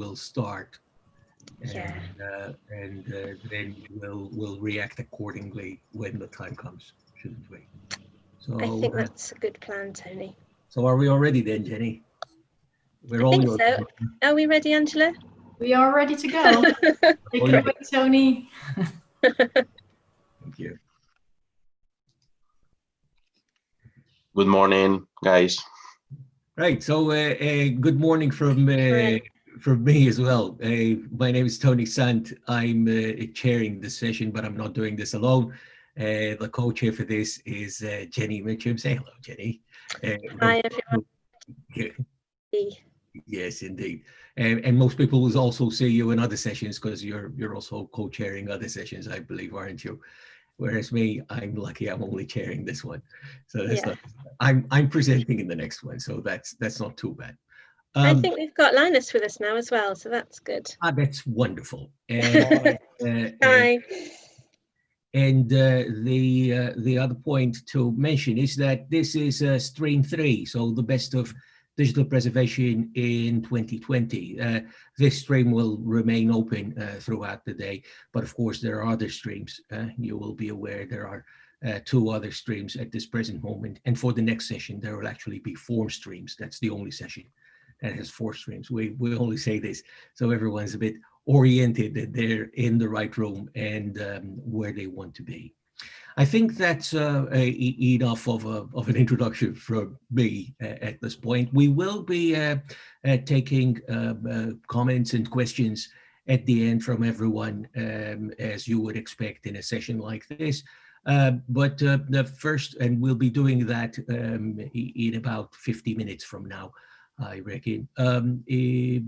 will start, Yeah. and then we'll react accordingly when the time comes, shouldn't we? I think So, that's a good plan, Tony. so are we all ready then, Jenny? We're I all think yours. so. Are we ready, Angela? We are ready to go. Take it away, Tony. Thank you. Good morning, guys. Right. So, good morning from me as well. My name is Tony Sant. I'm chairing the session, but I'm not doing this alone. The co-chair for this is Jenny Mitchum. Say hello, Jenny. Hi, everyone. Yes, indeed. And most people will also see you in other sessions because you're also co-chairing other sessions, I believe, aren't you? Whereas me, I'm lucky I'm only chairing this one. So that's not, I'm presenting in the next one, so that's not too bad. I think we've got Linus with us now as well, so that's good. That's wonderful. And, Hi. And the other point to mention is that this is stream 3, so the best of digital preservation in 2020. This stream will remain open throughout the day, but of course there are other streams. You will be aware there are 2 other streams at this present moment, and for the next session there will actually be 4 streams. That's the only session that has 4 streams. We only say this so everyone's a bit oriented that they're in the right room and where they want to be. I think that's enough of an introduction from me at this point. We will be taking comments and questions at the end from everyone, as you would expect in a session like this. But the first, and we'll be doing that in about 50 minutes from now, I reckon.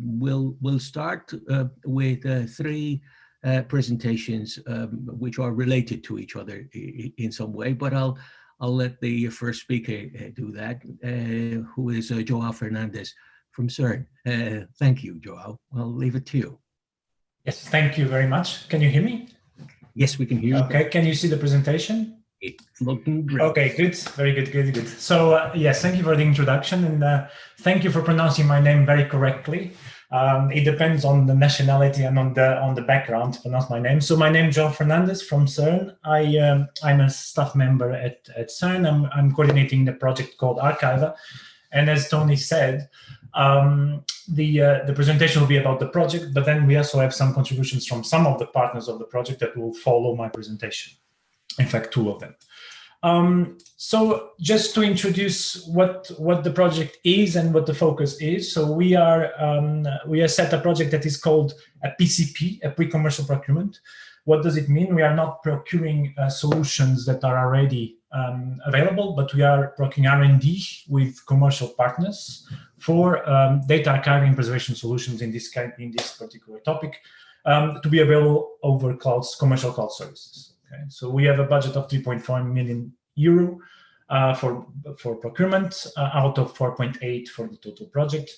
We'll start with 3 presentations which are related to each other in some way, but I'll let the first speaker do that, who is Joao Fernandez from CERN. Thank you, Joao. I'll leave it to you. Yes, thank you very much. Can you hear me? Yes, we can hear you. Okay, can you see the presentation? It's looking great. Okay, good, very good, good. So yes, thank you for the introduction, and thank you for pronouncing my name very correctly. It depends on the nationality and on the background to pronounce my name. So my name is Joao Fernandez from CERN. I'm a staff member at CERN. I'm coordinating the project called Archiva, and as Tony said, the presentation will be about the project, but then we also have some contributions from some of the partners of the project that will follow my presentation. In fact, 2 of them. So just to introduce what the project is and what the focus is. So we are set a project that is called a PCP, a pre-commercial procurement. What does it mean? We are not procuring solutions that are already available, but we are procuring R&D with commercial partners for data archiving and preservation solutions in this particular topic to be available over commercial cloud services. Okay, so we have a budget of 3.4 million euro for procurement, out of 4.8 for the total project.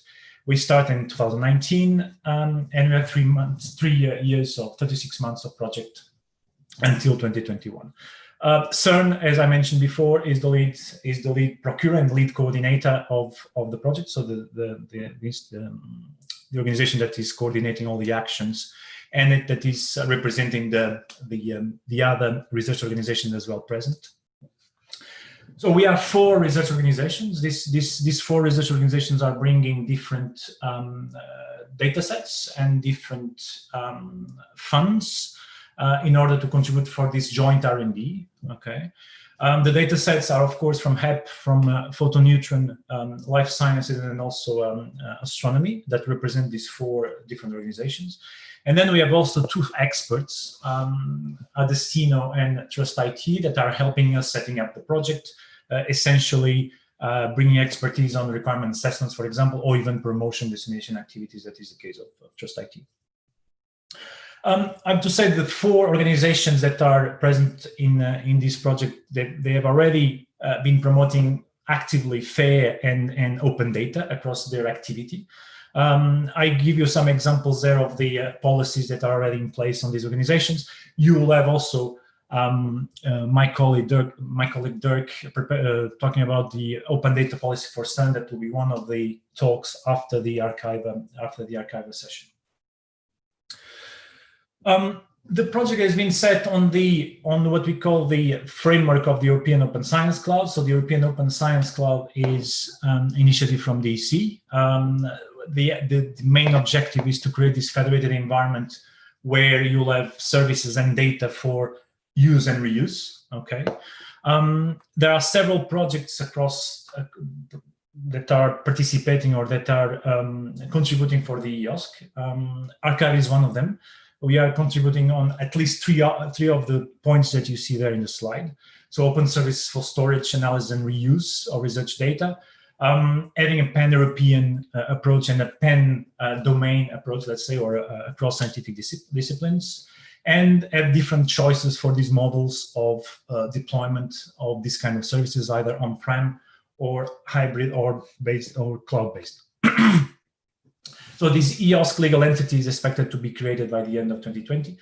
We start in 2019, and we have 3 years of 36 months of project until 2021. CERN, as I mentioned before, is the lead procurer and lead coordinator of the project. So the organization that is coordinating all the actions, and that is representing the other research organizations as well present. So we have 4 research organizations. These 4 research organizations are bringing different data sets and different funds in order to contribute for this joint R&D. Okay. The data sets are, of course, from HEP, from photoneutron, life sciences, and also astronomy, that represent these 4 different organizations. And then we have also 2 experts, Adestino and Trust IT, that are helping us setting up the project, essentially bringing expertise on requirement assessments, for example, or even promotion dissemination activities. That is the case of Trust IT. I have to say the 4 organizations that are present in this project, they have already been promoting actively fair and open data across their activity. I give you some examples there of the policies that are already in place on these organizations. You will have also my colleague Dirk talking about the open data policy for CERN. That will be one of the talks after the Archiva session. The project has been set on what we call the framework of the European Open Science Cloud. So the European Open Science Cloud is an initiative from the EC. The main objective is to create this federated environment where you'll have services and data for use and reuse. Okay, there are several projects across that are participating or that are contributing for the EOSC. Archive is one of them. We are contributing on at least three of the points that you see there in the slide. So open services for storage, analysis, and reuse of research data, having a pan-European approach and a pan-domain approach, let's say, or across scientific disciplines, and have different choices for these models of deployment of this kind of services, either on-prem or hybrid or based or cloud-based. So this EOSC legal entity is expected to be created by the end of 2020.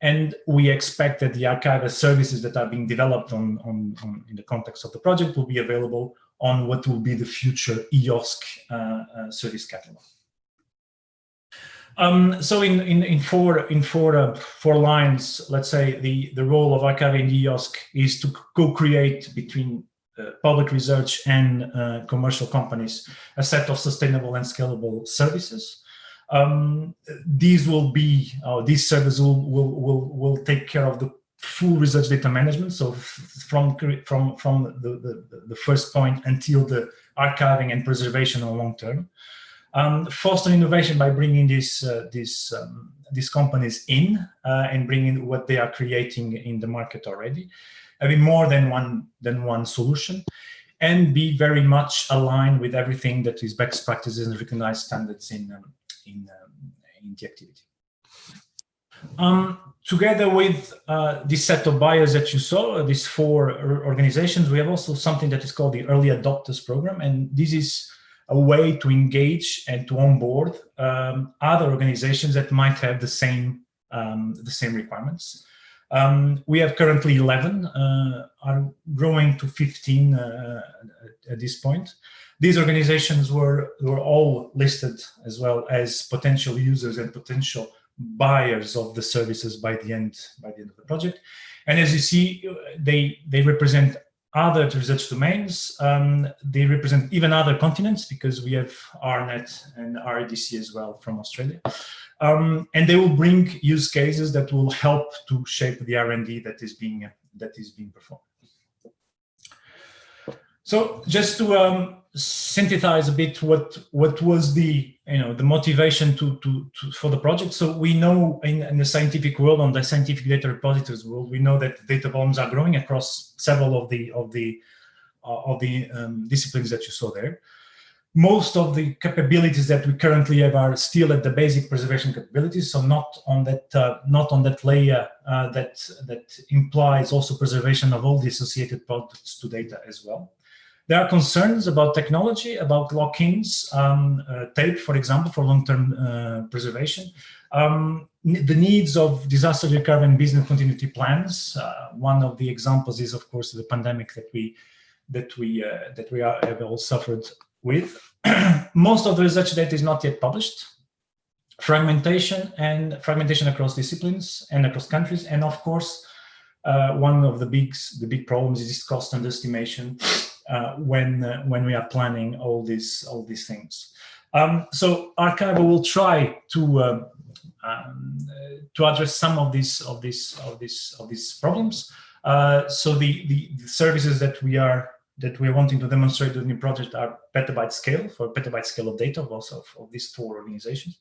And we expect that the archival services that are being developed in the context of the project will be available on what will be the future EOSC service catalog. So in four lines, let's say the role of archive in EOSC is to co-create between public research and commercial companies a set of sustainable and scalable services. These services will take care of the full research data management. So from the first point until the archiving and preservation on long term. Foster innovation by bringing these companies in and bringing what they are creating in the market already, having more than one solution, and be very much aligned with everything that is best practices and recognized standards in the activity. Together with this set of buyers that you saw, these four organizations, we have also something that is called the Early Adopters Program, and this is a way to engage and to onboard other organizations that might have the same requirements. We have currently 11, are growing to 15 at this point. These organizations were all listed as well as potential users and potential buyers of the services by the end of the project. And as you see, they represent other research domains. They represent even other continents, because we have RNet and REDC as well from Australia. And they will bring use cases that will help to shape the R&D that is being performed. So just to synthesize a bit what was the motivation for the project. So we know in the scientific world, on the scientific data repositories world, we know that data volumes are growing across several of the disciplines that you saw there. Most of the capabilities that we currently have are still at the basic preservation capabilities, so not on that layer that implies also preservation of all the associated products to data as well. There are concerns about technology, about lock-ins, tape, for example, for long-term preservation. The needs of disaster recovery and business continuity plans. One of the examples is, of course, the pandemic that we have all suffered with. Most of the research data is not yet published. Fragmentation across disciplines and across countries, and of course, one of the big problems is cost underestimation when we are planning all these things. So Archive will try to address some of these problems. So the services that we are wanting to demonstrate with the new project are petabyte scale, for petabyte scale of data, also of these four organizations.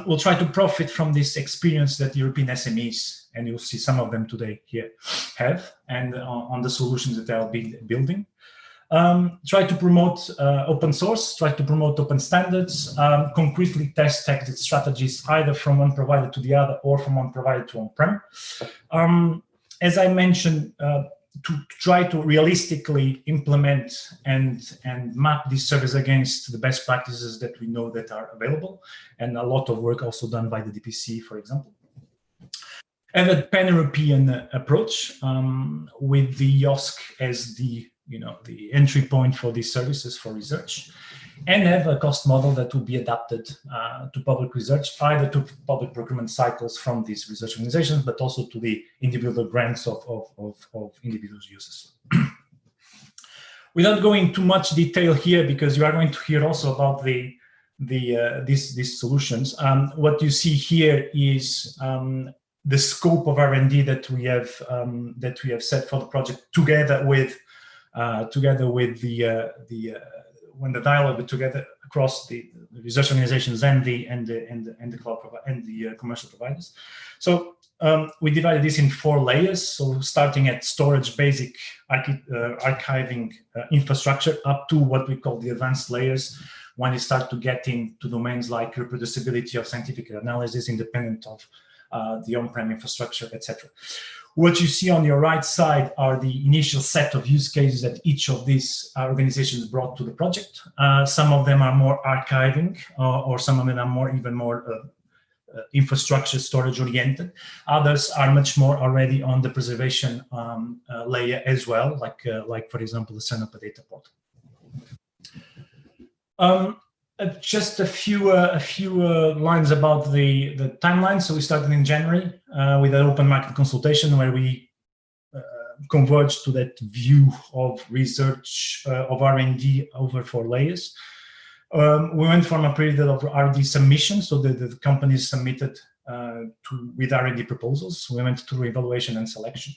We'll try to profit from this experience that European SMEs, and you'll see some of them today here, have, and on the solutions that they are building. Try to promote open source, try to promote open standards, concretely test exit strategies either from one provider to the other or from one provider to on-prem. As I mentioned, to try to realistically implement and map this service against the best practices that we know that are available, and a lot of work also done by the DPC, for example. And a pan-European approach with the EOSC as the entry point for these services for research, and have a cost model that will be adapted to public research, either to public procurement cycles from these research organizations, but also to the individual grants of individual users. Without going too much detail here, because you are going to hear also about these solutions. What you see here is the scope of R&D that we have set for the project, together with when the dialogue together across the research organizations and the cloud and the commercial providers. So we divided this in 4 layers. So starting at storage, basic archiving infrastructure, up to what we call the advanced layers, when you start to get into domains like reproducibility of scientific analysis, independent of the on-prem infrastructure, etc. What you see on your right side are the initial set of use cases that each of these organizations brought to the project. Some of them are more archiving, or some of them are even more infrastructure storage oriented. Others are much more already on the preservation layer as well, like for example, the CERN Data Portal. Just a few lines about the timeline. So we started in January with an open market consultation where we converged to that view of research of R&D over 4 layers. We went from a period of R&D submission, so the companies submitted with R&D proposals. We went through evaluation and selection.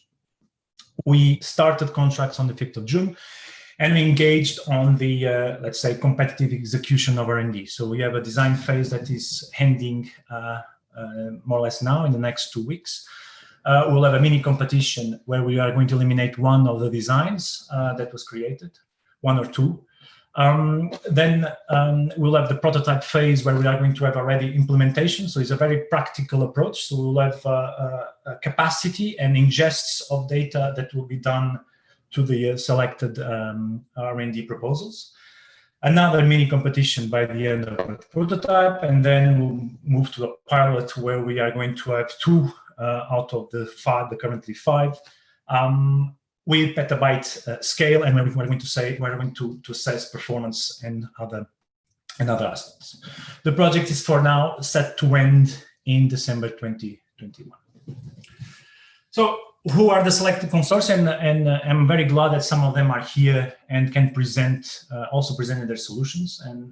We started contracts on the 5th of June. And we engaged on the, let's say, competitive execution of R&D. So we have a design phase that is ending more or less now in the next 2 weeks. We'll have a mini competition where we are going to eliminate one of the designs that was created, 1 or 2. Then we'll have the prototype phase where we are going to have already implementation. So it's a very practical approach. So we'll have a capacity and ingests of data that will be done to the selected R&D proposals. Another mini competition by the end of the prototype, and then we'll move to a pilot where we are going to have 2 out of the 5, the currently 5, with petabyte scale, and we're going to assess performance and other aspects. The project is for now set to end in December 2021. So, who are the selected consortia? And I'm very glad that some of them are here and can also present their solutions. And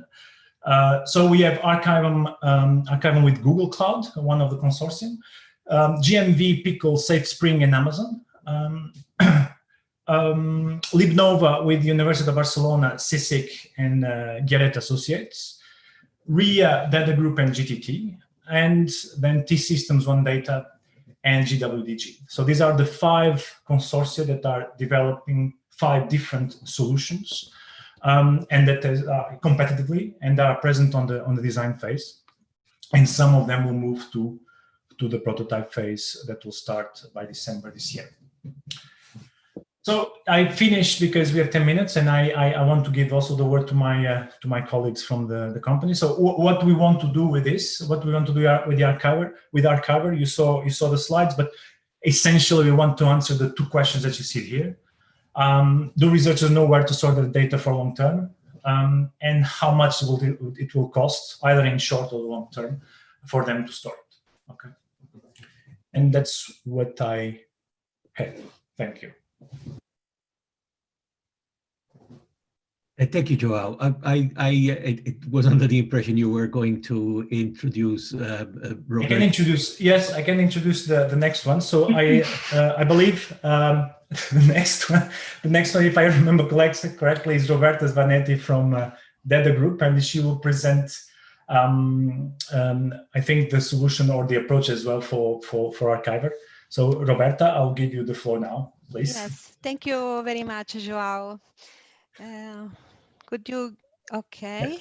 so we have Archivum with Google Cloud, one of the consortium, GMV, Pickle, SafeSpring, and Amazon. Libnova with the University of Barcelona, CSIC, and Garrett Associates. RIA, Data Group, and GTT. And then T-Systems, One Data, and GWDG. So these are the 5 consortia that are developing 5 different solutions, and that is competitively, and are present on the design phase. And some of them will move to the prototype phase that will start by December this year. So I finished because we have 10 minutes, and I want to give also the word to my colleagues from the company. So what we want to do with this, what we want to do with Archiver, you saw the slides, but essentially we want to answer the 2 questions that you see here. Do researchers know where to store their data for long term? And how much it will cost, either in short or long term, for them to store it? Okay. And that's what I had. Thank you. Thank you, Joao. It was under the impression you were going to introduce Robert. I can introduce the next one. So I believe the next one, if I remember correctly, is Roberta Svanetti from Data Group, and she will present, I think, the solution or the approach as well for Archiver. So Roberta, I'll give you the floor now, please. Yes, thank you very much, Joao. Could you, okay.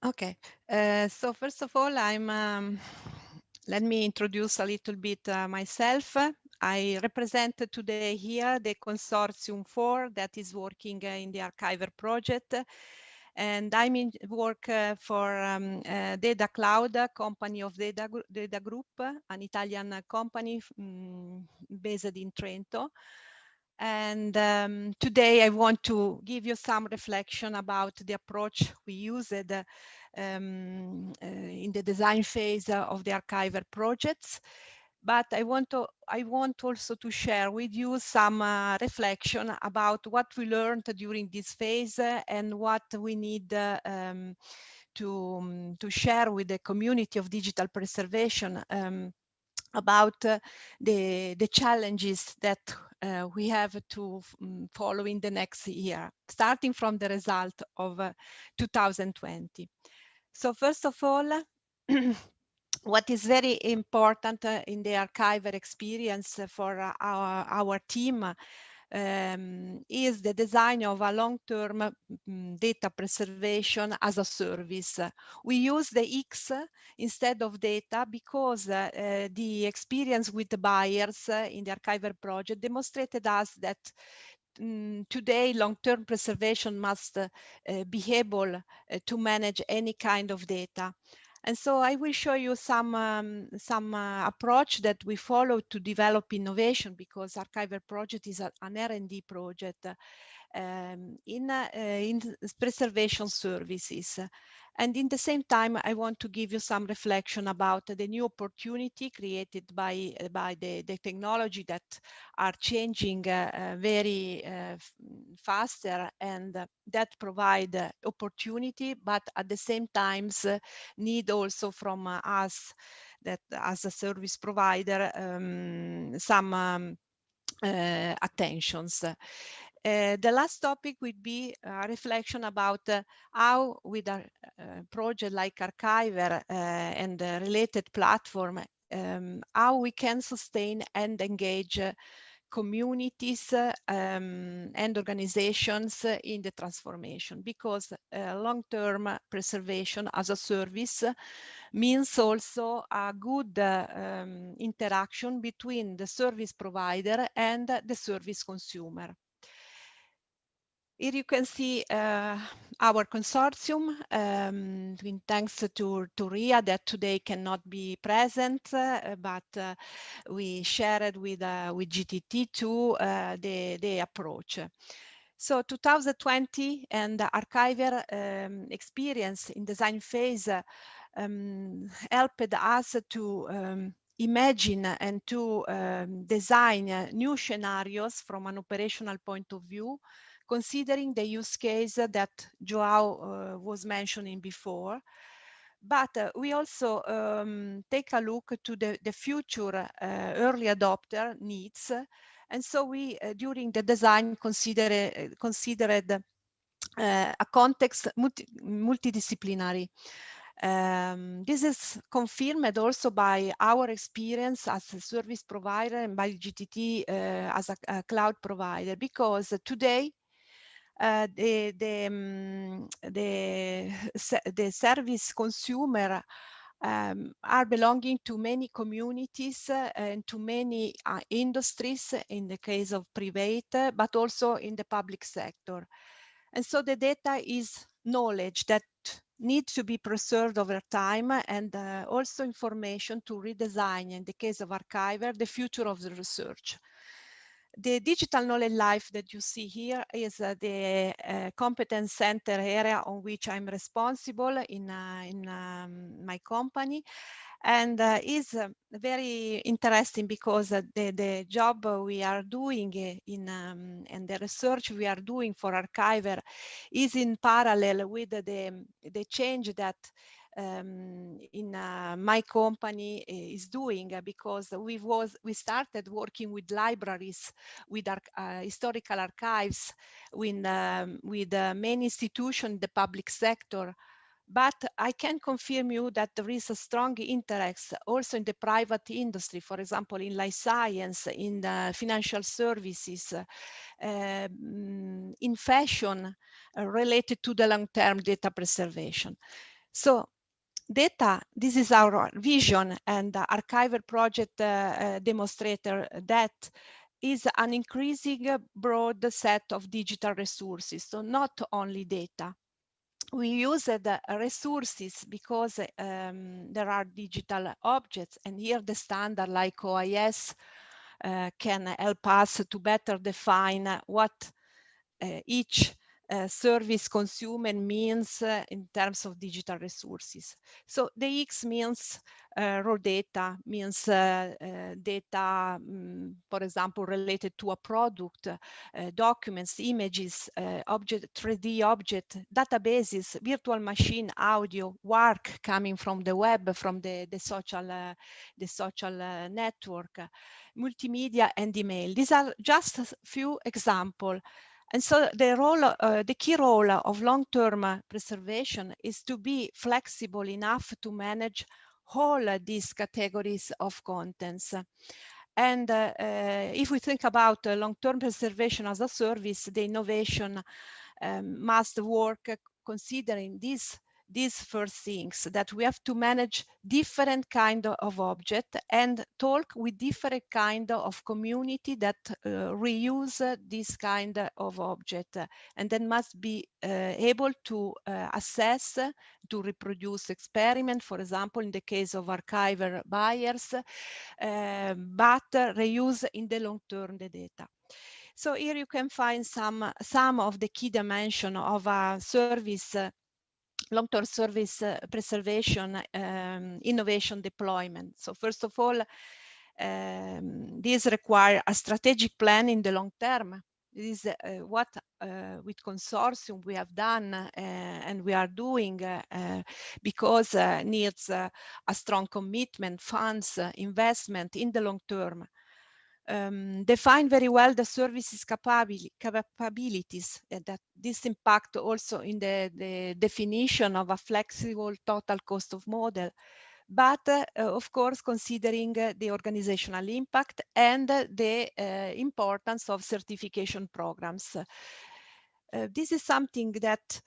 Okay, so first of all, let me introduce a little bit myself. I represent today here the Consortium 4 that is working in the Archiver project. And I'm in work for Data Cloud, company of Data Group, an Italian company based in Trento. And today I want to give you some reflection about the approach we used in the design phase of the Archiver projects. But I want also to share with you some reflection about what we learned during this phase and what we need to share with the community of digital preservation about the challenges that we have to follow in the next year, starting from the result of 2020. So first of all, what is very important in the Archiver experience for our team is the design of a long-term data preservation as a service. We use the X instead of data because the experience with the buyers in the Archiver project demonstrated us that today long-term preservation must be able to manage any kind of data. And so I will show you some approach that we follow to develop innovation, because Archiver project is an R&D project in preservation services. And in the same time, I want to give you some reflection about the new opportunity created by the technology that are changing very faster, and that provide opportunity, but at the same time need also from us, that as a service provider, some attentions. The last topic would be a reflection about how, with a project like Archiver and the related platform, how we can sustain and engage communities and organizations in the transformation, because long-term preservation as a service means also a good interaction between the service provider and the service consumer. Here you can see our consortium, thanks to Ria, that today cannot be present, but we shared with GTT2 the approach. So 2020 and the Archiver experience in design phase helped us to imagine and to design new scenarios from an operational point of view, considering the use case that Joao was mentioning before. But we also take a look to the future early adopter needs. And so we, during the design, considered a context multidisciplinary. This is confirmed also by our experience as a service provider and by GTT as a cloud provider, because today the service consumer are belonging to many communities and to many industries in the case of private, but also in the public sector. And so the data is knowledge that needs to be preserved over time, and also information to redesign, in the case of Archiver, the future of the research. The digital knowledge life that you see here is the competence center area on which I'm responsible in my company, and is very interesting because the job we are doing and the research we are doing for Archiver is in parallel with the change that in my company is doing, because we started working with libraries, with historical archives, with many institutions in the public sector. But I can confirm you that there is a strong interest also in the private industry, for example, in life science, in the financial services, in fashion, related to the long-term data preservation. So data, this is our vision, and the Archiver project demonstrator that is an increasing broad set of digital resources, so not only data. We use the resources because there are digital objects, and here the standard like OIS can help us to better define what each service consumer means in terms of digital resources. So the X means raw data, means data, for example, related to a product, documents, images, object, 3D object, databases, virtual machine, audio, work coming from the web, from the social network, multimedia, and email. These are just a few examples. And so the key role of long-term preservation is to be flexible enough to manage all these categories of contents. And if we think about long-term preservation as a service, the innovation must work considering these first things, that we have to manage different kind of object and talk with different kind of community that reuse this kind of object, and then must be able to assess, to reproduce experiment, for example, in the case of archiver buyers, but reuse in the long term the data. So here you can find some of the key dimensions of a service, long-term service preservation, innovation deployment. So first of all, these require a strategic plan in the long term. This is what with consortium we have done and we are doing because needs a strong commitment, funds, investment in the long term. Define very well the services capabilities, that this impact also in the definition of a flexible total cost of model, but of course considering the organizational impact and the importance of certification programs. This is something that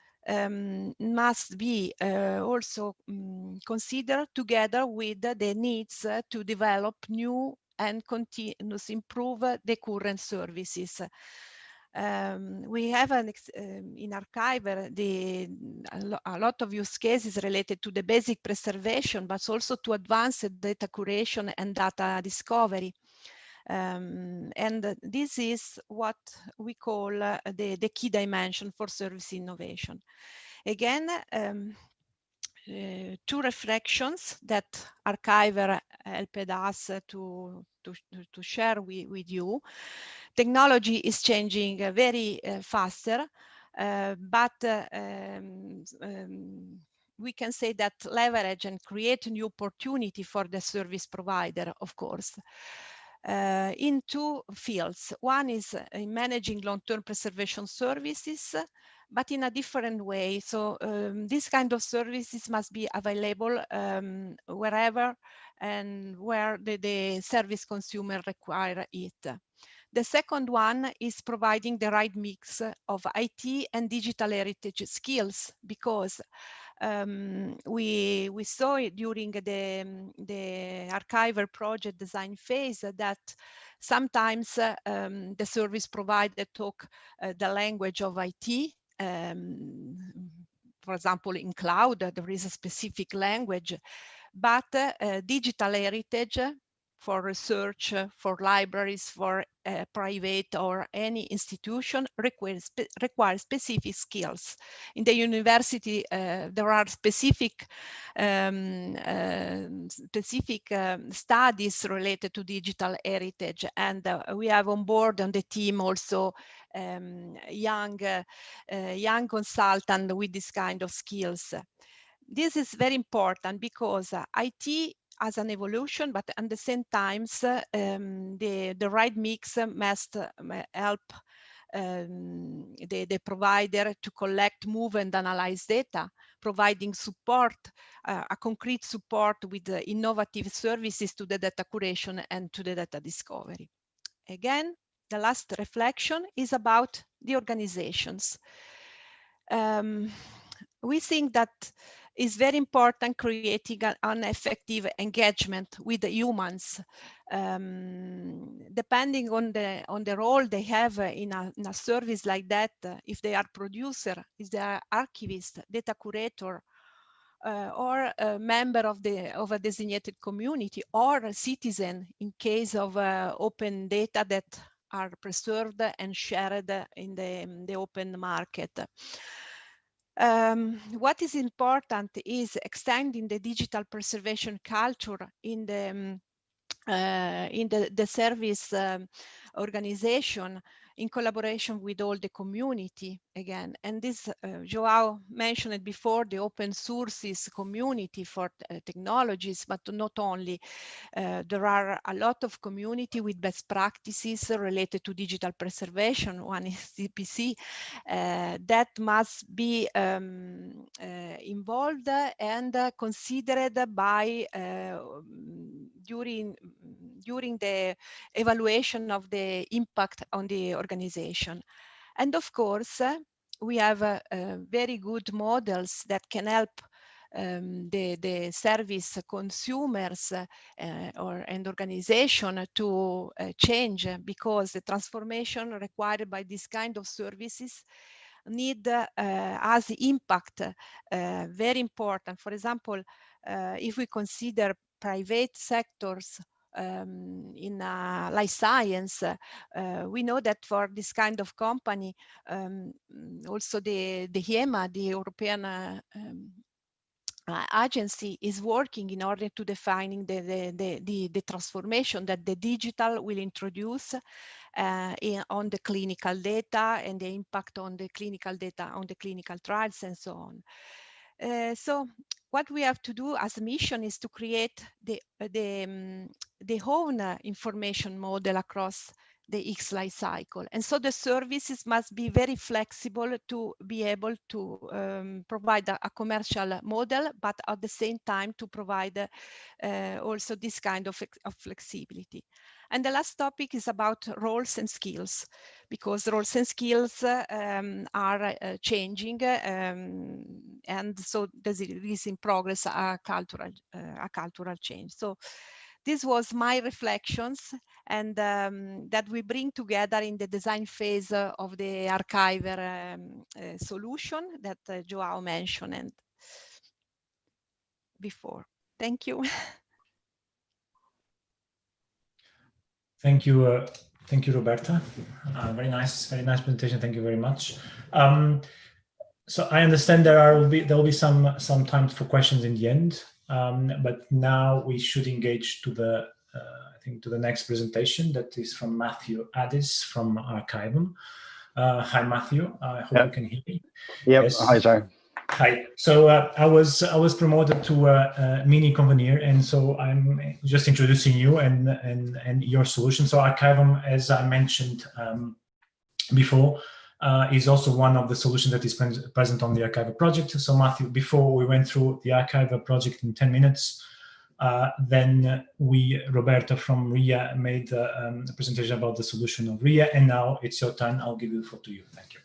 must be also considered together with the needs to develop new and continuously improve the current services. We have in Archiver a lot of use cases related to the basic preservation, but also to advanced data curation and data discovery. And this is what we call the key dimension for service innovation. Again, two reflections that Archiver helped us to share with you. Technology is changing very faster, but we can say that leverage and create a new opportunity for the service provider, of course. In two fields. One is in managing long-term preservation services, but in a different way. So this kind of services must be available wherever and where the service consumer require it. The second one is providing the right mix of IT and digital heritage skills, because we saw it during the Archiver project design phase that sometimes the service provider talk the language of IT. For example, in cloud, there is a specific language, but digital heritage for research, for libraries, for private or any institution requires specific skills. In the university, there are specific studies related to digital heritage, and we have on board on the team also young consultant with this kind of skills. This is very important because IT as an evolution, but at the same time, the right mix must help the provider to collect, move, and analyze data, providing support, a concrete support with innovative services to the data curation and to the data discovery. Again, the last reflection is about the organizations. We think that it's very important creating an effective engagement with the humans, depending on the role they have in a service like that. If they are producer, if they are archivist, data curator, or a member of a designated community, or a citizen in case of open data that are preserved and shared in the open market. What is important is extending the digital preservation culture in the service organization in collaboration with all the community again. And this, Joao mentioned it before, the open sources community for technologies, but not only. There are a lot of community with best practices related to digital preservation. One is DPC that must be involved and considered by during the evaluation of the impact on the organization. And of course, we have very good models that can help the service consumers and organization to change, because the transformation required by this kind of services need as impact very important. For example, if we consider private sectors in life science, we know that for this kind of company, also the EMA, the European agency, is working in order to defining the transformation that the digital will introduce on the clinical data and the impact on the clinical data, on the clinical trials and so on. So what we have to do as a mission is to create the own information model across the X life cycle. And so the services must be very flexible to be able to provide a commercial model, but at the same time to provide also this kind of flexibility. And the last topic is about roles and skills, because roles and skills are changing, and so there is in progress a cultural change. So this was my reflections, and that we bring together in the design phase of the Archiver solution that Joao mentioned and before. Thank you. Thank you, Roberta. Very nice presentation. Thank you very much. So I understand there will be some time for questions in the end, but now we should engage to the I think to the next presentation, that is from Matthew Addis from Archivum. Hi, Matthew. I hope you can hear me. Yep. Yes. Hi, Joe. Hi. So I was promoted to mini convener, and so I'm just introducing you and your solution. So Archivum, as I mentioned before, is also one of the solutions that is present on the Archiver project. So Matthew, before we went through the Archiver project in 10 minutes, then Roberta from RIA made a presentation about the solution of RIA, and now it's your turn. I'll give the floor to you. Thank you.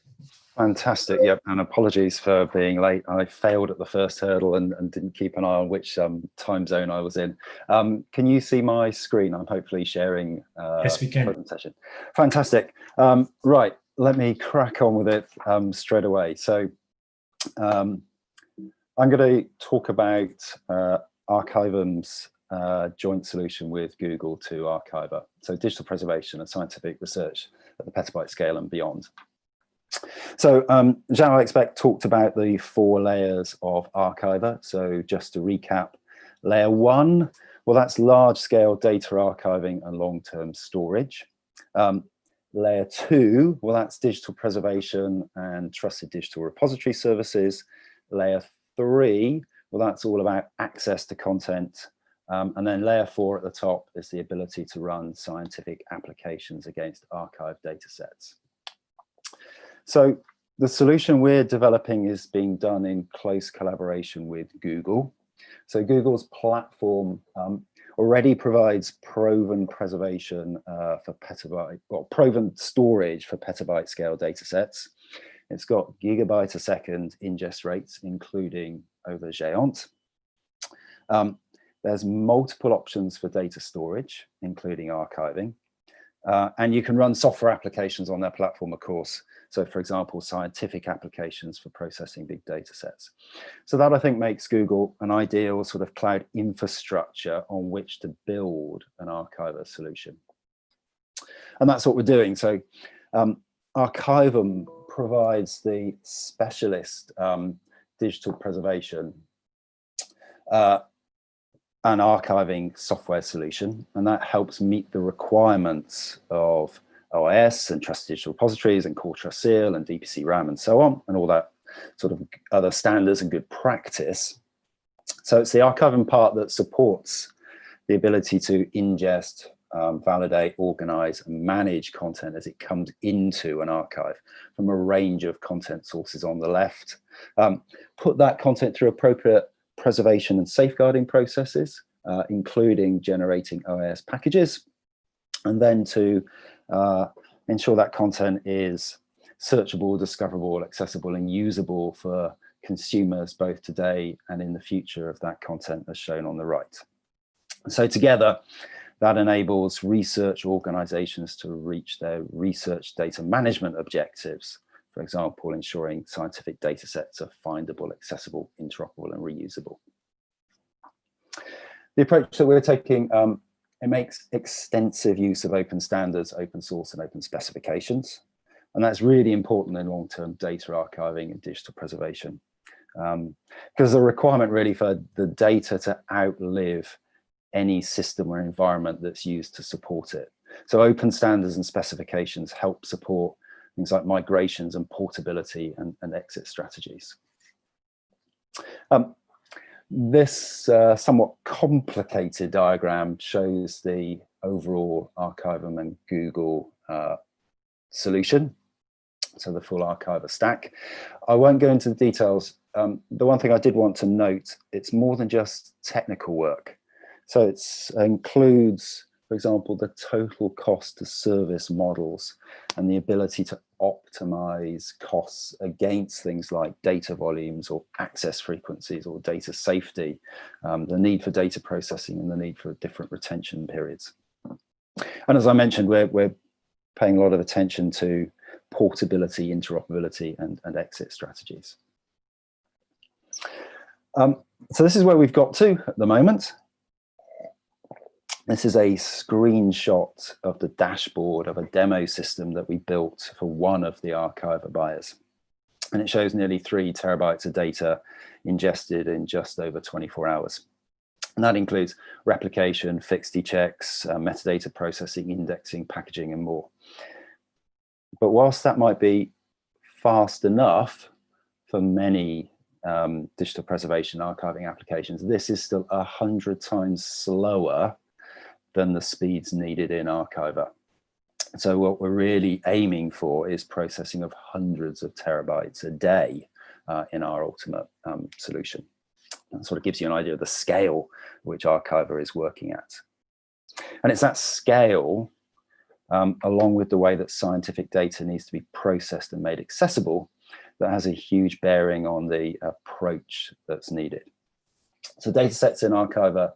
Fantastic. Yep. And apologies for being late. I failed at the first hurdle and didn't keep an eye on which time zone I was in. Can you see my screen? I'm hopefully sharing yes, we can. Presentation. Fantastic. Right. Let me crack on with it straight away. So I'm going to talk about Archivum's joint solution with Google to Archiver. So digital preservation and scientific research at the petabyte scale and beyond. So Joao, I expect, talked about the 4 layers of Archiver. So just to recap, layer 1, well, that's large scale data archiving and long-term storage. Layer 2, well, that's digital preservation and trusted digital repository services. Layer 3, well, that's all about access to content. And then layer 4 at the top is the ability to run scientific applications against archived data sets. So the solution we're developing is being done in close collaboration with Google. So Google's platform already provides proven preservation for petabyte, well, proven storage for petabyte scale data sets. It's got gigabyte a second ingest rates, including over Géant. There's multiple options for data storage, including archiving. And you can run software applications on their platform, of course, So for example, scientific applications for processing big data sets. So that I think makes Google an ideal sort of cloud infrastructure on which to build an Archiver solution. And that's what we're doing. So Archivum provides the specialist digital preservation and archiving software solution, and that helps meet the requirements of OIS and Trusted Digital Repositories and Core Trust Seal and DPC RAM and so on, and all that sort of other standards and good practice. So it's the Archivum part that supports the ability to ingest, validate, organize, and manage content as it comes into an archive from a range of content sources on the left. Put that content through appropriate preservation and safeguarding processes, including generating OIS packages, and then to ensure that content is searchable, discoverable, accessible, and usable for consumers both today and in the future of that content as shown on the right. So together, that enables research organizations to reach their research data management objectives. For example, ensuring scientific data sets are findable, accessible, interoperable, and reusable. The approach that we're taking, it makes extensive use of open standards, open source, and open specifications. And that's really important in long-term data archiving and digital preservation. Because the requirement really for the data to outlive any system or environment that's used to support it. So open standards and specifications help support things like migrations and portability and exit strategies. This somewhat complicated diagram shows the overall Archivum and Google solution, so the full Archiver stack. I won't go into the details. The one thing I did want to note, it's more than just technical work. So it includes, for example, the total cost to service models and the ability to optimize costs against things like data volumes or access frequencies or data safety, the need for data processing and the need for different retention periods. And as I mentioned, we're paying a lot of attention to portability, interoperability, and exit strategies. So this is where we've got to at the moment. This is a screenshot of the dashboard of a demo system that we built for one of the Archiver buyers. And it shows nearly 3 terabytes of data ingested in just over 24 hours. And that includes replication, fixity checks, metadata processing, indexing, packaging, and more. But whilst that might be fast enough for many digital preservation archiving applications, this is still 100 times slower than the speeds needed in Archiver. So what we're really aiming for is processing of hundreds of terabytes a day in our ultimate solution. That sort of gives you an idea of the scale which Archiver is working at. And it's that scale, along with the way that scientific data needs to be processed and made accessible, that has a huge bearing on the approach that's needed. So data sets in Archiver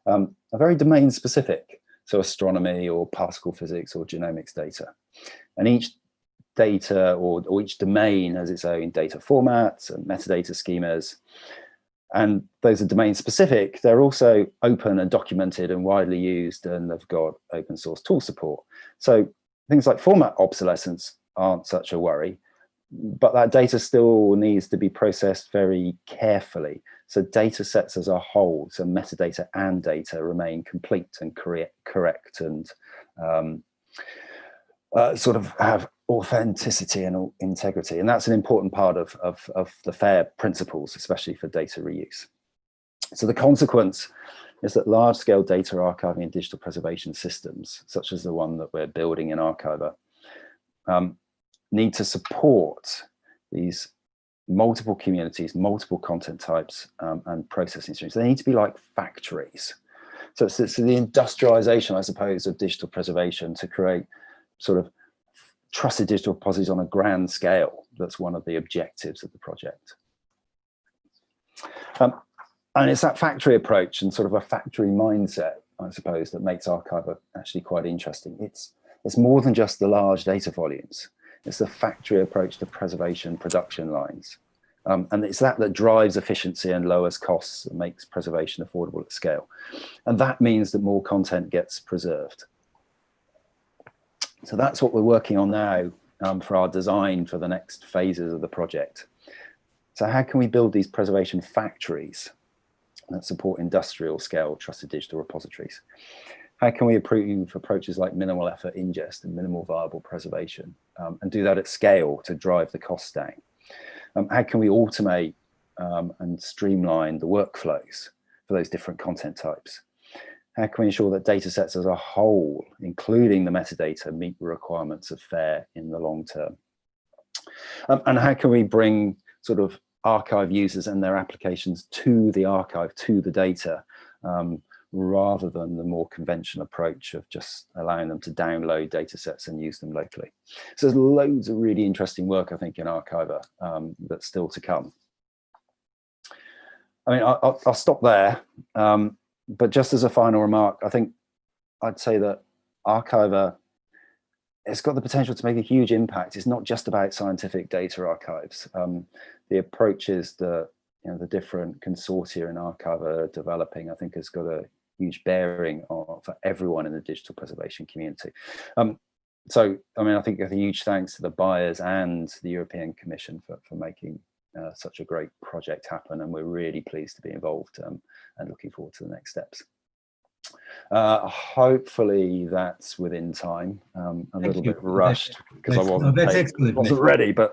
are very domain specific, so astronomy or particle physics or genomics data. And each data or each domain has its own data formats and metadata schemas. And those are domain specific. They're also open and documented and widely used, and they've got open source tool support. So things like format obsolescence aren't such a worry, but that data still needs to be processed very carefully. So data sets as a whole, so metadata and data, remain complete and correct and sort of have authenticity and integrity. And that's an important part of the FAIR principles, especially for data reuse. So the consequence is that large-scale data archiving and digital preservation systems, such as the one that we're building in Archiver, need to support these multiple communities, multiple content types, and processing streams. They need to be like factories. So it's the industrialization, I suppose, of digital preservation to create sort of trusted digital repositories on a grand scale. That's one of the objectives of the project. And it's that factory approach and sort of a factory mindset, I suppose, that makes Archiver actually quite interesting. It's more than just the large data volumes. It's the factory approach to preservation production lines. And it's that drives efficiency and lowers costs and makes preservation affordable at scale. And that means that more content gets preserved. So that's what we're working on now for our design for the next phases of the project. So how can we build these preservation factories that support industrial scale trusted digital repositories? How can we improve approaches like minimal effort ingest and minimal viable preservation and do that at scale to drive the costs down? How can we automate and streamline the workflows for those different content types? How can we ensure that data sets as a whole, including the metadata, meet the requirements of FAIR in the long term? And how can we bring sort of archive users and their applications to the archive, to the data, rather than the more conventional approach of just allowing them to download data sets and use them locally. So there's loads of really interesting work, I think, in Archiver that's still to come. I mean, I'll stop there, but just as a final remark, I think I'd say that Archiver, it's got the potential to make a huge impact. It's not just about scientific data archives. The approaches that the different consortia in Archiver are developing, I think, has got a huge bearing for everyone in the digital preservation community. So, I mean, I think a huge thanks to the buyers and the European Commission for making such a great project happen. And we're really pleased to be involved and looking forward to the next steps. Hopefully that's within time. A little bit rushed because I wasn't ready, but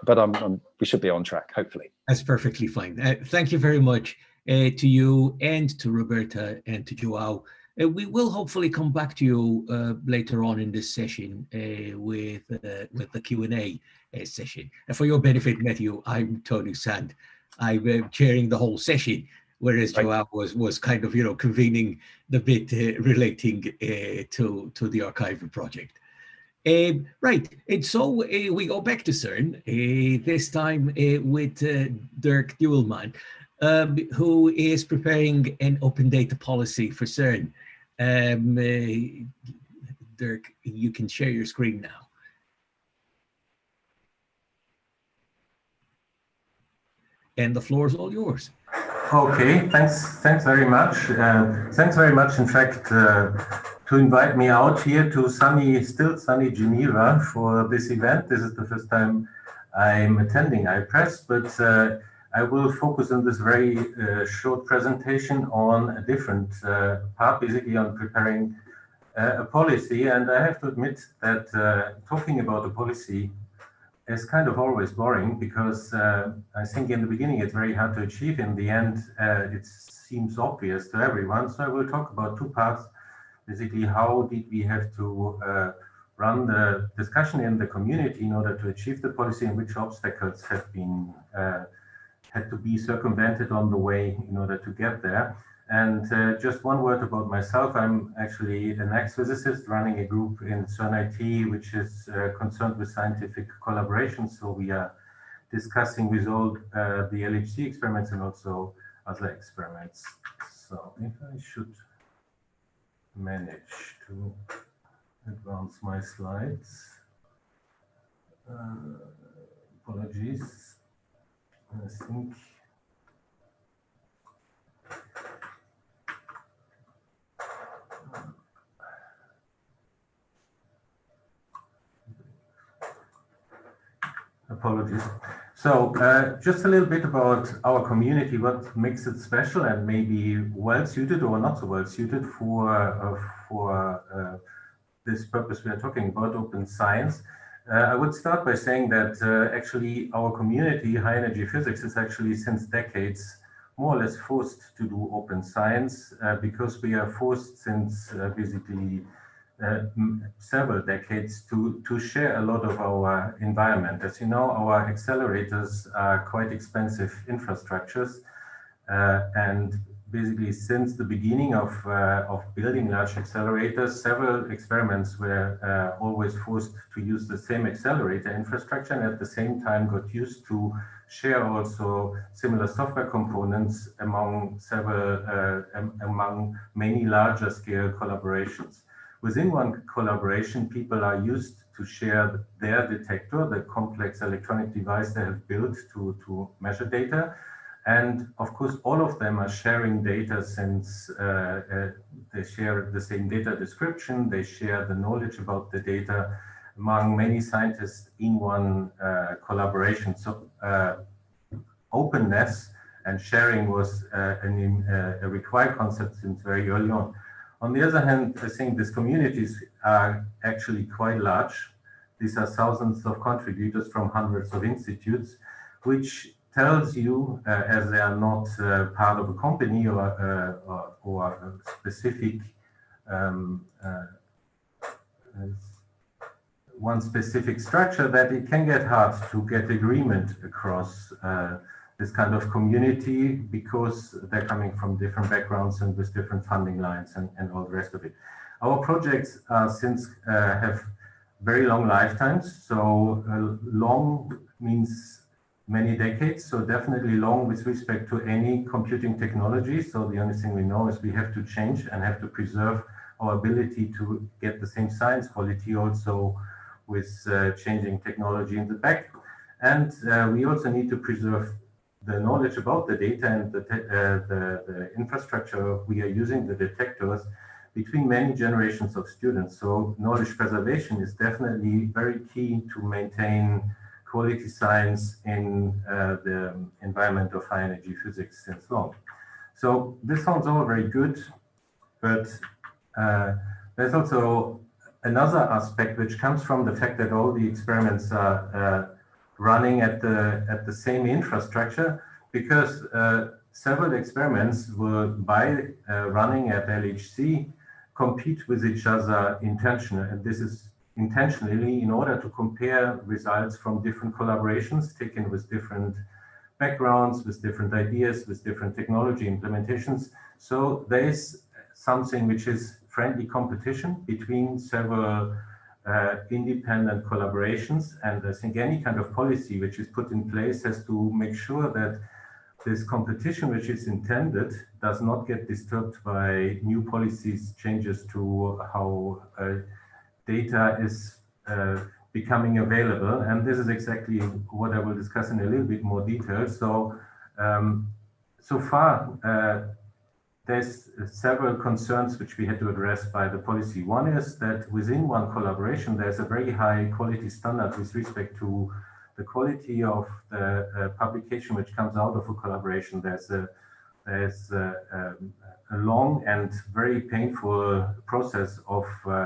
we should be on track, hopefully. That's perfectly fine. Thank you very much to you and to Roberta and to Joao. We will hopefully come back to you later on in this session with the Q&A session. And for your benefit, Matthew, I'm Tony Sand. I'm chairing the whole session, whereas Joao was kind of, convening the bit relating to the archival project. Right, and so we go back to CERN, this time with Dirk Duelman, who is preparing an open data policy for CERN. Dirk, you can share your screen now. And the floor is all yours. Okay, thanks very much. Thanks very much, in fact, to invite me out here to still sunny Geneva for this event. This is the first time I'm attending IPRES, but I will focus on this very short presentation on a different part, basically on preparing a policy. And I have to admit that talking about a policy is kind of always boring, because I think in the beginning it's very hard to achieve. In the end, it seems obvious to everyone. So I will talk about two parts. Basically, how did we have to run the discussion in the community in order to achieve the policy, and which obstacles have been had to be circumvented on the way in order to get there. And just one word about myself. I'm actually an ex-physicist running a group in CERN IT, which is concerned with scientific collaboration. So we are discussing with all the LHC experiments and also other experiments. So if I should manage to advance my slides. Apologies. I think. Apologies. So just a little bit about our community, what makes it special and maybe well suited or not so well suited for this purpose we are talking about, open science. I would start by saying that actually our community, high energy physics, is actually since decades more or less forced to do open science because we are forced since basically several decades to share a lot of our environment. As you know, our accelerators are quite expensive infrastructures, and basically since the beginning of building large accelerators, several experiments were always forced to use the same accelerator infrastructure, and at the same time got used to share also similar software components among many larger scale collaborations. Within one collaboration, people are used to share their detector, the complex electronic device they have built to measure data. And of course, all of them are sharing data since they share the same data description, they share the knowledge about the data among many scientists in one collaboration. So openness and sharing was a required concept since very early on. On the other hand, I think these communities are actually quite large. These are thousands of contributors from hundreds of institutes, which tells you, as they are not part of a company or a specific one specific structure, that it can get hard to get agreement across this kind of community because they're coming from different backgrounds and with different funding lines and all the rest of it. Our projects since have very long lifetimes. So long means many decades, so definitely long with respect to any computing technology. So the only thing we know is we have to change and have to preserve our ability to get the same science quality also with changing technology in the back. And we also need to preserve the knowledge about the data and the infrastructure we are using, the detectors, between many generations of students. So knowledge preservation is definitely very key to maintain quality science in the environment of high energy physics since long. So this sounds all very good, but there's also another aspect which comes from the fact that all the experiments are running at the same infrastructure, because several experiments will, by running at LHC, compete with each other intentionally, and this is intentionally in order to compare results from different collaborations taken with different backgrounds, with different ideas, with different technology implementations. So there is something which is friendly competition between several independent collaborations. And I think any kind of policy which is put in place has to make sure that this competition, which is intended, does not get disturbed by new policies, changes to how data is becoming available. And this is exactly what I will discuss in a little bit more detail. So, so far, there's several concerns which we had to address by the policy. One is that within one collaboration, there's a very high quality standard with respect to the quality of the publication which comes out of a collaboration. There's a long and very painful process of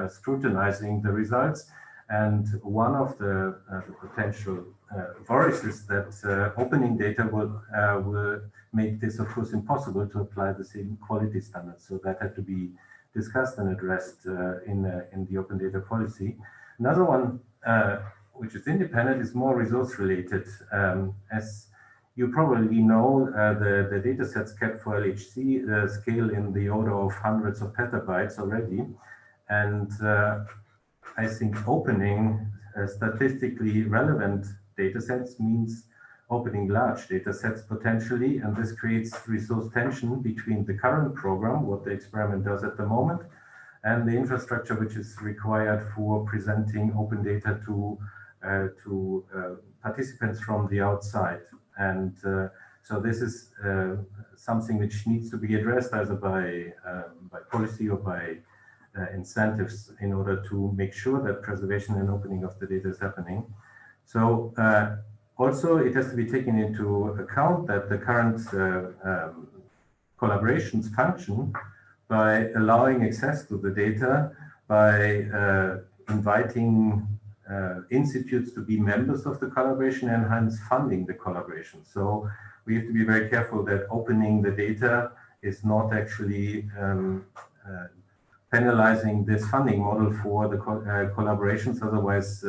scrutinizing the results. And one of the potential worries is that opening data will make this, of course, impossible to apply the same quality standards. So that had to be discussed and addressed in the open data policy. Another one, which is independent, is more resource related. As you probably know, the data sets kept for LHC scale in the order of hundreds of petabytes already. And I think opening statistically relevant data sets means opening large data sets potentially, and this creates resource tension between the current program, what the experiment does at the moment, and the infrastructure which is required for presenting open data to participants from the outside. And so this is something which needs to be addressed either by policy or by incentives in order to make sure that preservation and opening of the data is happening. So also it has to be taken into account that the current collaborations function by allowing access to the data, by inviting institutes to be members of the collaboration and hence funding the collaboration. So we have to be very careful that opening the data is not actually penalizing this funding model for the collaborations. Otherwise,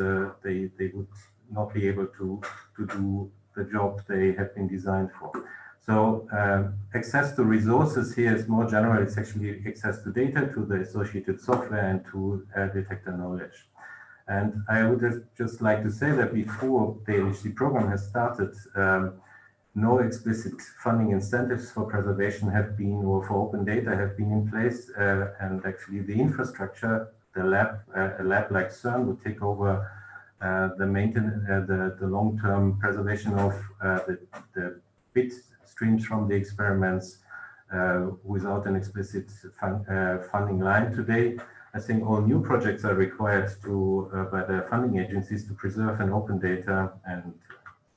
they would not be able to do the job they have been designed for. So access to resources here is more general. It's actually access to data, to the associated software, and to detector knowledge. And I would just like to say that before the LHC program has started, no explicit funding incentives for preservation have been, or for open data have been in place. And actually the infrastructure the lab, a lab like CERN would take over the maintenance, the long-term preservation of the bit streams from the experiments without an explicit funding line today. I think all new projects are required by the funding agencies to preserve and open data, and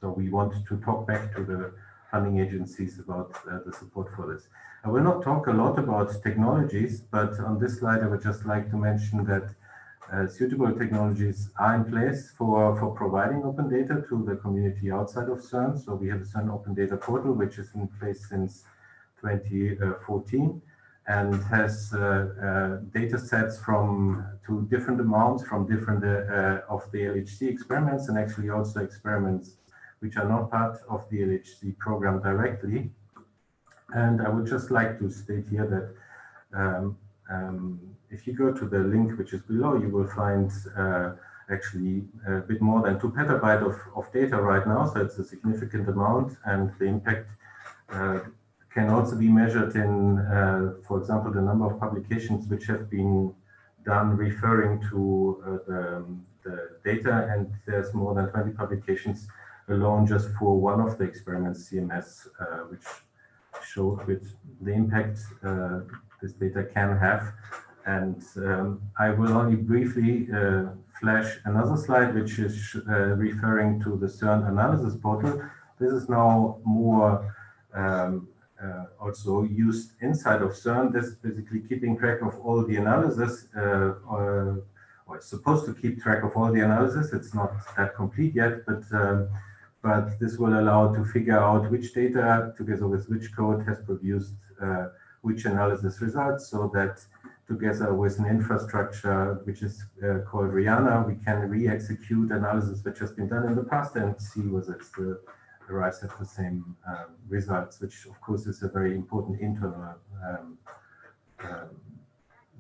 so we want to talk back to the funding agencies about the support for this. I will not talk a lot about technologies, but on this slide I would just like to mention that suitable technologies are in place for providing open data to the community outside of CERN. So we have a CERN Open Data Portal, which is in place since 2014 and has data sets to different amounts from different of the LHC experiments, and actually also experiments which are not part of the LHC program directly. And I would just like to state here that if you go to the link which is below, you will find actually a bit more than 2 petabytes of data right now. So it's a significant amount, and the impact can also be measured in, for example, the number of publications which have been done referring to the data, and there's more than 20 publications alone just for one of the experiments, CMS, which showed with the impact this data can have. And I will only briefly flash another slide, which is referring to the CERN analysis portal. This is now more also used inside of CERN. This is basically keeping track of all the analysis, or it's supposed to keep track of all the analysis. It's not that complete yet, but this will allow to figure out which data, together with which code, has produced which analysis results, so that together with an infrastructure which is called RIANA, we can re-execute analysis which has been done in the past and see whether it still arrives at the same results, which of course is a very important internal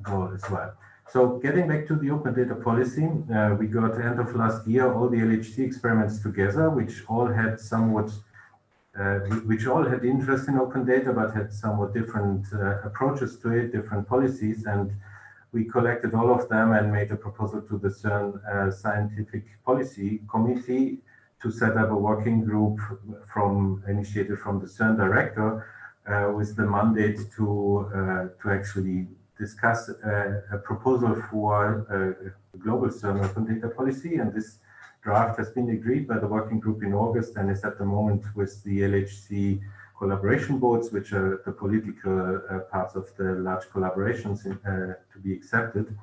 goal as well. So getting back to the open data policy, we got at the end of last year all the LHC experiments together, which all had interest in open data, but had somewhat different approaches to it, different policies, and we collected all of them and made a proposal to the CERN Scientific Policy Committee to set up a working group initiated from the CERN director with the mandate to actually discuss a proposal for a global CERN open data policy, and this draft has been agreed by the working group in August and is at the moment with the LHC collaboration boards, which are the political parts of the large collaborations to be accepted.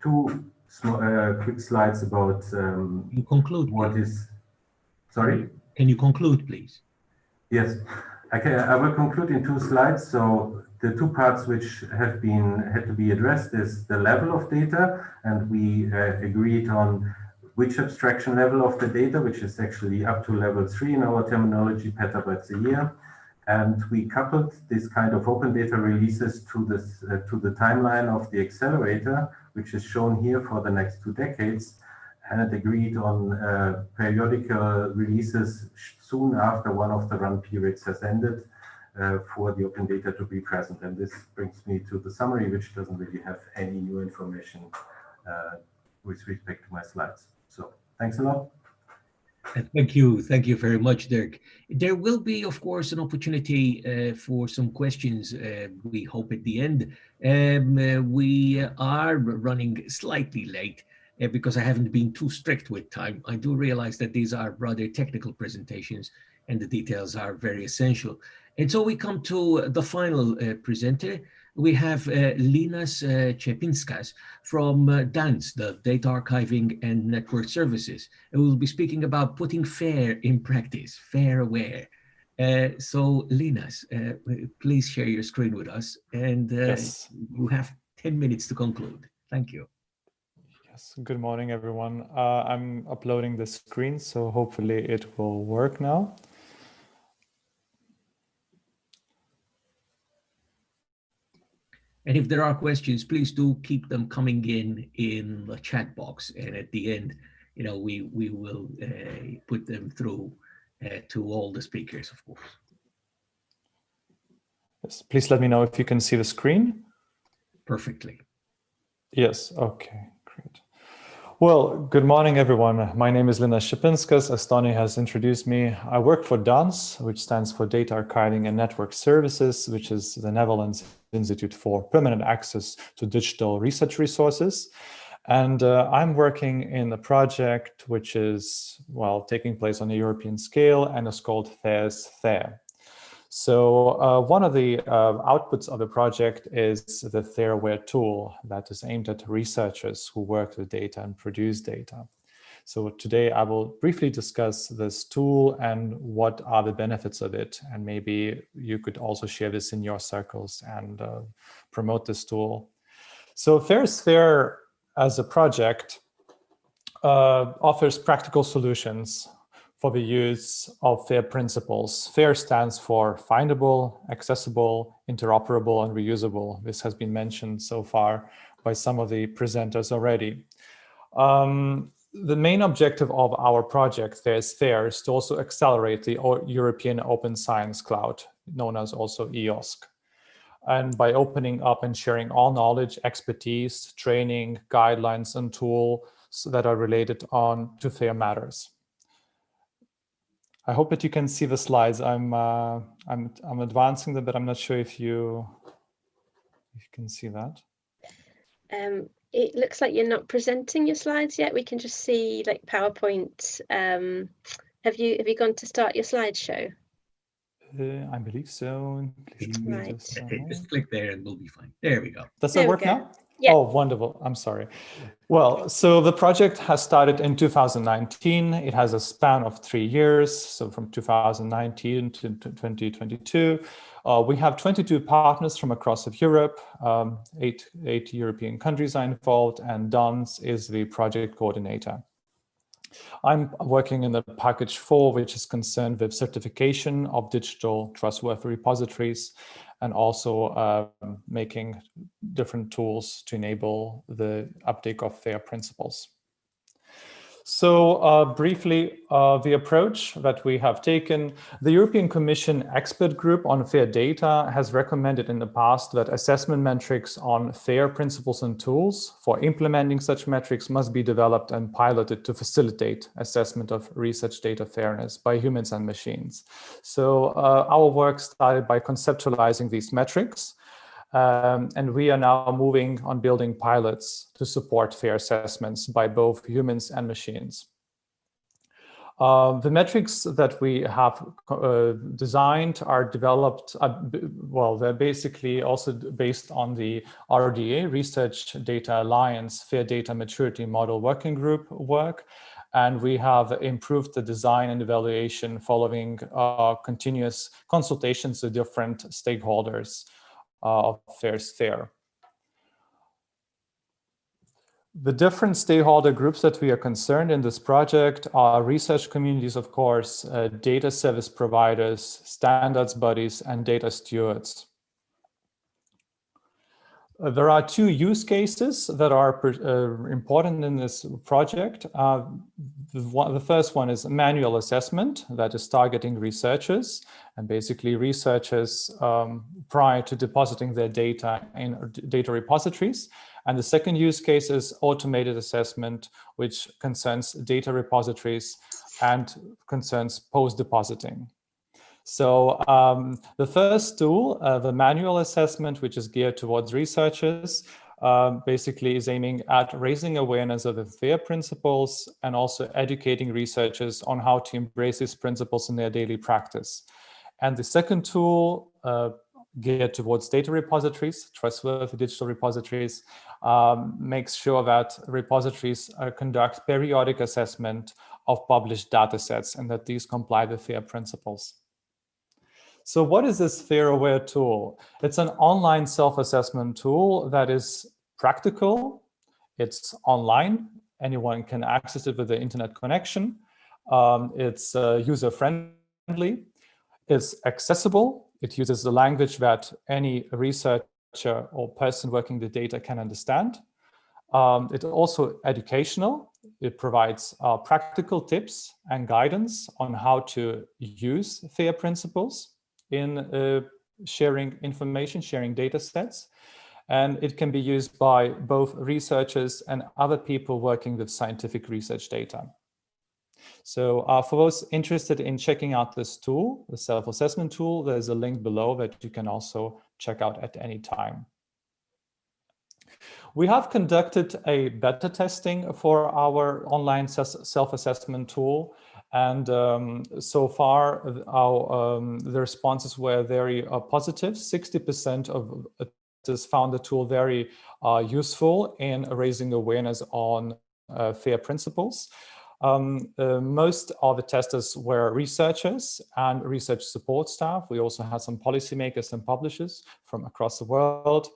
Two quick slides about you conclude, what please. is. Sorry? Can you conclude, please? Yes, I will conclude in 2 slides. So the 2 parts which had to be addressed is the level of data, and we agreed on which abstraction level of the data, which is actually up to level 3 in our terminology, petabytes a year. And we coupled this kind of open data releases to the timeline of the accelerator, which is shown here for the next 2 decades, and agreed on periodical releases soon after one of the run periods has ended for the open data to be present. And this brings me to the summary, which doesn't really have any new information with respect to my slides. So thanks a lot. Thank you very much, Dirk. There will be, of course, an opportunity for some questions, we hope, at the end. We are running slightly late because I haven't been too strict with time. I do realize that these are rather technical presentations and the details are very essential. And so we come to the final presenter. We have Linas Čepinskas from DANS, the Data Archiving and Network Services. And we'll be speaking about putting FAIR in practice, FAIR aware. So Linas, please share your screen with us, and Yes. you have 10 minutes to conclude. Thank you. Yes. Good morning, everyone. I'm uploading the screen, so hopefully it will work now. And if there are questions, please do keep them coming in the chat box. And at the end, we will put them through to all the speakers, of course. Yes. Please let me know if you can see the screen. Perfectly. Yes, okay, great. Well, good morning, everyone. My name is Linus Šipinskas. As Tony has introduced me, I work for DANS, which stands for Data Archiving and Network Services, which is the Netherlands Institute for Permanent Access to Digital Research Resources. And I'm working in a project which is, well, taking place on a European scale and is called FAIRS FAIR. So one of the outputs of the project is the FAIRware tool that is aimed at researchers who work with data and produce data. So today I will briefly discuss this tool and what are the benefits of it. And maybe you could also share this in your circles and promote this tool. So FAIRS FAIR as a project offers practical solutions for the use of FAIR principles. FAIR stands for findable, accessible, interoperable, and reusable. This has been mentioned so far by some of the presenters already. The main objective of our project, FAIRS FAIR, is to also accelerate the European Open Science Cloud, known as also EOSC. And by opening up and sharing all knowledge, expertise, training, guidelines, and tools that are related to FAIR matters. I hope that you can see the slides. I'm advancing them, but I'm not sure if you can see that. It looks like you're not presenting your slides yet. We can just see like PowerPoint. Have you gone to start your slideshow? I believe so. Right. Just click there and we'll be fine. There we go. Does that work now? Yeah. Oh, wonderful. I'm sorry. Well, so the project has started in 2019. It has a span of 3 years. So from 2019 to 2022, we have 22 partners from across of Europe. Eight European countries are involved, and DANS is the project coordinator. I'm working in the package 4, which is concerned with certification of digital trustworthy repositories and also making different tools to enable the uptake of FAIR principles. So briefly, the approach that we have taken, the European Commission Expert Group on FAIR Data has recommended in the past that assessment metrics on FAIR principles and tools for implementing such metrics must be developed and piloted to facilitate assessment of research data fairness by humans and machines. So our work started by conceptualizing these metrics. And we are now moving on building pilots to support FAIR assessments by both humans and machines. The metrics that we have designed are developed, well, they're basically also based on the RDA, Research Data Alliance FAIR Data Maturity Model Working Group work. And we have improved the design and evaluation following continuous consultations with different stakeholders of FAIRS FAIR. The different stakeholder groups that we are concerned in this project are research communities, of course, data service providers, standards bodies, and data stewards. There are 2 use cases that are important in this project. The first one is manual assessment that is targeting researchers and basically researchers prior to depositing their data in data repositories. And the second use case is automated assessment, which concerns data repositories and concerns post-depositing. So the first tool, the manual assessment, which is geared towards researchers, basically is aiming at raising awareness of the FAIR principles and also educating researchers on how to embrace these principles in their daily practice. And the second tool, geared towards data repositories, trustworthy digital repositories, makes sure that repositories conduct periodic assessment of published data sets and that these comply with FAIR principles. So what is this FAIRware tool? It's an online self-assessment tool that is practical. It's online. Anyone can access it with the internet connection. It's user-friendly. It's accessible. It uses the language that any researcher or person working the data can understand. It's also educational. It provides practical tips and guidance on how to use FAIR principles in sharing information, sharing data sets. and it can be used by both researchers and other people working with scientific research data. So for those interested in checking out this tool, the self-assessment tool, there's a link below that you can also check out at any time. We have conducted a beta testing for our online self-assessment tool, and so far the responses were very positive. 60% of testers found the tool very useful in raising awareness on FAIR principles. Most of the testers were researchers and research support staff. We also had some policymakers and publishers from across the world.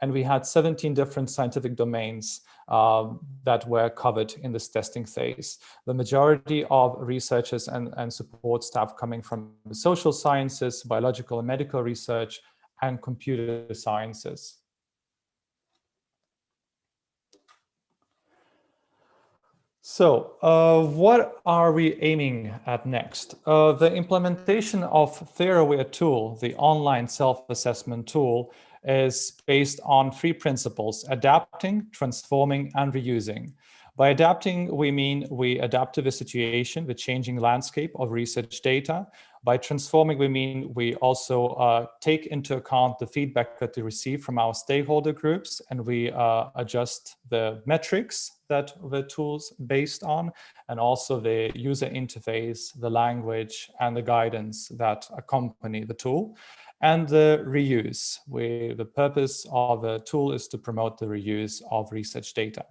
And we had 17 different scientific domains that were covered in this testing phase. The majority of researchers and support staff coming from the social sciences, biological and medical research, and computer sciences. So what are we aiming at next? The implementation of TheorAware tool, the online self-assessment tool, is based on 3 principles: adapting, transforming, and reusing. By adapting, we mean we adapt to the situation, the changing landscape of research data. By transforming, we mean we also take into account the feedback that we receive from our stakeholder groups, and we adjust the metrics that the tool's based on, and also the user interface, the language, and the guidance that accompany the tool. And the reuse. The purpose of the tool is to promote the reuse of research data.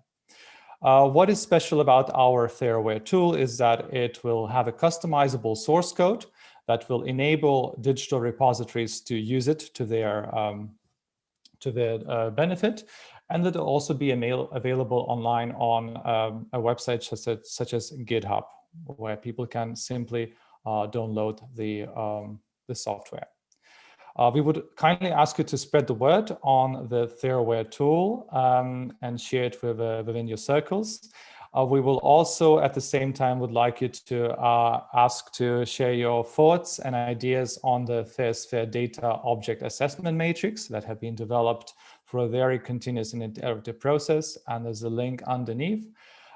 What is special about our TheorAware tool is that it will have a customizable source code that will enable digital repositories to use it to their benefit, and that will also be available online on a website such as GitHub, where people can simply download the software. We would kindly ask you to spread the word on the TheorAware tool and share it within your circles. We will also, at the same time, would like you to ask to share your thoughts and ideas on the FAIR data object assessment matrix that have been developed for a very continuous and iterative process. And there's a link underneath.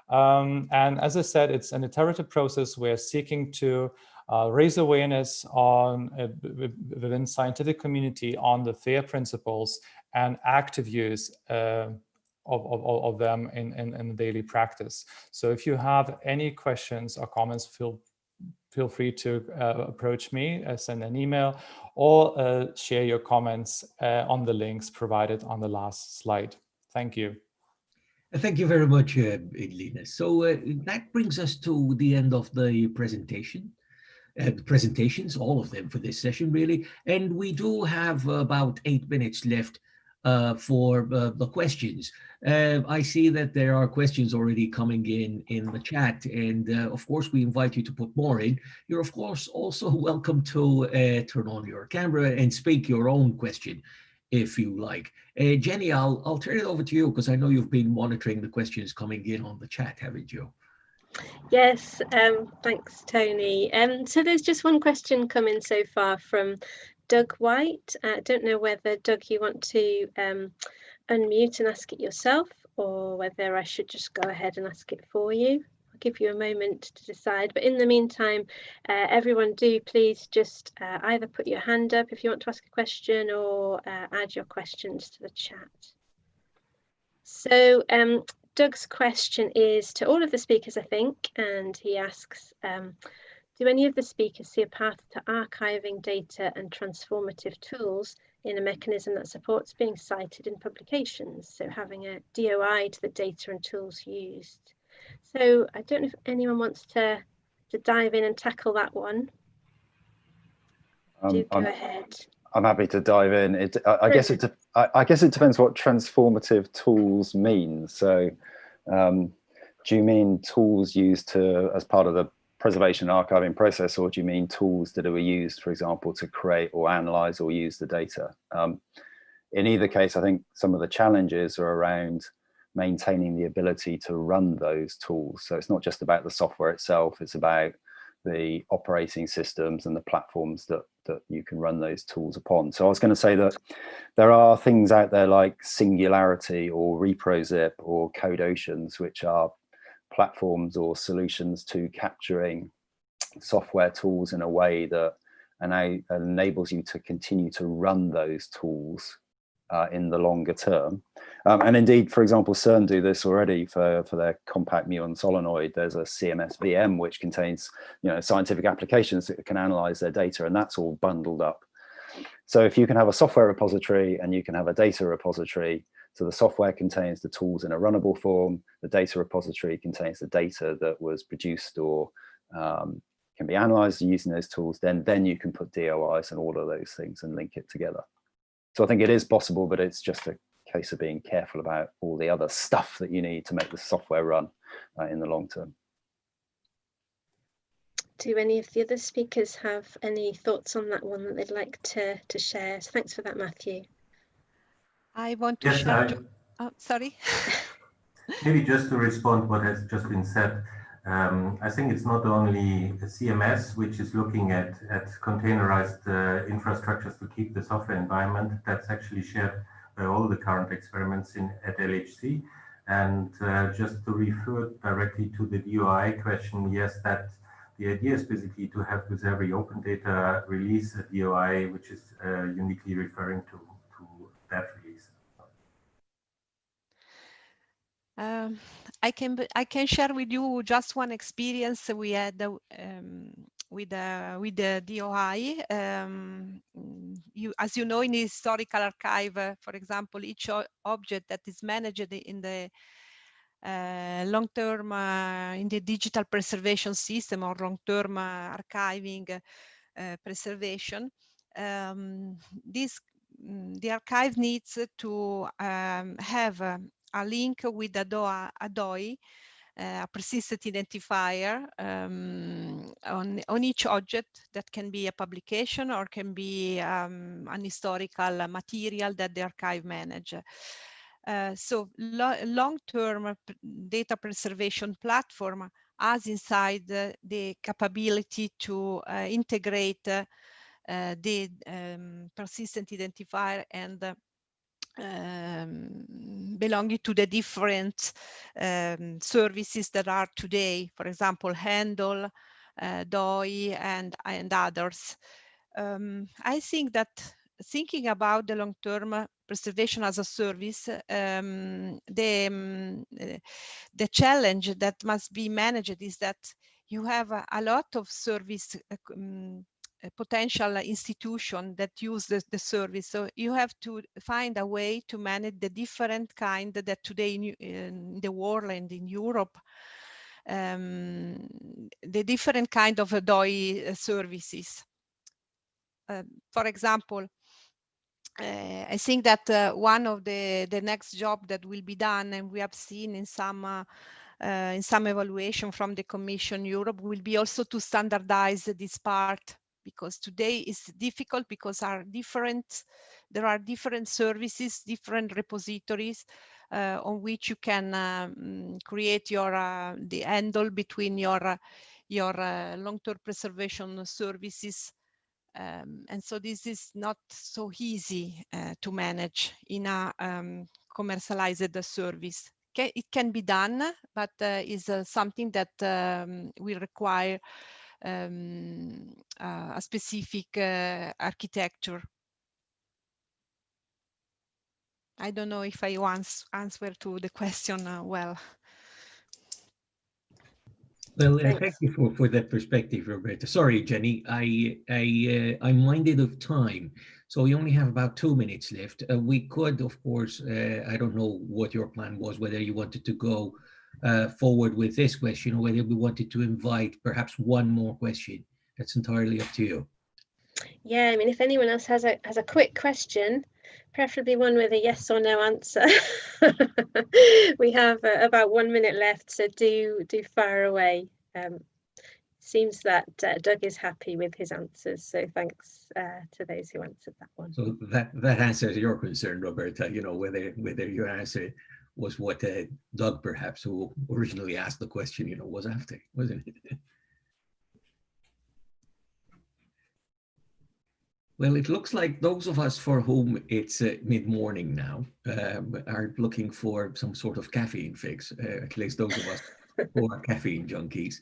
And as I said, it's an iterative process. We're seeking to raise awareness on within scientific community on the FAIR principles and active use of them in daily practice. So if you have any questions or comments, feel free to approach me, send an email, or share your comments on the links provided on the last slide. Thank you. Thank you very much, Linus. So that brings us to the end of the presentation. The presentations, all of them for this session, really. And we do have about 8 minutes left for the questions. I see that there are questions already coming in the chat, and of course we invite you to put more in. You're of course also welcome to turn on your camera and speak your own question if you like. Jenny, I'll turn it over to you because I know you've been monitoring the questions coming in on the chat, haven't you? Yes, thanks, Tony. So there's just one question come in so far from Doug White. I don't know whether, Doug, you want to unmute and ask it yourself, or whether I should just go ahead and ask it for you. I'll give you a moment to decide. But in the meantime, everyone do please just either put your hand up if you want to ask a question, or add your questions to the chat. So Doug's question is to all of the speakers, I think, and he asks, do any of the speakers see a path to archiving data and transformative tools in a mechanism that supports being cited in publications, so having a DOI to the data and tools used? So I don't know if anyone wants to dive in and tackle that one. Do go ahead. I'm happy to dive in. I guess it depends what transformative tools mean. So do you mean tools used as part of the preservation and archiving process, or do you mean tools that are used, for example, to create or analyze or use the data? In either case, I think some of the challenges are around maintaining the ability to run those tools. So it's not just about the software itself, it's about the operating systems and the platforms that that you can run those tools upon. So I was going to say that there are things out there like Singularity or ReproZip or CodeOceans, which are platforms or solutions to capturing software tools in a way that enables you to continue to run those tools in the longer term. And indeed, for example, CERN do this already for their compact muon solenoid. There's a CMS VM which contains, you know, scientific applications that can analyze their data, and that's all bundled up. So if you can have a software repository and you can have a data repository, so the software contains the tools in a runnable form, the data repository contains the data that was produced or can be analyzed using those tools, then you can put DOIs and all of those things and link it together. So I think it is possible, but it's just a case of being careful about all the other stuff that you need to make the software run in the long term. Do any of the other speakers have any thoughts on that one that they'd like to share? So thanks for that, Matthew. I want to share. Oh, sorry. Maybe just to respond what has just been said. I think it's not only the CMS, which is looking at containerized infrastructures to keep the software environment. That's actually shared by all the current experiments at LHC. And just to refer directly to the DOI question, yes, that the idea is basically to have with every open data release a DOI, which is uniquely referring to that release. I can share with you just one experience we had with the DOI. As you know, in the historical archive, for example, each object that is managed in the long-term in the digital preservation system or long-term archiving preservation, the archive needs to have a link with a DOI, a persistent identifier on each object that can be a publication or can be an historical material that the archive manage. So long-term data preservation platform has inside the capability to integrate the persistent identifier and belonging to the different services that are today, for example, Handle, DOI, and others. I think that thinking about the long-term preservation as a service, the challenge that must be managed is that you have a lot of service potential institution that use the service. So you have to find a way to manage the different kind that today in the world and in Europe, the different kind of DOI services. For example, I think that one of the next job that will be done, and we have seen in some evaluation from the Commission Europe, will be also to standardize this part, because today is difficult because there are different services, different repositories on which you can create your the handle between your long-term preservation services. And so this is not so easy to manage in a commercialized service. It can be done, but is something that will require a specific architecture. I don't know if I once answer to the question well. Well, thank you for that perspective, Roberta. Sorry, Jenny, I'm minded of time, so we only have about 2 minutes left. We could, of course, I don't know what your plan was, whether you wanted to go forward with this question or whether we wanted to invite perhaps one more question. That's entirely up to you. Yeah, I mean, if anyone else has a quick question, preferably one with a yes or no answer. We have about 1 minute left, so do fire away. Seems that Doug is happy with his answers, so thanks to those who answered that one. So that answers your concern, Roberta. You know, whether your answer was what Doug, perhaps, who originally asked the question, you know, was after, wasn't it? Well, it looks like those of us for whom it's mid-morning now are looking for some sort of caffeine fix, at least those of us who are caffeine junkies.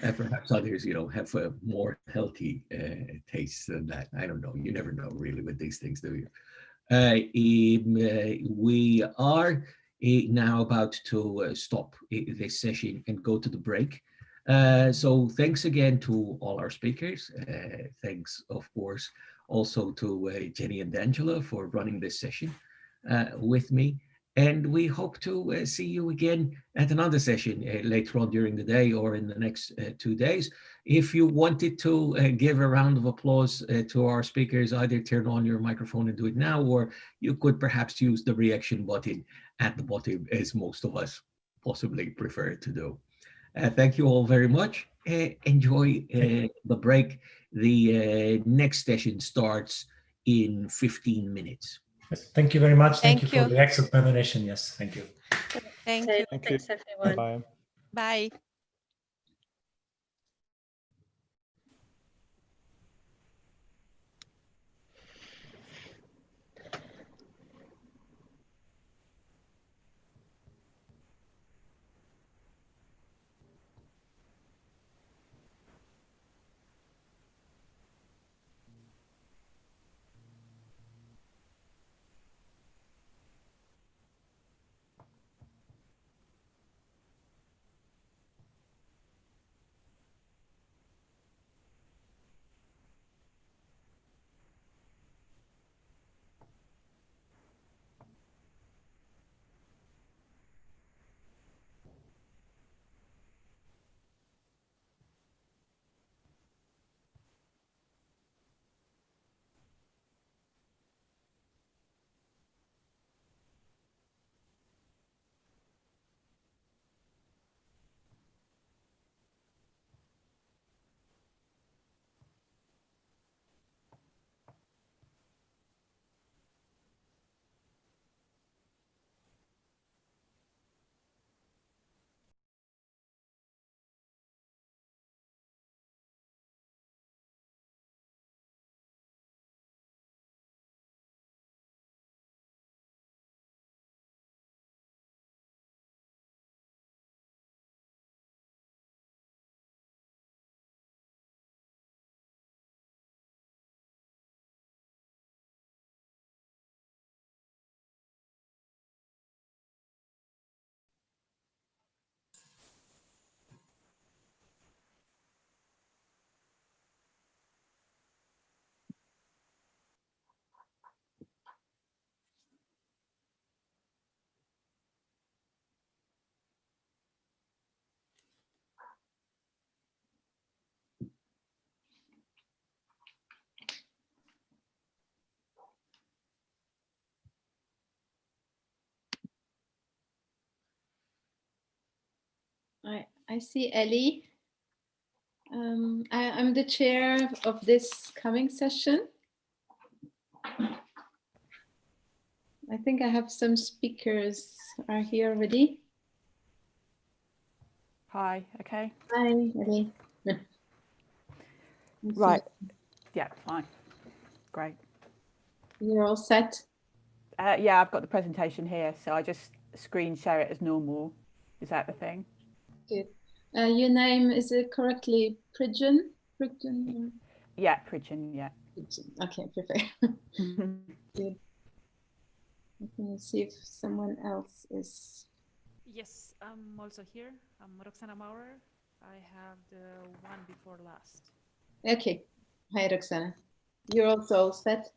Perhaps others, have a more healthy taste than that. I don't know. You never know really with these things, do you? We are now about to stop this session and go to the break. So thanks again to all our speakers. Thanks, of course, also to Jenny and Angela for running this session with me. And we hope to see you again at another session later on during the day or in the next 2 days. If you wanted to give a round of applause to our speakers, either turn on your microphone and do it now, or you could perhaps use the reaction button at the bottom, as most of us possibly prefer to do. Thank you all very much. Enjoy the break. The next session starts in 15 minutes. Yes, thank you very much. Thank Thank you for you. the excellent presentation. Yes, thank you. Thank you. Thank you. Thanks, everyone. Bye. Bye. I see Ellie. I'm the chair of this coming session. I think I have some speakers are here already. Hi, okay. Hi, Ellie. Right. Yeah, fine. Great. You're all set? Yeah, I've got the presentation here, so I just screen share it as normal. Is that the thing? Good. Your name, is it correctly Pridgen? Pridgen? Yeah, Pridgen, yeah. Pridgen. Okay, perfect. Good. Let me see if someone else is. Yes, I'm also here. I'm Roxana Maurer. I have the one before last. Okay. Hi, Roxana. You're also all set?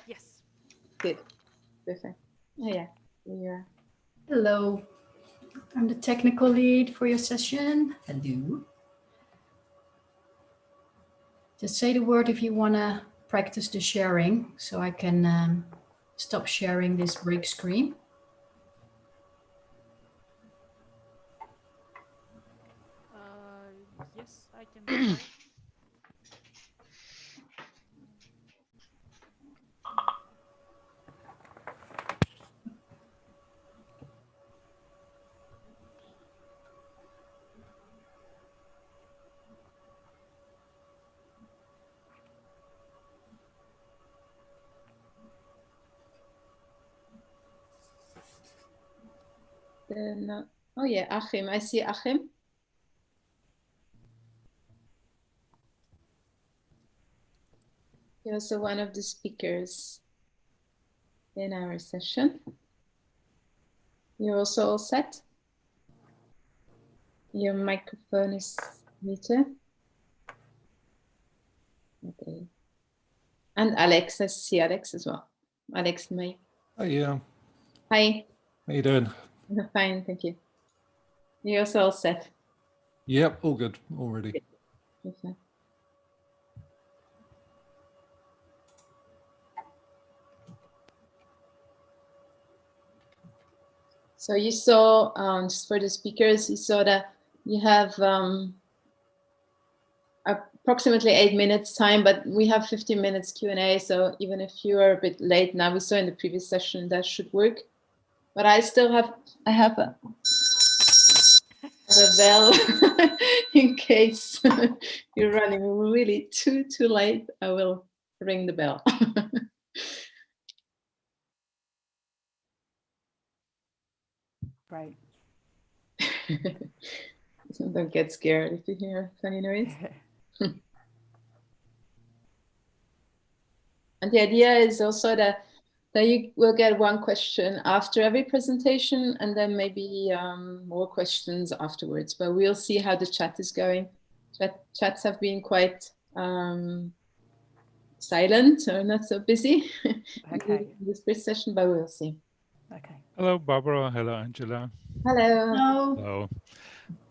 Yes. Good. Perfect. Oh, yeah. Yeah. Hello. I'm the technical lead for your session. Hello. Just say the word if you want to practice the sharing so I can stop sharing this break screen. Yes, I can try. Then, oh yeah, Achim. I see Achim. You're also one of the speakers in our session. You're also all set. Your microphone is muted. Okay. And Alex, I see Alex as well. Alex May. Oh, yeah. Hi. How you doing? Fine, thank you. You're also all set. Yep, all good already. Okay. So you saw, just for the speakers, you saw that you have approximately 8 minutes time, but we have 15 minutes Q&A. So even if you are a bit late now, we saw in the previous session that should work. But I still have, a bell in case you're running really too late. I will ring the bell. Great. So don't get scared if you hear funny noise. And the idea is also that you will get one question after every presentation, and then maybe more questions afterwards. But we'll see how the chat is going. Chats have been quite silent or not so busy Okay. in this first session, but we'll see. Okay. Hello, Barbara. Hello, Angela. Hello. Hello.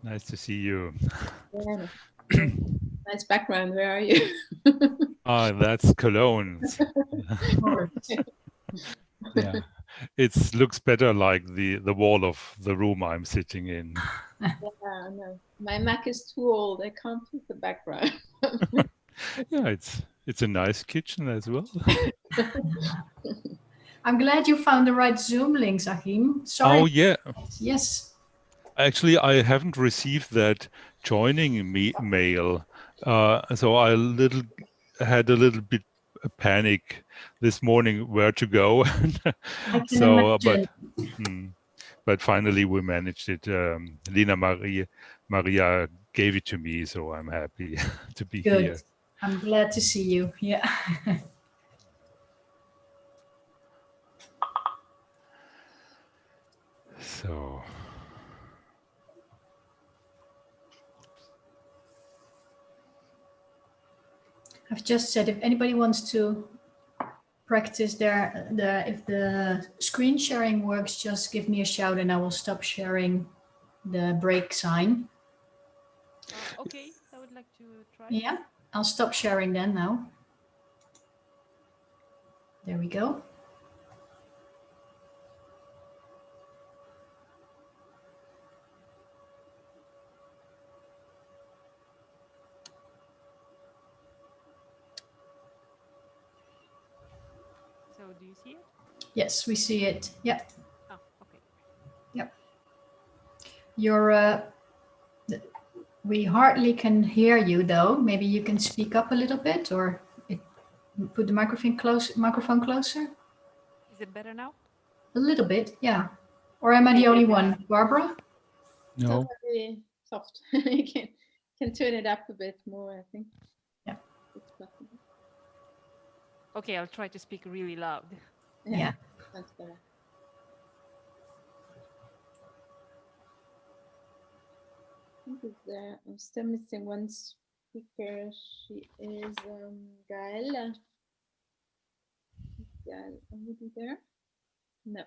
Nice to see you. Yeah. Nice background. Where are you? Ah, that's Cologne. Yeah, it looks better like the wall of the room I'm sitting in. Yeah, no. My Mac is too old. I can't put the background. Yeah, it's a nice kitchen as well. I'm glad you found the right Zoom links, Achim. Sorry. Oh yeah. Yes. Actually, I haven't received that joining me mail, so I had a little bit panic this morning where to go. I can So, imagine. but finally we managed it. Lina Maria gave it to me, so I'm happy to be Good. here. I'm glad to see you. Yeah. So. I've just said if anybody wants to practice if the screen sharing works, just give me a shout and I will stop sharing the break sign. Okay, I would like to try. Yeah, I'll stop sharing then now. There we go. So do you see it? Yes, we see it. Yeah. Oh, okay. Yep. We hardly can hear you though. Maybe you can speak up a little bit or put the microphone closer. Is it better now? A little bit, yeah. Or am I the only one, Barbara? No. Very soft. You can turn it up a bit more, I think. Yeah. It's possible. Okay, I'll try to speak really loud. Yeah. That's better. I think I'm still missing one speaker. She is Gael. Gael, are you there? No.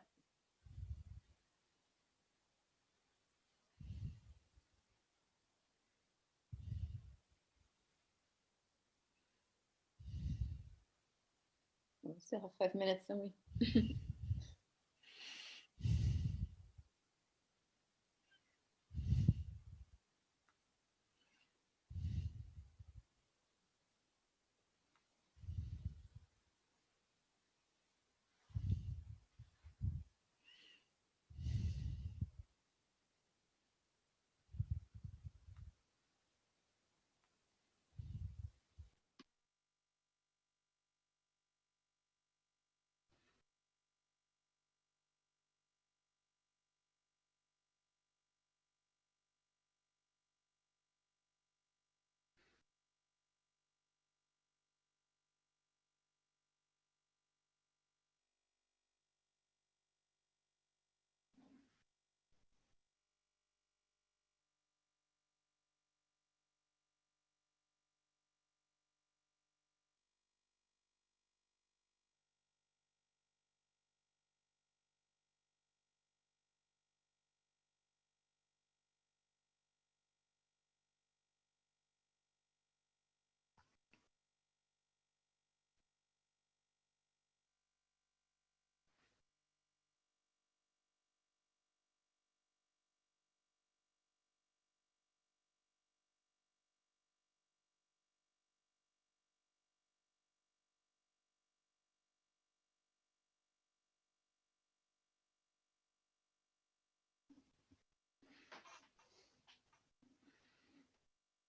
We still have 5 minutes, don't we?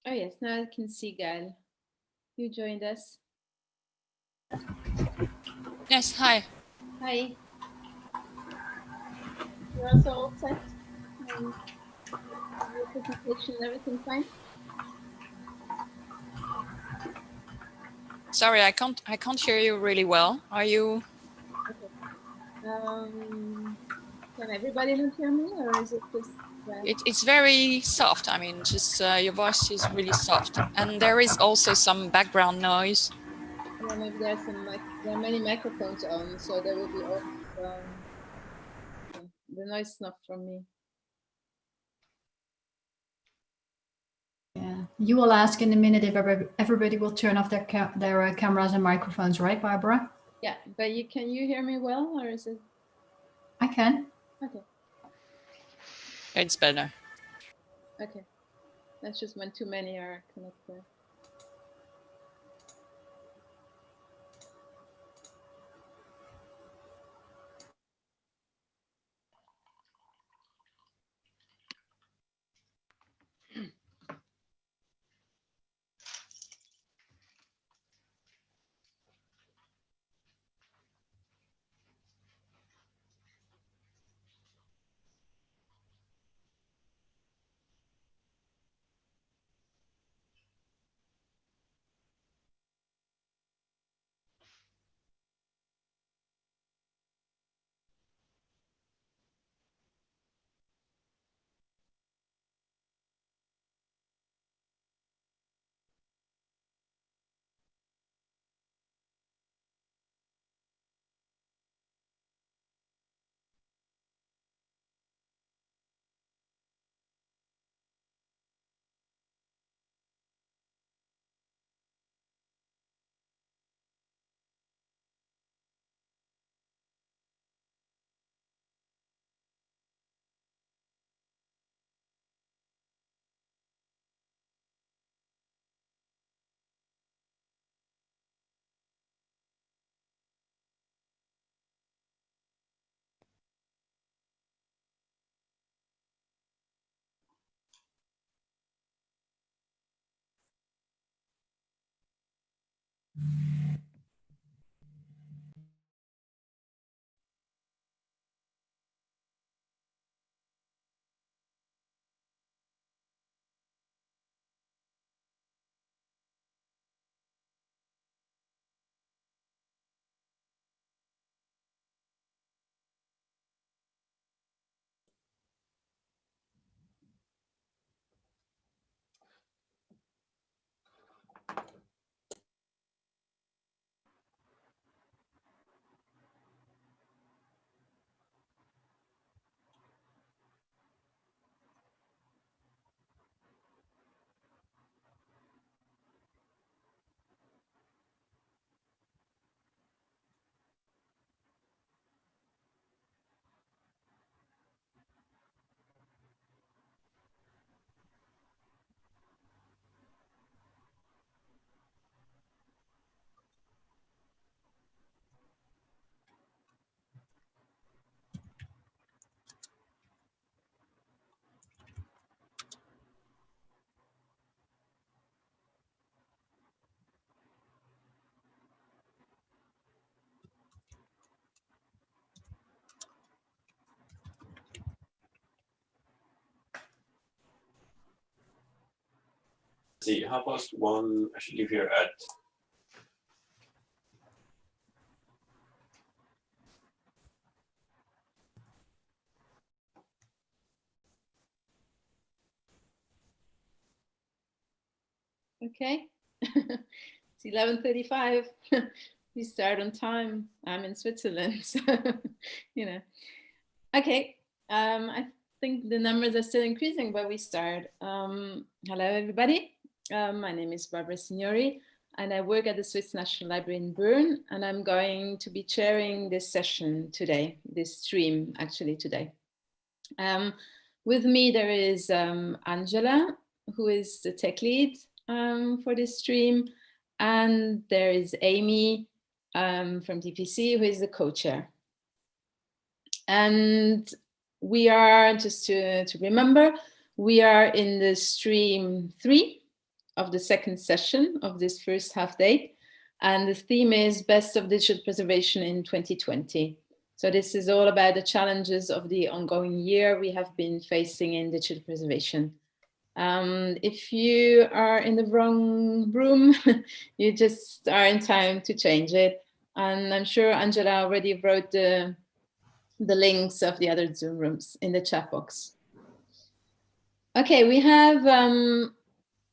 Oh yes, now I can see Gael. You joined us. Yes, hi. Hi. You're also all set? Your presentation, everything fine? Sorry, I can't hear you really well. Are you? Okay. Can everybody not hear me, or is it just? It's very soft. I mean, just your voice is really soft, and there is also some background noise. Yeah, maybe there are many microphones on, so there will be all. The noise is not from me. Yeah, you will ask in a minute if everybody will turn off their cameras and microphones, right, Barbara? Yeah, but can you hear me well, or is it? I can. Okay. It's better. Okay. That's just when too many are connected. See, how about one? I should leave here at. Okay. It's 11:35. We start on time. I'm in Switzerland, so you know. Okay. I think the numbers are still increasing, but we start. Hello, everybody. My name is Barbara Signori, and I work at the Swiss National Library in Bern, and I'm going to be chairing this session today, this stream actually today. With me there is Angela, who is the tech lead for this stream, and there is Amy from DPC, who is the co-chair. And we are, just to remember, we are in the stream 3, of the second session of this first half day. And the theme is Best of Digital Preservation in 2020. So this is all about the challenges of the ongoing year we have been facing in digital preservation. If you are in the wrong room, you just are in time to change it. And I'm sure Angela already wrote the links of the other Zoom rooms in the chat box. Okay, we have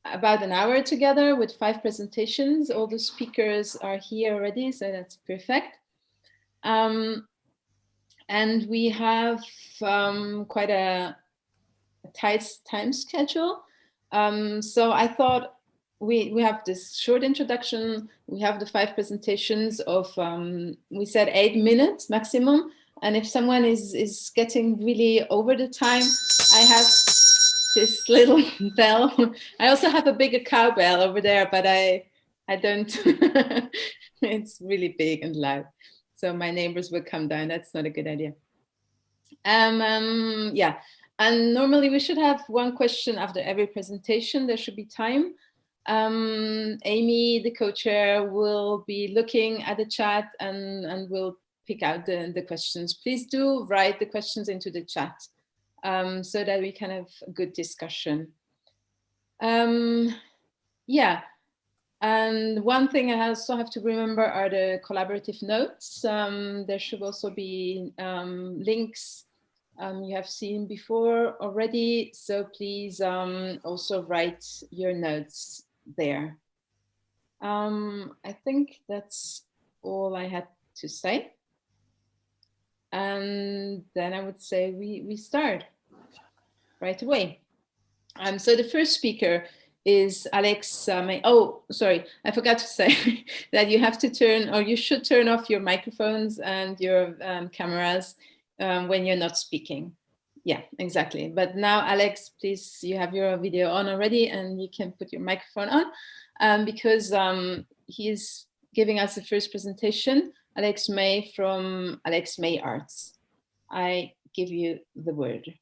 about an hour together with 5 presentations. All the speakers are here already, so that's perfect. And we have quite a tight time schedule. So I thought we have this short introduction. We have the 5 presentations of, we said 8 minutes maximum. And if someone is getting really over the time, I have this little bell. I also have a bigger cowbell over there, but I don't, it's really big and loud. So my neighbors will come down. That's not a good idea. Yeah, and normally we should have 1 question after every presentation. There should be time. Amy, the co-chair, will be looking at the chat and will pick out the questions. Please do write the questions into the chat so that we can have a good discussion. Yeah. And one thing I also have to remember are the collaborative notes. There should also be links you have seen before already. So please also write your notes there. I think that's all I had to say. And then I would say we start right away. So the first speaker is Alex May. Oh, sorry, I forgot to say that you have to turn, or you should turn off your microphones and your cameras when you're not speaking. Yeah, exactly. But now, Alex, please, you have your video on already and you can put your microphone on because he's giving us the first presentation, Alex May from Alex May Arts. I give you the word.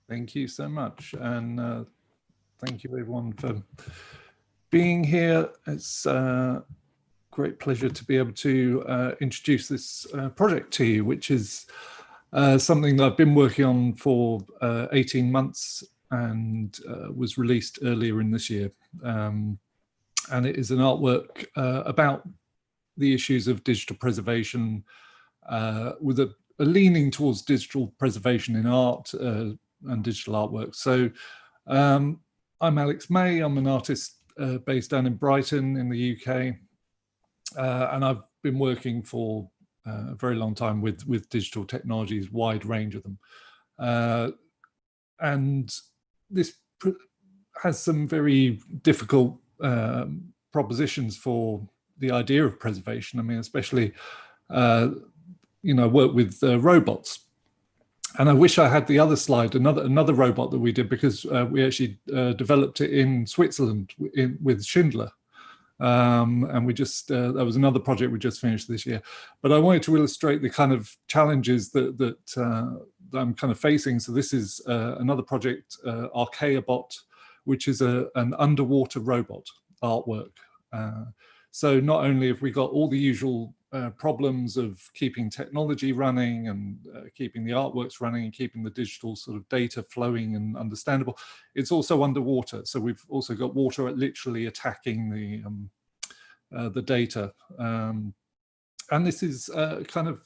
Thank you so much. And thank you everyone for being here. It's a great pleasure to be able to introduce this project to you, which is something that I've been working on for 18 months and was released earlier in this year. And it is an artwork about the issues of digital preservation with a leaning towards digital preservation in art and digital artwork. So I'm Alex May. I'm an artist based down in Brighton in the UK. And I've been working for a very long time with digital technologies, wide range of them. And this has some very difficult propositions for the idea of preservation. I mean, especially, you know, work with robots. And I wish I had the other slide, another robot that we did, because we actually developed it in Switzerland with Schindler. And we just, that was another project we just finished this year. But I wanted to illustrate the kind of challenges that I'm kind of facing. So this is another project, Archaeabot, which is an underwater robot artwork. So not only have we got all the usual problems of keeping technology running and keeping the artworks running and keeping the digital sort of data flowing and understandable, it's also underwater. So we've also got water literally attacking the data. And this is kind of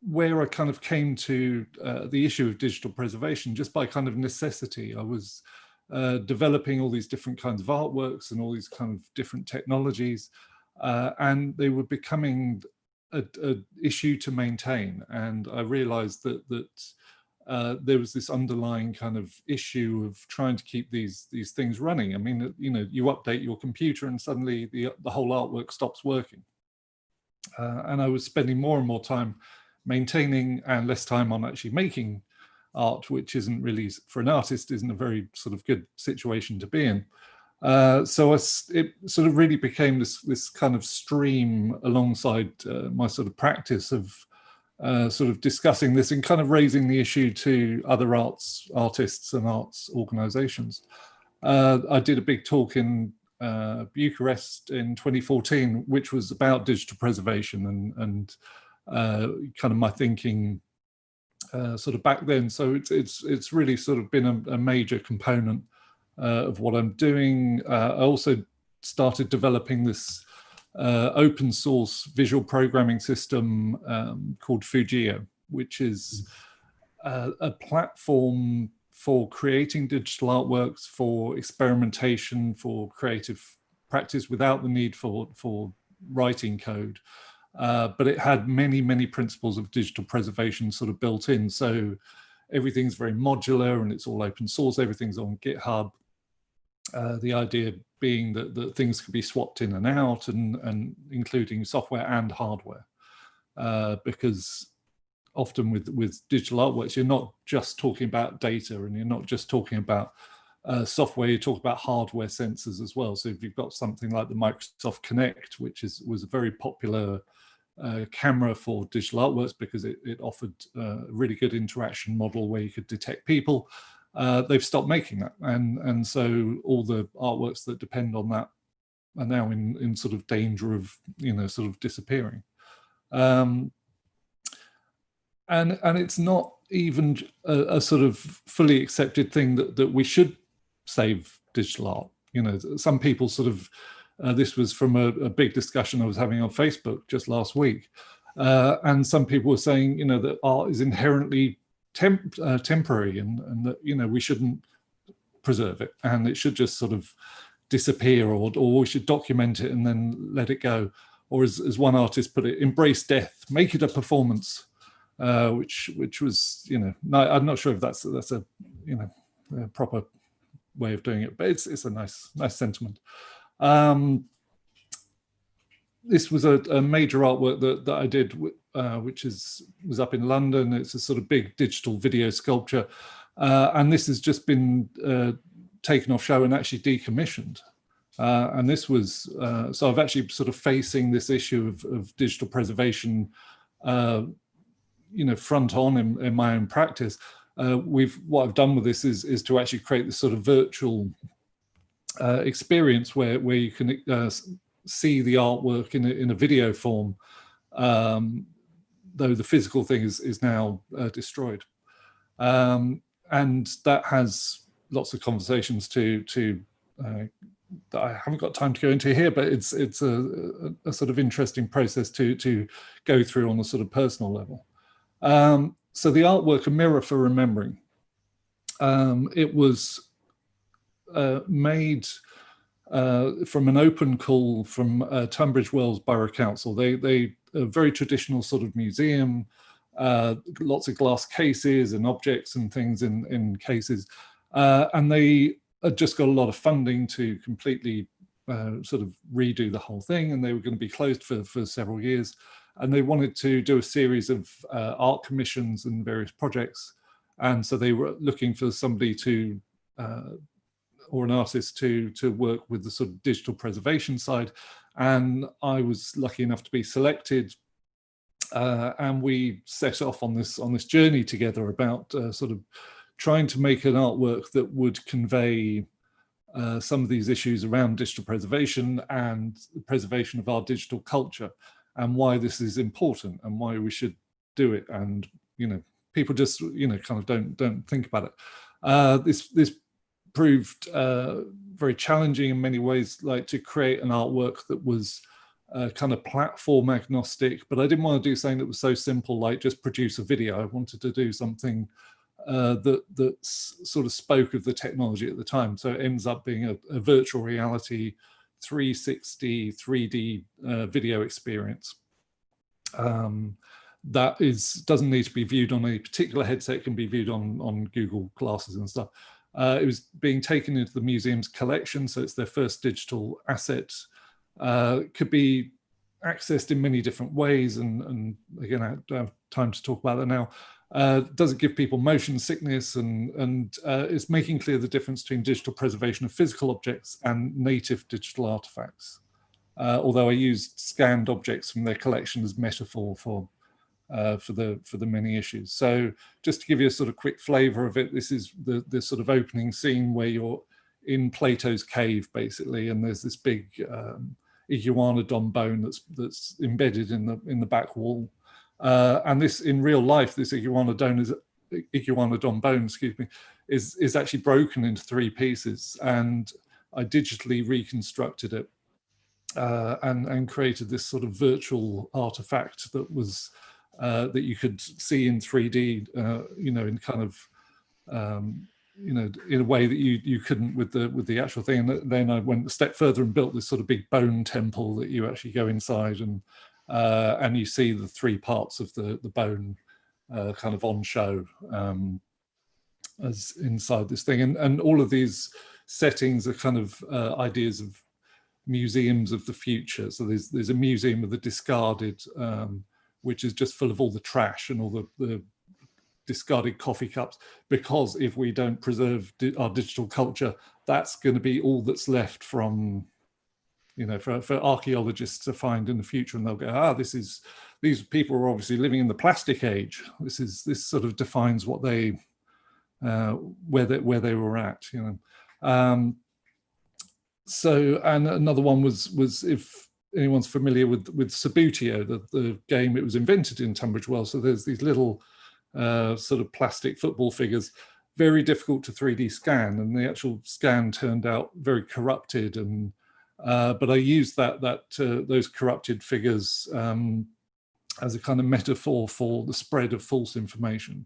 where I kind of came to the issue of digital preservation just by kind of necessity. I was developing all these different kinds of artworks and all these kind of different technologies, and they were becoming an issue to maintain. And I realized that there was this underlying kind of issue of trying to keep these things running. I mean, you know, you update your computer and suddenly the whole artwork stops working. And I was spending more and more time maintaining and less time on actually making art, which isn't really, for an artist, isn't a very sort of good situation to be in. So it sort of really became this kind of stream alongside my sort of practice of sort of discussing this and kind of raising the issue to other artists and arts organizations. I did a big talk in Bucharest in 2014, which was about digital preservation and kind of my thinking sort of back then. So it's really sort of been a major component of what I'm doing. I also started developing this open source visual programming system called Fujio, which is a platform for creating digital artworks, for experimentation, for creative practice without the need for writing code. But it had many, many principles of digital preservation sort of built in. So everything's very modular and it's all open source, everything's on GitHub. The idea being that things could be swapped in and out, and including software and hardware. Because often with digital artworks, you're not just talking about data and you're not just talking about software, you talk about hardware sensors as well. So if you've got something like the Microsoft Kinect, which was a very popular camera for digital artworks because it offered a really good interaction model where you could detect people, they've stopped making that. And so all the artworks that depend on that are now in sort of danger of, sort of disappearing. And it's not even a sort of fully accepted thing that we should save digital art. Some people sort of, this was from a big discussion I was having on Facebook just last week. And some people were saying, that art is inherently temporary and that, we shouldn't preserve it and it should just sort of disappear, or we should document it and then let it go. Or as one artist put it, embrace death, make it a performance. Which was, no, I'm not sure if that's a a proper way of doing it, but it's a nice sentiment. This was a major artwork that I did, which was up in London. It's a sort of big digital video sculpture, and this has just been taken off show and actually decommissioned. And this was so I've actually sort of facing this issue of digital preservation. Front on in my own practice. What I've done with this is to actually create this sort of virtual experience where you can see the artwork in a video form, though the physical thing is now destroyed. And that has lots of conversations to that I haven't got time to go into here, but it's a sort of interesting process to go through on a sort of personal level. So the artwork, A Mirror for Remembering, it was made from an open call from Tunbridge Wells Borough Council. They a very traditional sort of museum, lots of glass cases and objects and things in cases, and they had just got a lot of funding to completely sort of redo the whole thing, and they were going to be closed for several years. And they wanted to do a series of art commissions and various projects. And so they were looking for somebody to, or an artist to work with the sort of digital preservation side. And I was lucky enough to be selected. And we set off on this journey together about sort of trying to make an artwork that would convey some of these issues around digital preservation and the preservation of our digital culture, and why this is important and why we should do it. And people just kind of don't think about it. This proved very challenging in many ways, like to create an artwork that was kind of platform agnostic, but I didn't want to do something that was so simple like just produce a video. I wanted to do something that sort of spoke of the technology at the time. So it ends up being a virtual reality 360 3D video experience that doesn't need to be viewed on a particular headset. It can be viewed on Google Glasses and stuff. It was being taken into the museum's collection, so it's their first digital asset. Could be accessed in many different ways, and again, I don't have time to talk about that now. Does it give people motion sickness, and it's making clear the difference between digital preservation of physical objects and native digital artifacts. Although I used scanned objects from their collection as metaphor for the many issues. So just to give you a sort of quick flavor of it, this is the sort of opening scene where you're in Plato's cave, basically, and there's this big iguanodon bone that's embedded in the back wall. And this, in real life, this iguanodon bone, excuse me, is actually broken into 3 pieces, and I digitally reconstructed it and created this sort of virtual artifact that was that you could see in 3D, you know, in kind of you know, in a way that you couldn't with the actual thing. And then I went a step further and built this sort of big bone temple that you actually go inside, and you see the 3 parts of the bone kind of on show as inside this thing. And all of these settings are kind of ideas of museums of the future. So there's a museum of the discarded, which is just full of all the trash and all the discarded coffee cups, because if we don't preserve our digital culture, that's going to be all that's left from, you know, for archaeologists to find in the future, and they'll go, these people are obviously living in the plastic age. This sort of defines what they where they were at, you know. So, and another one was if anyone's familiar with Subbuteo, the game, it was invented in Tunbridge Wells. So there's these little sort of plastic football figures, very difficult to 3D scan, and the actual scan turned out very corrupted. And but I used those corrupted figures as a kind of metaphor for the spread of false information,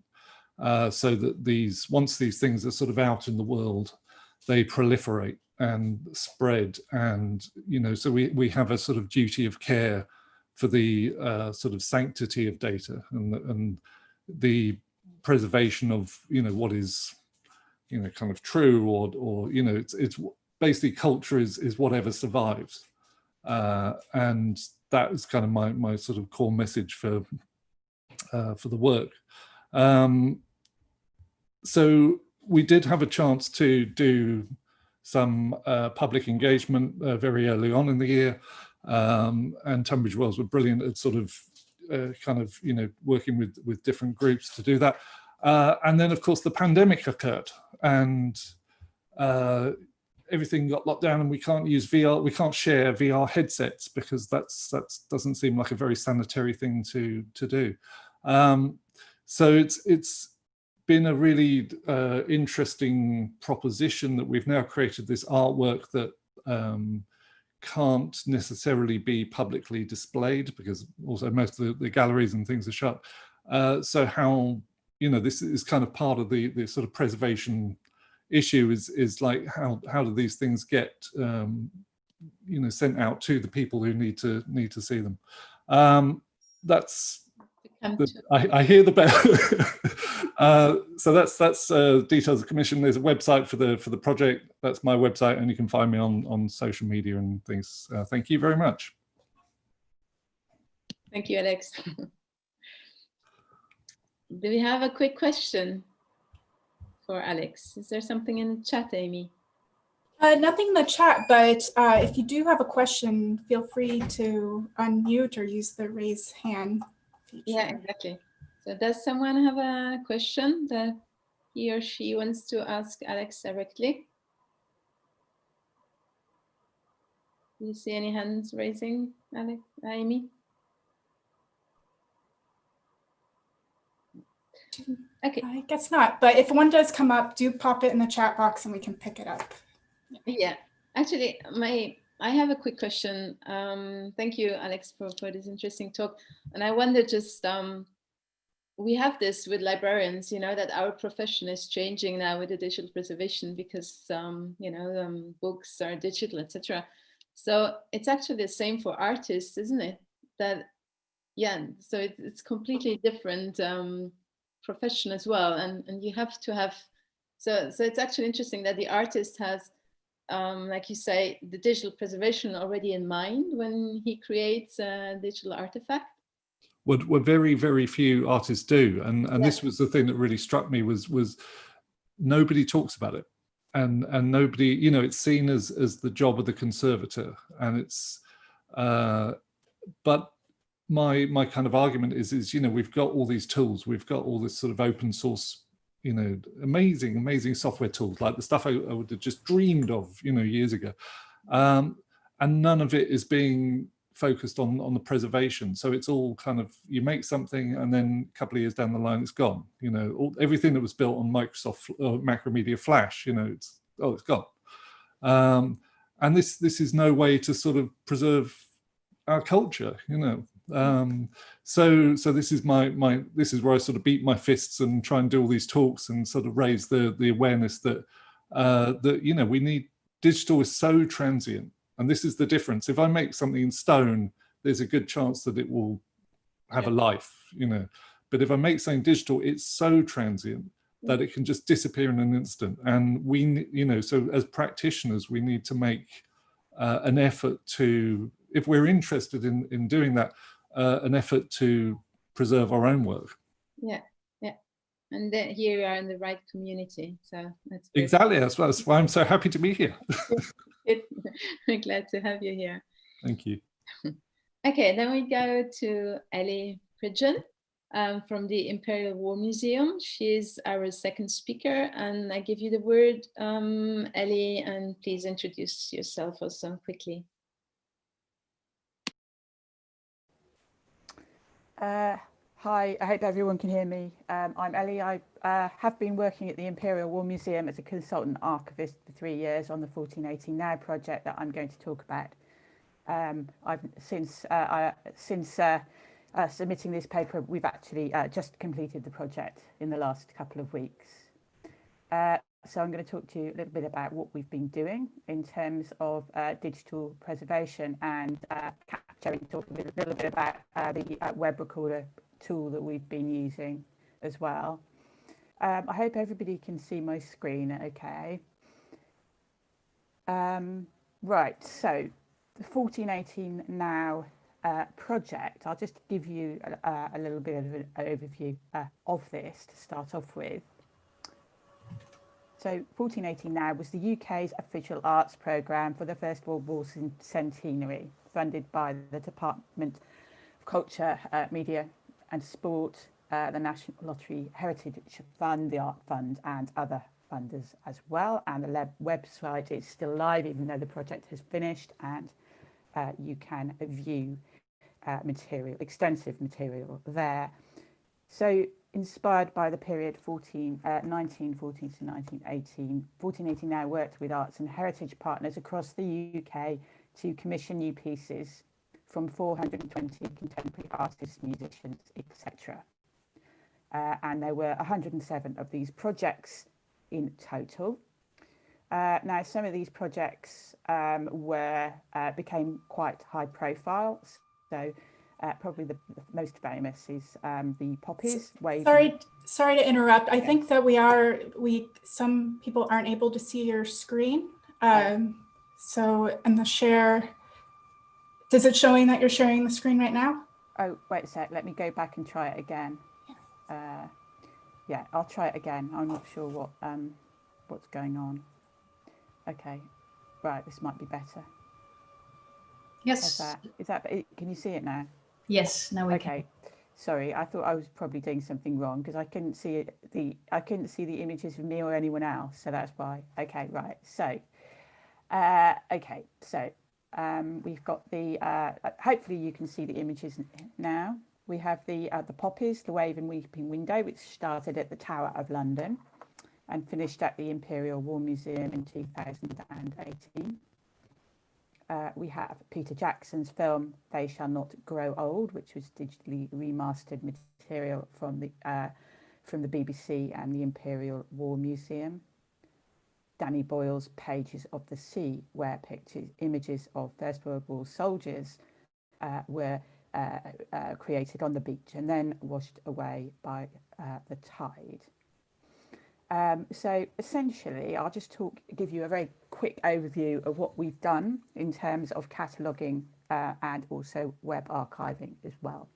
so that once these things are sort of out in the world, they proliferate and spread, and you know, so we have a sort of duty of care for the sort of sanctity of data and the preservation of, you know, what is, you know, kind of true, or you know, it's basically culture is whatever survives, and that is kind of my sort of core message for the work. So we did have a chance to do some public engagement very early on in the year, and Tunbridge Wells were brilliant at sort of kind of, you know, working with different groups to do that. And then of course the pandemic occurred, and everything got locked down, and we can't use VR, we can't share VR headsets because that doesn't seem like a very sanitary thing to do. So it's been a really interesting proposition that we've now created this artwork that can't necessarily be publicly displayed, because also most of the galleries and things are shut. So how, you know, this is kind of part of the sort of preservation issue, is like how do these things get you know, sent out to the people who need to see them. That's I hear the bell. So that's details of the commission. There's a website for the project. That's my website, and you can find me on social media and things. Thank you very much. Thank you, Alex. Do we have a quick question for Alex? Is there something in the chat, Amy? Nothing in the chat, but if you do have a question, feel free to unmute or use the raise hand feature. Yeah, exactly. So does someone have a question that he or she wants to ask Alex directly? Do you see any hands raising, Alex, Amy? Okay. I guess not, but if one does come up, do pop it in the chat box and we can pick it up. Yeah, actually, I have a quick question. Thank you, Alex, for this interesting talk. And I wonder just, we have this with librarians, you know, that our profession is changing now with the digital preservation because, you know, books are digital, etc. So it's actually the same for artists, isn't it? That, yeah, so it's completely different profession as well. And you have to have, so it's actually interesting that the artist has, like you say, the digital preservation already in mind when he creates a digital artifact. What very, very few artists do, and Yeah. this was the thing that really struck me, was nobody talks about it, and nobody, you know, it's seen as the job of the conservator, and it's but my kind of argument is, you know, we've got all these tools, we've got all this sort of open source you know, amazing software tools, like the stuff I would have just dreamed of, you know, years ago. And none of it is being focused on the preservation. So it's all kind of, you make something and then a couple of years down the line, it's gone. You know, everything that was built on Microsoft Macromedia Flash, you know, it's gone. And this is no way to sort of preserve our culture, you know. So this is this is where I sort of beat my fists and try and do all these talks and sort of raise the awareness that that, you know, we need, digital is so transient, and this is the difference. If I make something in stone, there's a good chance that it will have a life, you know. But if I make something digital, it's so transient that it can just disappear in an instant. And we, you know, so as practitioners, we need to make an effort to, if we're interested in doing that, an effort to preserve our own work. Yeah, yeah. And then here you are in the right community. So that's good. Exactly. That's why I'm so happy to be here. We're glad to have you here. Thank you. Okay, then we go to Ellie Pridgeon from the Imperial War Museum. She's our second speaker, and I give you the word, Ellie, and please introduce yourself also quickly. Hi, I hope everyone can hear me. I'm Ellie. I have been working at the Imperial War Museum as a consultant archivist for 3 years on the 1418 Now project that I'm going to talk about. Since submitting this paper, we've actually just completed the project in the last couple of weeks. So I'm going to talk to you a little bit about what we've been doing in terms of digital preservation and capturing, talk a little bit about the web recorder tool that we've been using as well. I hope everybody can see my screen okay. Right, so the 1418 Now project, I'll just give you a little bit of an overview of this to start off with. So 1418 Now was the UK's official arts programme for the First World War centenary, funded by the Department of Culture, Media and Sport, the National Lottery Heritage Fund, the Art Fund, and other funders as well. And the website is still live, even though the project has finished, and you can view extensive material there. So inspired by the period 1914 to 1918, 1418 Now worked with arts and heritage partners across the UK to commission new pieces from 420 contemporary artists, musicians, etc. And there were 107 of these projects in total. Now, some of these projects became quite high profile. So probably the most famous is the Poppies. Sorry to interrupt. I think that some people aren't able to see your screen. So in the share, is it showing that you're sharing the screen right now? Oh, wait a sec. Let me go back and try it again. Yeah, I'll try it again. I'm not sure what's going on. Okay, right. This might be better. Yes. Is that? Can you see it now? Yes. Now we can. Okay. Sorry, I thought I was probably doing something wrong because I couldn't see the images of me or anyone else. So that's why. Okay, right. So, okay. So we've got the. Hopefully, you can see the images now. We have the Poppies, the Wave and Weeping Window, which started at the Tower of London and finished at the Imperial War Museum in 2018. We have Peter Jackson's film They Shall Not Grow Old, which was digitally remastered material from the BBC and the Imperial War Museum. Danny Boyle's Pages of the Sea, where images of First World War soldiers were created on the beach and then washed away by the tide. So essentially, I'll just give you a very quick overview of what we've done in terms of cataloguing and also web archiving as well.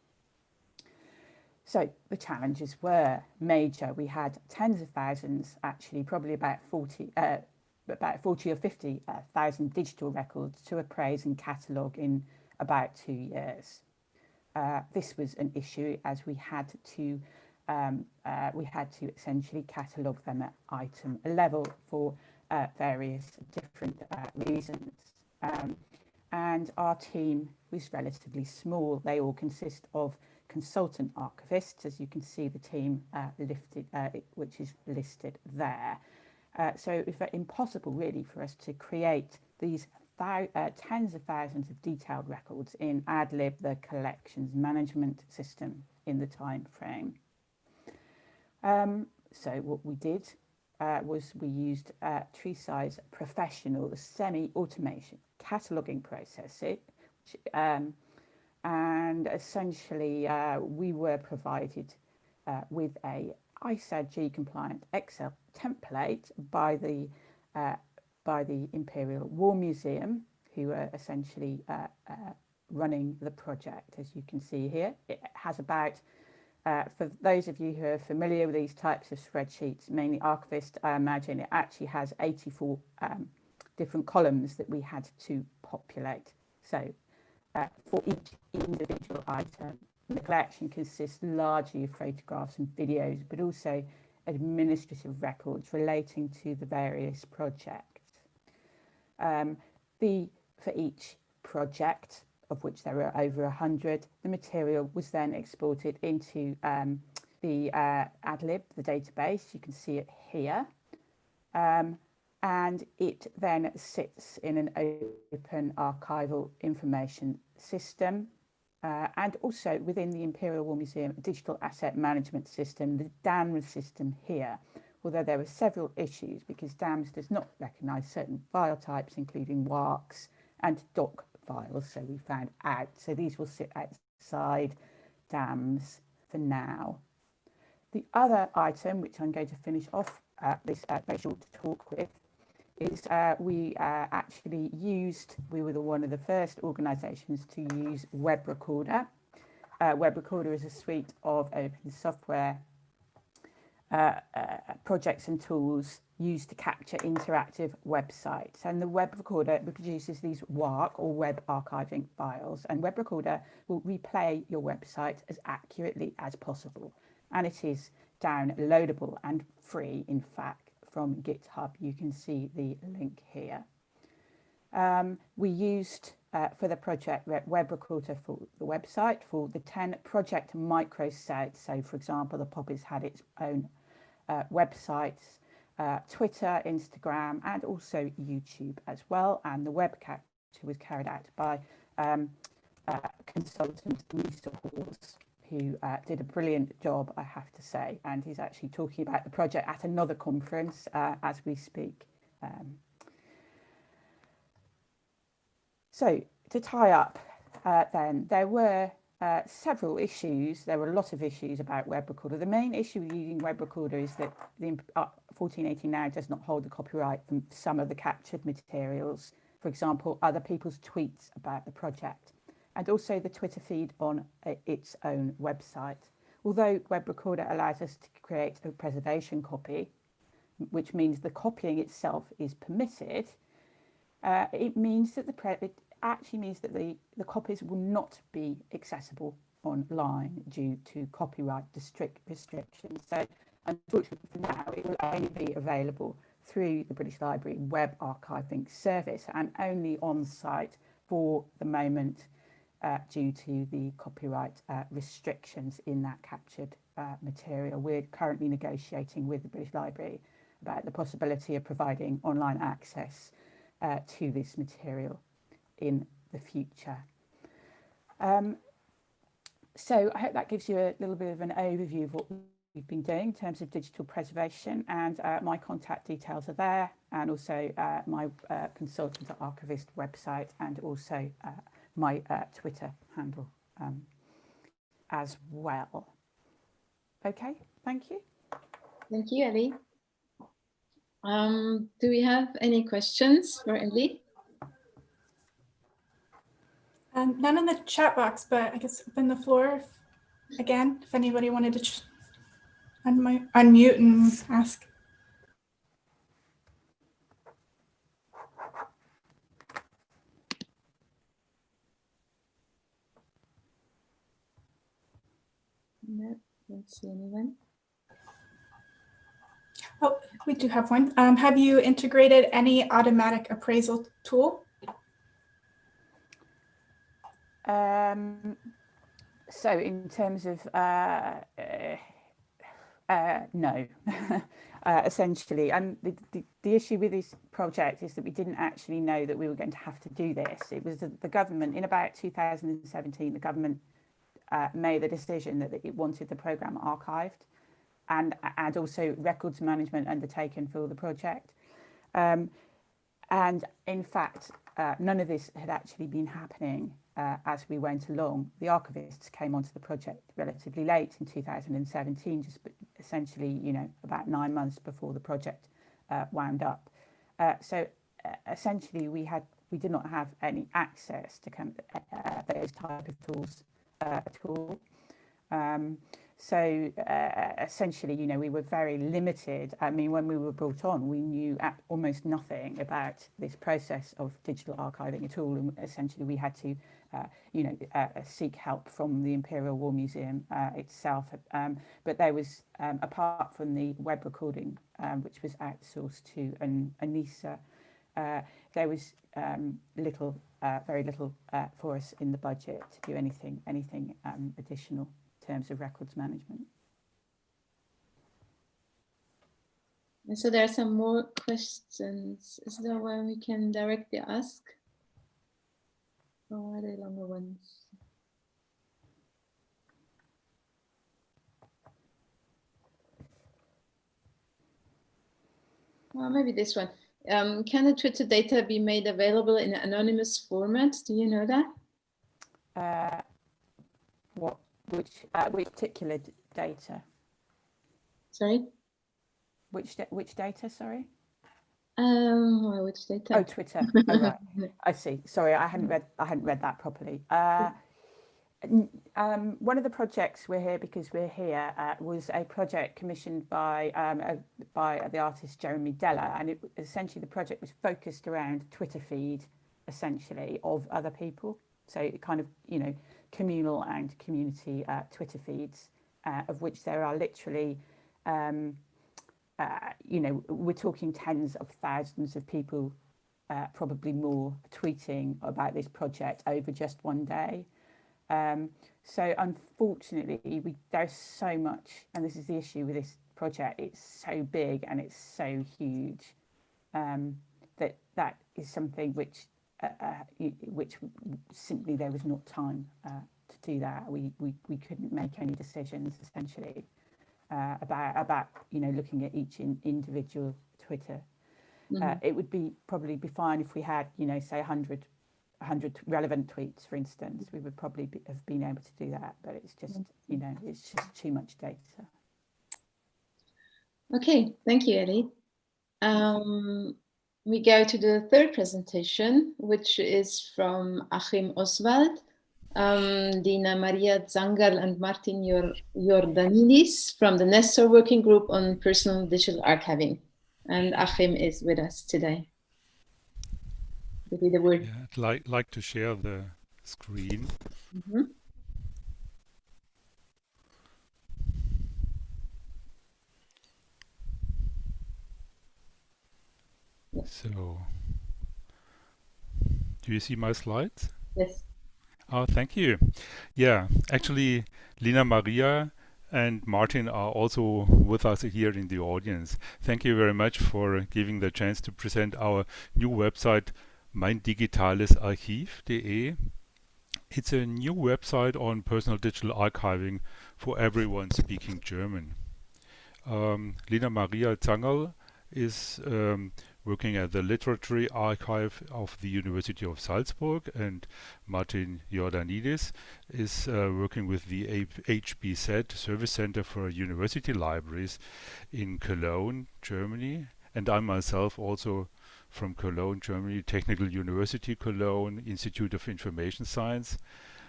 So the challenges were major. We had tens of thousands, actually, probably about 40 or 50,000 digital records to appraise and catalogue in about 2 years. This was an issue as we had to we had to essentially catalogue them at item level for various different reasons. And our team was relatively small. They all consist of consultant archivists, as you can see the team which is listed there. So it was impossible really for us to create these tens of thousands of detailed records in AdLib, the collections management system, in the time frame. So what we did was we used Treesize Professional, the semi-automation cataloging process, and essentially we were provided with a ISAG compliant Excel template by the Imperial War Museum, who are essentially running the project. As you can see here, it has about, for those of you who are familiar with these types of spreadsheets, mainly archivists, I imagine it actually has 84 different columns that we had to populate. So for each individual item, the collection consists largely of photographs and videos, but also administrative records relating to the various projects. For each project, of which there are over 100, the material was then exported into the AdLib, the database. You can see it here. And it then sits in an open archival information system, and also within the Imperial War Museum Digital Asset Management System, the DAMS system here, although there were several issues because DAMS does not recognise certain file types, including WARCs and doc files, so we found out. So these will sit outside DAMS for now. The other item, which I'm going to finish off this very short talk with, is we were one of the first organisations to use Web Recorder. Web Recorder is a suite of open software projects and tools used to capture interactive websites. And the Web Recorder produces these WARC or web archiving files, and Web Recorder will replay your website as accurately as possible. And it is downloadable and free, in fact, from GitHub. You can see the link here. We used for the project Web Recorder for the website for the 10 project microsites. So for example, the Poppies had its own websites, Twitter, Instagram, and also YouTube as well. And the web capture was carried out by consultant Lisa Halls, who did a brilliant job, I have to say, and he's actually talking about the project at another conference as we speak. So to tie up then, there were several issues. There were a lot of issues about Web Recorder. The main issue with using Web Recorder is that the 1480 now does not hold the copyright for some of the captured materials. For example, other people's tweets about the project, and also the Twitter feed on its own website. Although Web Recorder allows us to create a preservation copy, which means the copying itself is permitted, it means that it actually means that the copies will not be accessible online due to copyright restrictions. So unfortunately for now, it will only be available through the British Library Web Archiving Service and only on site for the moment, due to the copyright restrictions in that captured material. We're currently negotiating with the British Library about the possibility of providing online access to this material in the future. So I hope that gives you a little bit of an overview of what we've been doing in terms of digital preservation, and my contact details are there, and also my consultant archivist website, and also my Twitter handle as well. Okay, thank you. Thank you, Ellie. Do we have any questions for Ellie? None in the chat box, but I guess open the floor again if anybody wanted to unmute and ask. No. Don't see anyone. Oh, we do have one. Have you integrated any automatic appraisal tool? So in terms of no, essentially, and the issue with this project is that we didn't actually know that we were going to have to do this. It was the government in about 2017. The government made the decision that it wanted the program archived, and also records management undertaken for the project. And in fact, none of this had actually been happening as we went along. The archivists came onto the project relatively late in 2017, just essentially, you know, about 9 months before the project wound up. So essentially, we did not have any access to those type of tools at all. So essentially, you know, we were very limited. I mean, when we were brought on, we knew almost nothing about this process of digital archiving at all. And essentially, we had to, you know, seek help from the Imperial War Museum itself. But there was, apart from the web recording, which was outsourced to ANISA, there was very little for us in the budget to do anything additional in terms of records management. And so there are some more questions. Is there one we can directly ask? Or are they longer ones? Well, maybe this one. Can the Twitter data be made available in an anonymous format? Do you know that? Which particular data? Sorry? Which data, sorry? Which data? Oh, Twitter. Oh, right. I see. Sorry, I hadn't read that properly. One of the projects we're here because we're here was a project commissioned by the artist Jeremy Deller, and essentially the project was focused around Twitter feed, essentially, of other people. So it kind of, you know, communal and community Twitter feeds, of which there are literally, you know, we're talking tens of thousands of people, probably more, tweeting about this project over just one day. So unfortunately, there's so much, and this is the issue with this project, it's so big and it's so huge, that is something which simply there was not time to do that. We couldn't make any decisions essentially about you know, looking at each individual Twitter. It would probably be fine if we had, you know, say 100 relevant tweets, for instance. We would probably have been able to do that, but it's just, you know, it's just too much data. Okay, thank you, Ellie. We go to the third presentation, which is from Achim Oswald, Dina Maria Zangerl and Martin Jordanidis from the Nestor Working Group on Personal Digital Archiving. And Achim is with us today. Give you the word. Yeah, I'd like to share the screen. So, do you see my slides? Yes. Oh, thank you. Yeah, actually, Lina Maria and Martin are also with us here in the audience. Thank you very much for giving the chance to present our new website, meindigitales-archiv.de. It's a new website on personal digital archiving for everyone speaking German. Lina Maria Zangerl is working at the Literary Archive of the University of Salzburg, and Martin Jordanidis is working with the HBZ Service Center for University Libraries in Cologne, Germany. And I myself also from Cologne, Germany, Technical University Cologne, Institute of Information Science.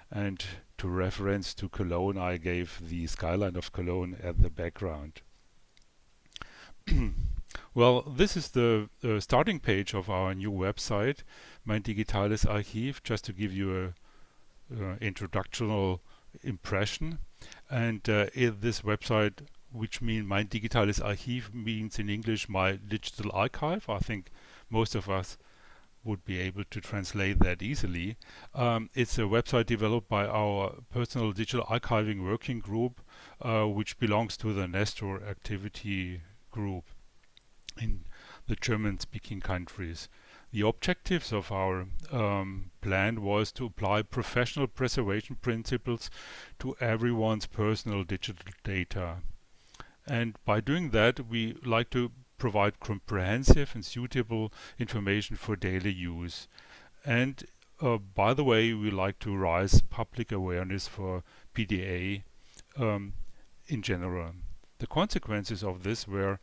And to reference to Cologne, I gave the skyline of Cologne at the background. Well, this is the starting page of our new website, Mein Digitales Archiv, just to give you a introductional impression. And this website, which means Mein Digitales Archiv, means in English my digital archive. I think most of us would be able to translate that easily. It's a website developed by our personal digital archiving working group, which belongs to the Nestor activity group in the German-speaking countries. The objectives of our plan was to apply professional preservation principles to everyone's personal digital data. And by doing that, we like to provide comprehensive and suitable information for daily use. And by the way, we like to raise public awareness for PDA in general. The consequences of this were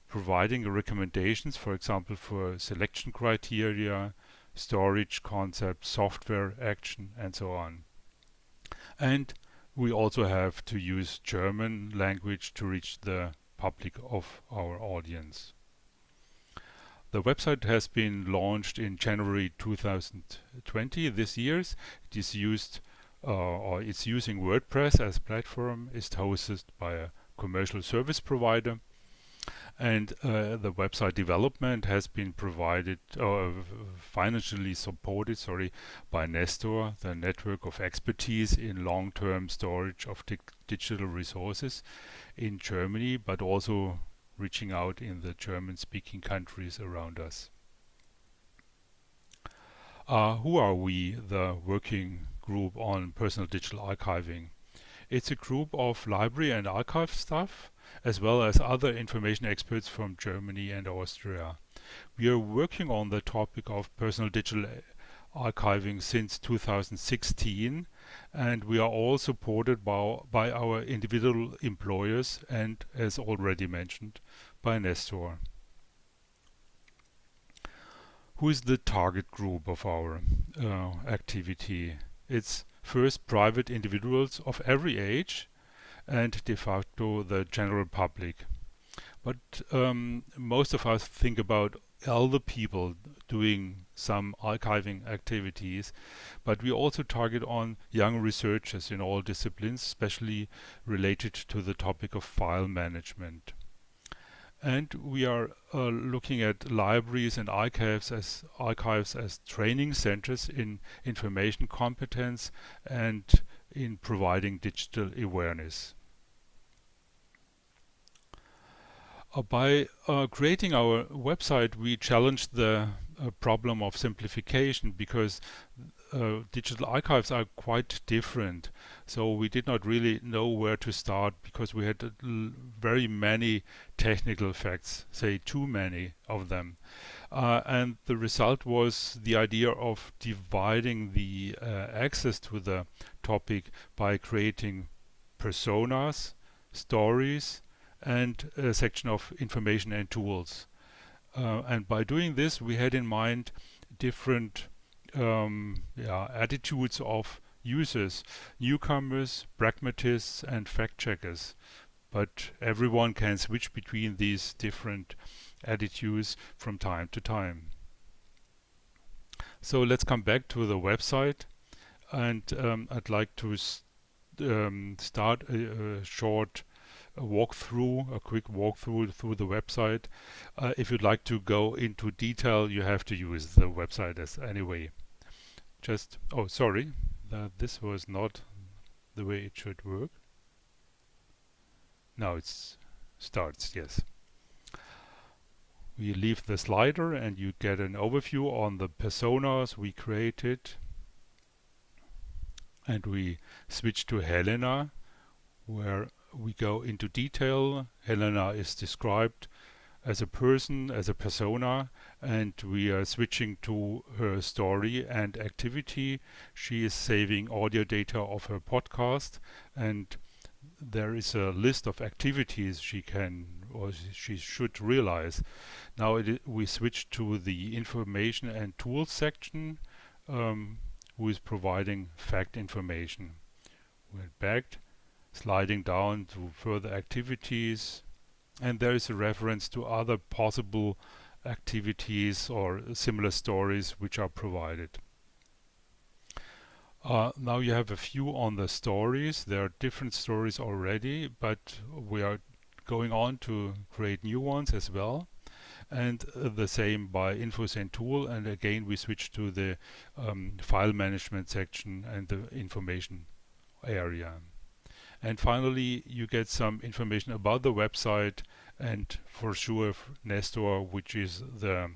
providing recommendations, for example, for selection criteria, storage concepts, software action, and so on. And we also have to use German language to reach the public of our audience. The website has been launched in January 2020 this year. It is used or it's using WordPress as platform. It's hosted by a commercial service provider. And the website development has been provided, financially supported, by Nestor, the network of expertise in long-term storage of digital resources in Germany, but also reaching out in the German-speaking countries around us. Who are we, the working group on personal digital archiving? It's a group of library and archive staff, as well as other information experts from Germany and Austria. We are working on the topic of personal digital archiving since 2016, and we are all supported by our individual employers and, as already mentioned, by Nestor. Who is the target group of our activity? It's first private individuals of every age, and de facto the general public. But most of us think about elder people doing some archiving activities, but we also target on young researchers in all disciplines, especially related to the topic of file management. And we are looking at libraries and archives as training centers in information competence and in providing digital awareness. By creating our website, we challenged the problem of simplification, because digital archives are quite different. So we did not really know where to start, because we had very many technical facts, say too many of them. And the result was the idea of dividing the access to the topic by creating personas, stories, and a section of information and tools. And by doing this, we had in mind different attitudes of users, newcomers, pragmatists, and fact-checkers. But everyone can switch between these different attitudes from time to time. So let's come back to the website, and I'd like to start a short a quick walkthrough through the website. If you'd like to go into detail, you have to use the website as anyway. Oh, sorry, this was not the way it should work. Now it starts, yes. We leave the slider and you get an overview on the personas we created. And we switch to Helena, where we go into detail. Helena is described as a person, as a persona, and we are switching to her story and activity. She is saving audio data of her podcast, and there is a list of activities she can or she should realize. Now we switch to the information and tools section, who is providing fact information. We're back, sliding down to further activities, and there is a reference to other possible activities or similar stories which are provided. Now you have a few on the stories. There are different stories already, but we are going on to create new ones as well. And the same by InfoSend tool. And again, we switch to the file management section and the information area. And finally, you get some information about the website and for sure Nestor, which is the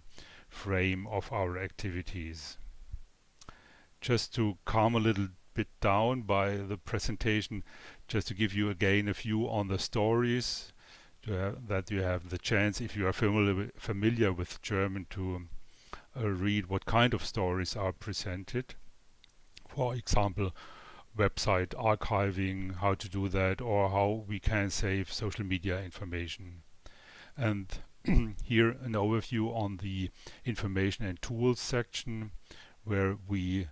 frame of our activities. Just to calm a little bit down by the presentation, just to give you again a view on the stories, that you have the chance, if you are familiar with German, to read what kind of stories are presented. For example, website archiving, how to do that, or how we can save social media information. And here an overview on the information and tools section, where we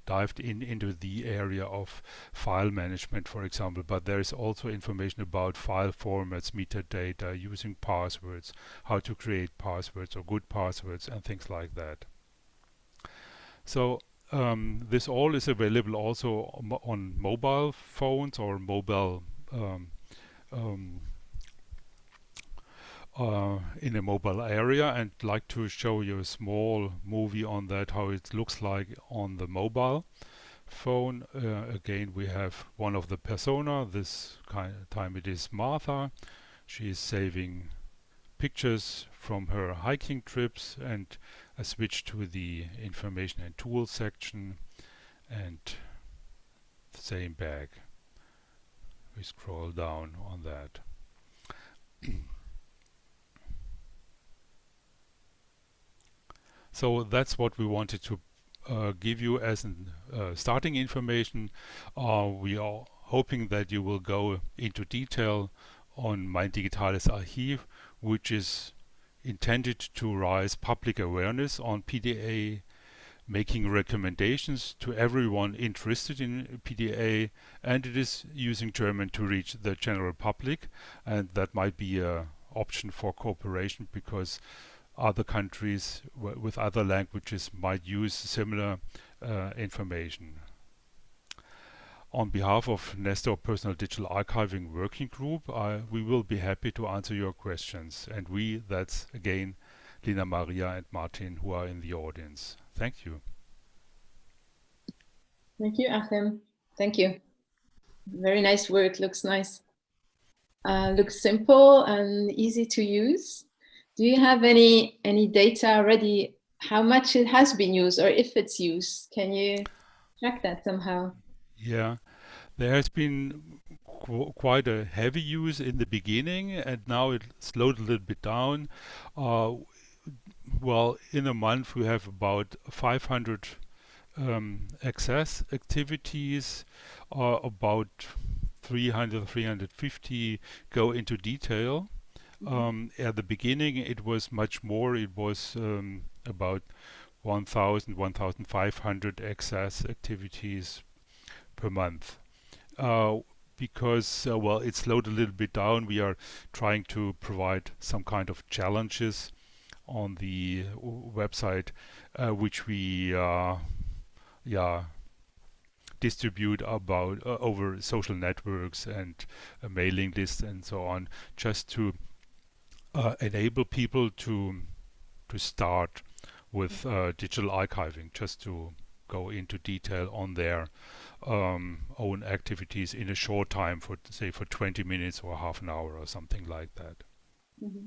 dived into the area of file management, for example, but there is also information about file formats, metadata, using passwords, how to create passwords or good passwords and things like that. So this all is available also on mobile phones or mobile in a mobile area, and like to show you a small movie on that, how it looks like on the mobile phone. Again, we have one of the persona. This time it is Martha. She is saving pictures from her hiking trips, and I switch to the information and tools section, and the same bag. We scroll down on that. So that's what we wanted to give you as starting information. We are hoping that you will go into detail on Mein Digitales Archiv, which is intended to raise public awareness on PDA, making recommendations to everyone interested in PDA, and it is using German to reach the general public, and that might be an option for cooperation, because other countries with other languages might use similar information. On behalf of Nestor Personal Digital Archiving Working Group, we will be happy to answer your questions. And that's again Lina Maria and Martin, who are in the audience. Thank you. Thank you, Achim. Thank you. Very nice work, looks nice. Looks simple and easy to use. Do you have any data already, how much it has been used or if it's used? Can you track that somehow? Yeah, there has been quite a heavy use in the beginning, and now it slowed a little bit down. Well, in a month we have about 500 access activities, about 350 go into detail. At the beginning it was much more. It was about 1,000, 1,500 access activities per month. Because well, it slowed a little bit down. We are trying to provide some kind of challenges on the website, which we distribute about over social networks and a mailing list and so on, just to enable people to start with digital archiving, just to go into detail on their own activities in a short time, for say for 20 minutes or half an hour or something like that. Mm-hmm.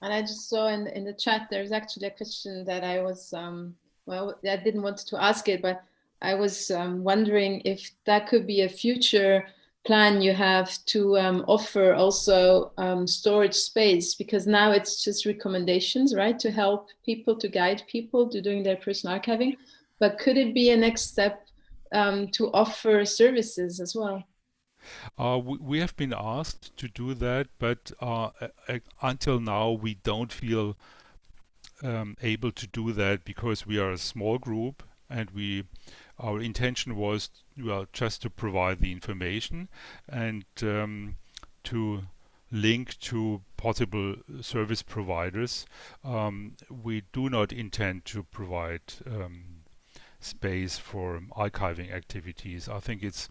And I just saw in the chat there's actually a question that I was well, I didn't want to ask it, but I was wondering if that could be a future plan you have to offer also storage space, because now it's just recommendations, right, to help people, to guide people to doing their personal archiving. But could it be a next step to offer services as well? We have been asked to do that, but until now we don't feel able to do that, because we are a small group, and our intention was, well, just to provide the information and to link to possible service providers. We do not intend to provide space for archiving activities. I think it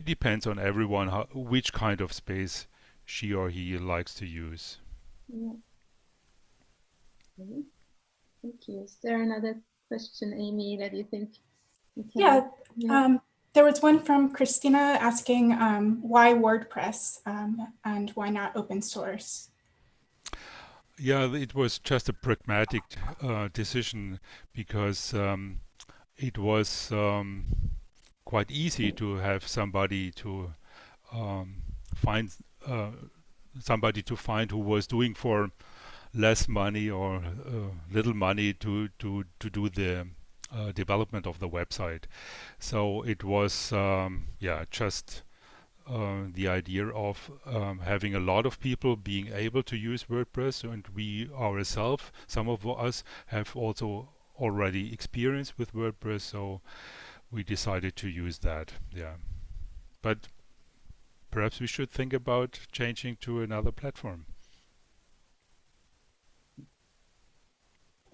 depends on everyone which kind of space she or he likes to use. Yeah. Okay. Thank you. Is there another question, Amy, that you think we can? Yeah. There was one from Christina asking why WordPress and why not open source? Yeah, it was just a pragmatic decision because it was quite easy to have somebody to find who was doing for less money or little money to do the development of the website. So it was just the idea of having a lot of people being able to use WordPress, and we ourselves, some of us, have also already experience with WordPress, so we decided to use that. Yeah, but perhaps we should think about changing to another platform.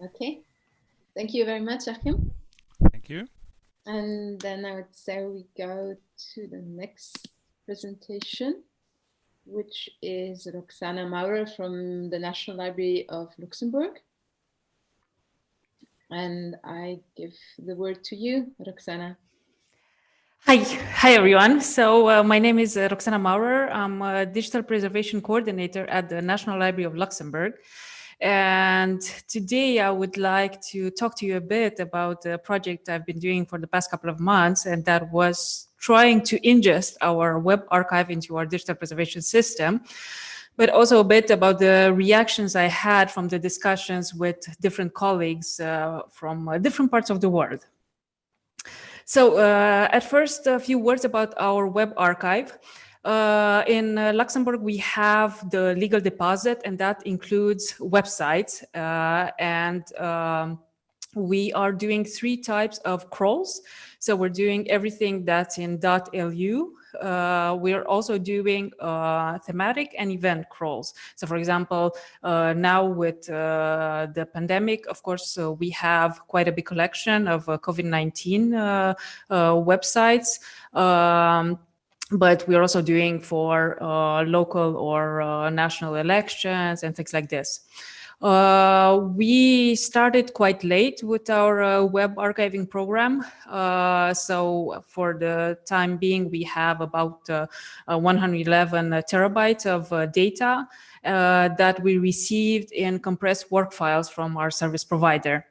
Okay, thank you very much, Achim. Thank you. And then I would say we go to the next presentation, which is Roxana Maurer from the National Library of Luxembourg. And I give the word to you, Roxana. Hi everyone. So my name is Roxana Maurer. I'm a digital preservation coordinator at the National Library of Luxembourg. And today I would like to talk to you a bit about a project I've been doing for the past couple of months, and that was trying to ingest our web archive into our digital preservation system, but also a bit about the reactions I had from the discussions with different colleagues from different parts of the world. So at first, a few words about our web archive. In Luxembourg, we have the legal deposit, and that includes websites. We are doing 3 types of crawls. So we're doing everything that's in .lu. We're also doing thematic and event crawls. So for example, now with the pandemic, of course, we have quite a big collection of COVID-19 websites. But we're also doing for local or national elections and things like this. We started quite late with our web archiving program. So for the time being, we have about 111 terabytes of data that we received in compressed work files from our service provider.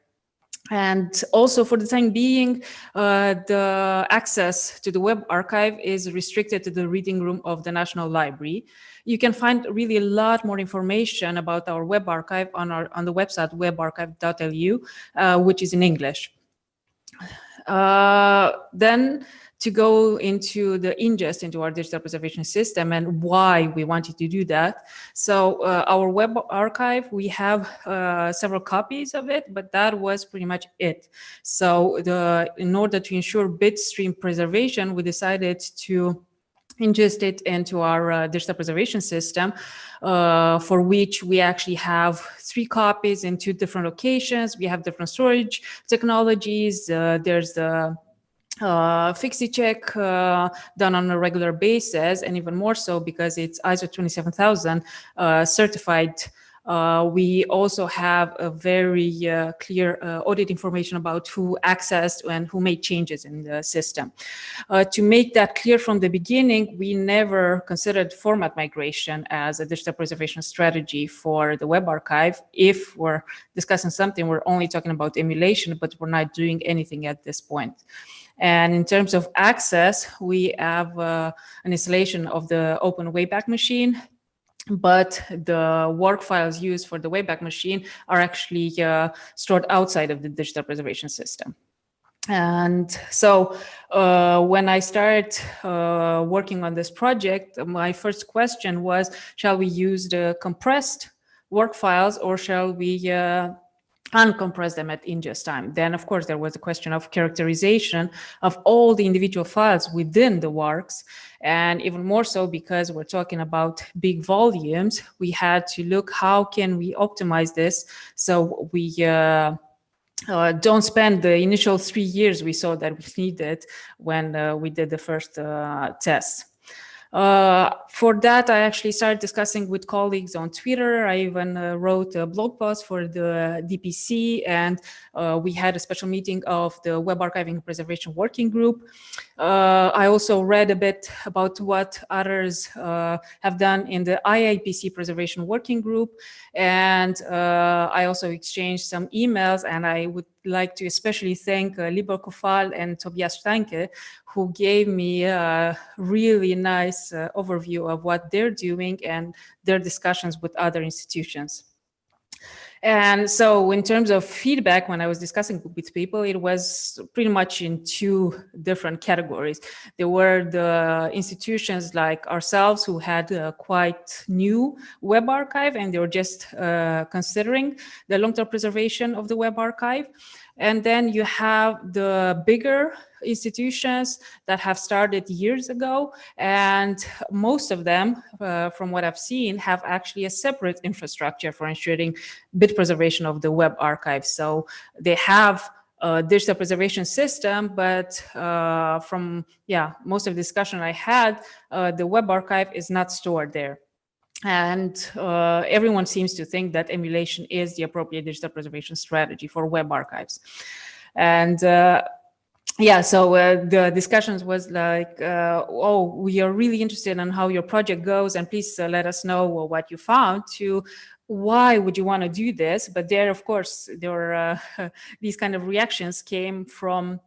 And also for the time being, the access to the web archive is restricted to the reading room of the National Library. You can find really a lot more information about our web archive on the website webarchive.lu, which is in English. Then to go into the ingest into our digital preservation system and why we wanted to do that. So our web archive, we have several copies of it, but that was pretty much it. So in order to ensure bitstream preservation, we decided to ingest it into our digital preservation system, for which we actually have 3 copies in 2 different locations. We have different storage technologies. There's the Fixie check done on a regular basis, and even more so because it's ISO 27000 certified. We also have a very clear audit information about who accessed and who made changes in the system. To make that clear from the beginning, we never considered format migration as a digital preservation strategy for the web archive. If we're discussing something, we're only talking about emulation, but we're not doing anything at this point. And in terms of access, we have an installation of the Open Wayback Machine, but the work files used for the Wayback Machine are actually stored outside of the digital preservation system. And so when I started working on this project, my first question was, shall we use the compressed work files or shall we uncompress them at ingest time. Then, of course, there was a question of characterization of all the individual files within the works. And even more so because we're talking about big volumes, we had to look how can we optimize this so we don't spend the initial 3 years we saw that we needed when we did the first test. For that, I actually started discussing with colleagues on Twitter. I even wrote a blog post for the DPC, and we had a special meeting of the Web Archiving and Preservation Working Group. I also read a bit about what others have done in the IIPC Preservation Working Group, and I also exchanged some emails, and I would like to especially thank Libor Kofal and Tobias Steinke, who gave me a really nice overview of what they're doing and their discussions with other institutions. And so in terms of feedback, when I was discussing with people, it was pretty much in two different categories. There were the institutions like ourselves who had a quite new web archive, and they were just considering the long-term preservation of the web archive. And then you have the bigger institutions that have started years ago, and most of them, from what I've seen, have actually a separate infrastructure for ensuring bit preservation of the web archive. So they have a digital preservation system, but from most of the discussion I had, the web archive is not stored there. And everyone seems to think that emulation is the appropriate digital preservation strategy for web archives. And so the discussions was like, oh, we are really interested in how your project goes, and please let us know what you found, to why would you want to do this? But there, of course, there were these kind of reactions came from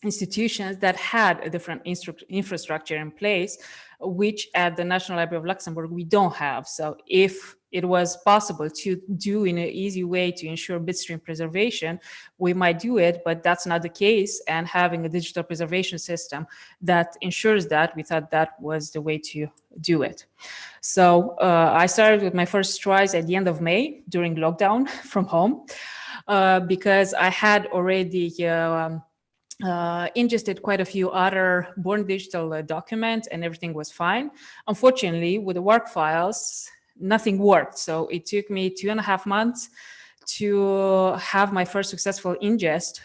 institutions that had a different infrastructure in place, which at the National Library of Luxembourg, we don't have. So if it was possible to do in an easy way to ensure bitstream preservation, we might do it, but that's not the case. And having a digital preservation system that ensures that, we thought that was the way to do it. So I started with my first tries at the end of May during lockdown from home, because I had already ingested quite a few other Born Digital documents, and everything was fine. Unfortunately, with the work files, nothing worked. So it took me 2.5 months to have my first successful ingest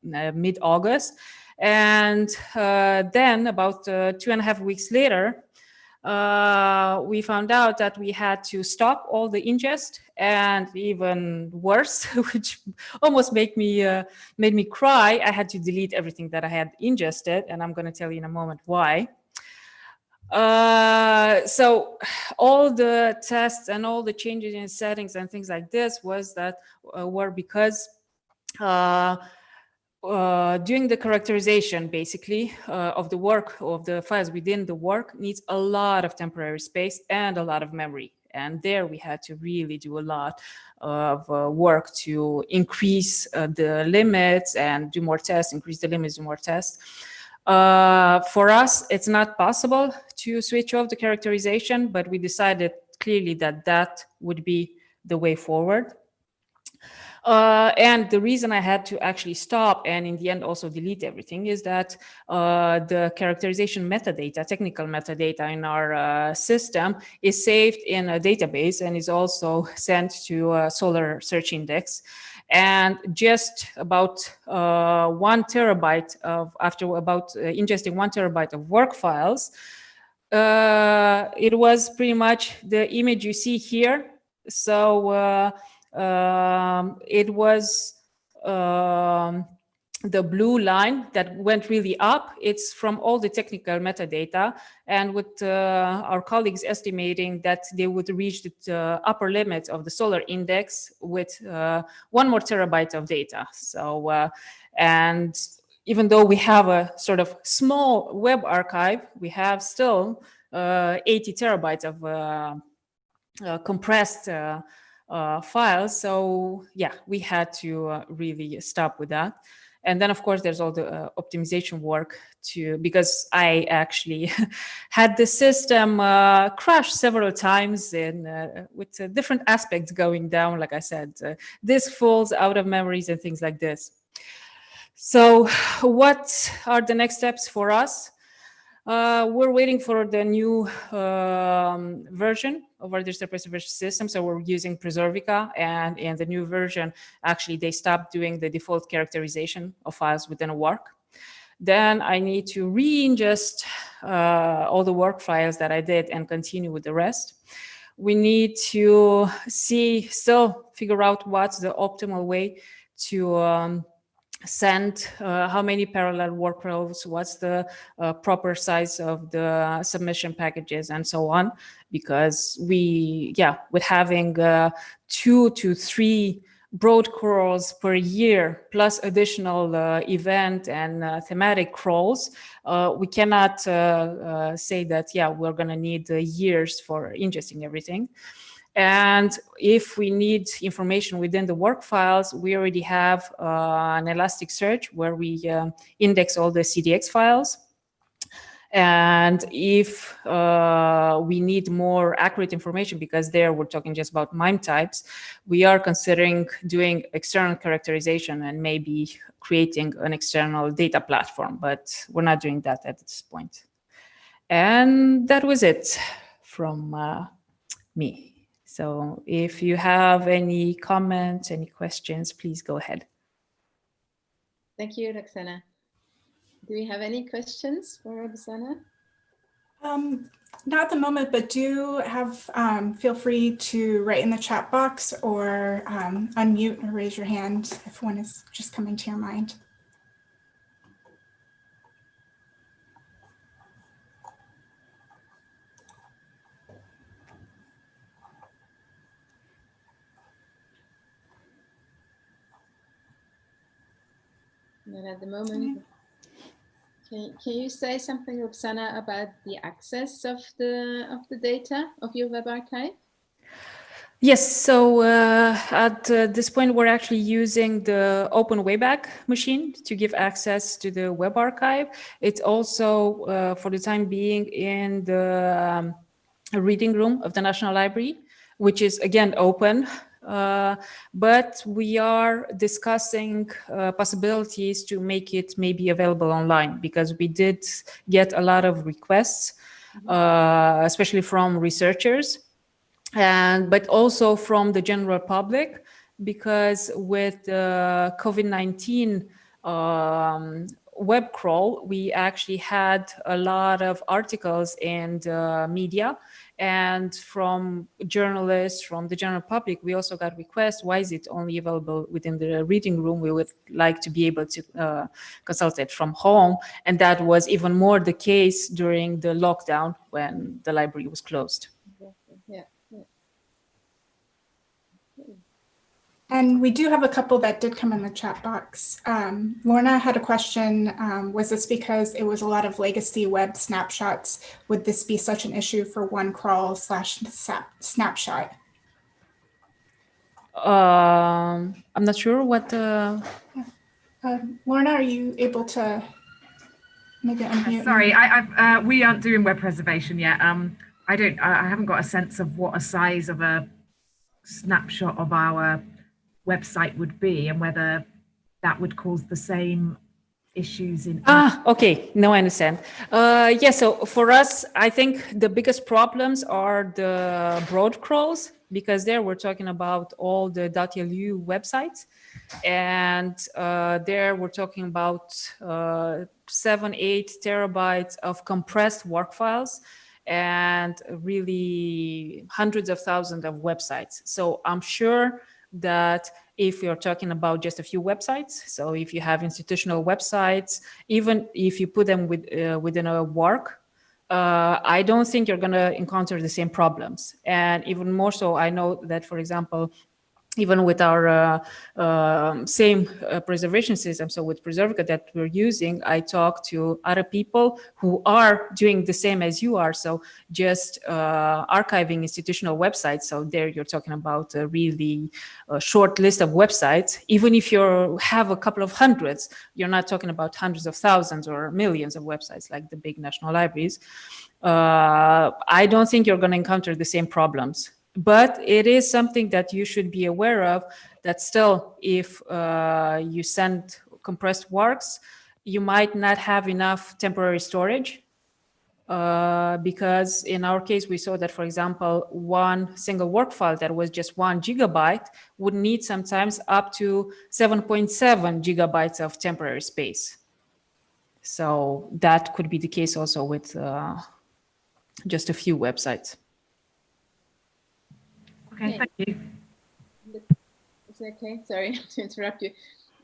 mid-August. And then about 2.5 weeks later, we found out that we had to stop all the ingest, and even worse, which almost made me cry, I had to delete everything that I had ingested, and I'm going to tell you in a moment why. So all the tests and all the changes in settings and things like this were because doing the characterization basically of the work, of the files within the work, needs a lot of temporary space and a lot of memory. And there we had to really do a lot of work to increase the limits and do more tests, increase the limits, do more tests. For us, it's not possible to switch off the characterization, but we decided clearly that that would be the way forward. And the reason I had to actually stop and in the end also delete everything is that the characterization metadata, technical metadata in our system is saved in a database and is also sent to a Solr search index. And just about 1 terabyte of, after about ingesting 1 terabyte of work files, it was pretty much the image you see here. So it was the blue line that went really up. It's from all the technical metadata, and with our colleagues estimating that they would reach the upper limit of the Solr index with 1 more terabyte of data. So, and even though we have a sort of small web archive, we have still 80 terabytes of compressed files. So yeah, we had to really stop with that. And then, of course, there's all the optimization work too, because I actually had the system crash several times with different aspects going down. Like I said, disk falls out of memories and things like this. So what are the next steps for us? We're waiting for the new version of our digital preservation system. So we're using Preservica, and in the new version, actually, they stopped doing the default characterization of files within a work. Then I need to re-ingest all the work files that I did and continue with the rest. We need to still figure out what's the optimal way to send how many parallel workflows, what's the proper size of the submission packages, and so on. Because with having 2 to 3 broad crawls per year, plus additional event and thematic crawls, we cannot say that, we're going to need years for ingesting everything. And if we need information within the work files, we already have an Elasticsearch where we index all the CDX files. And if we need more accurate information, because there we're talking just about MIME types, we are considering doing external characterization and maybe creating an external data platform, but we're not doing that at this point. And that was it from me. So if you have any comments, any questions, please go ahead. Thank you, Roxana. Do we have any questions for Roxana? Not at the moment, but do have, feel free to write in the chat box or unmute or raise your hand if one is just coming to your mind. Not at the moment. Can you say something, Roxana, about the access of the data of your web archive? Yes, so at this point, we're actually using the Open Wayback Machine to give access to the web archive. It's also, for the time being, in the reading room of the National Library, which is, again, open. But we are discussing possibilities to make it maybe available online, because we did get a lot of requests, especially from researchers, but also from the general public, because with the COVID-19 web crawl, we actually had a lot of articles in the media, and from journalists, from the general public, we also got requests, why is it only available within the reading room? We would like to be able to consult it from home. And that was even more the case during the lockdown when the library was closed. Yeah. And we do have a couple that did come in the chat box. Lorna had a question, was this because it was a lot of legacy web snapshots? Would this be such an issue for one crawl / snapshot? I'm not sure what... Lorna, are you able to maybe unmute? Sorry, we aren't doing web preservation yet. I haven't got a sense of what a size of a snapshot of our website would be, and whether that would cause the same issues in... Okay, now I understand. So for us, I think the biggest problems are the broad crawls, because there we're talking about all the .lu websites, and there we're talking about 7-8 terabytes of compressed work files, and really hundreds of thousands of websites. So I'm sure that if you're talking about just a few websites, so if you have institutional websites, even if you put them within a work, I don't think you're going to encounter the same problems. And even more so, I know that, for example, even with our same preservation system, so with Preservica that we're using, I talk to other people who are doing the same as you are. So just archiving institutional websites. So there you're talking about a really short list of websites. Even if you have a couple of hundreds, you're not talking about hundreds of thousands or millions of websites like the big national libraries. I don't think you're going to encounter the same problems. But it is something that you should be aware of, that still, if you send compressed works, you might not have enough temporary storage. Because in our case, we saw that, for example, one single work file that was just 1 gigabyte would need sometimes up to 7.7 gigabytes of temporary space. So that could be the case also with just a few websites. Okay, thank you. It's okay, sorry to interrupt you.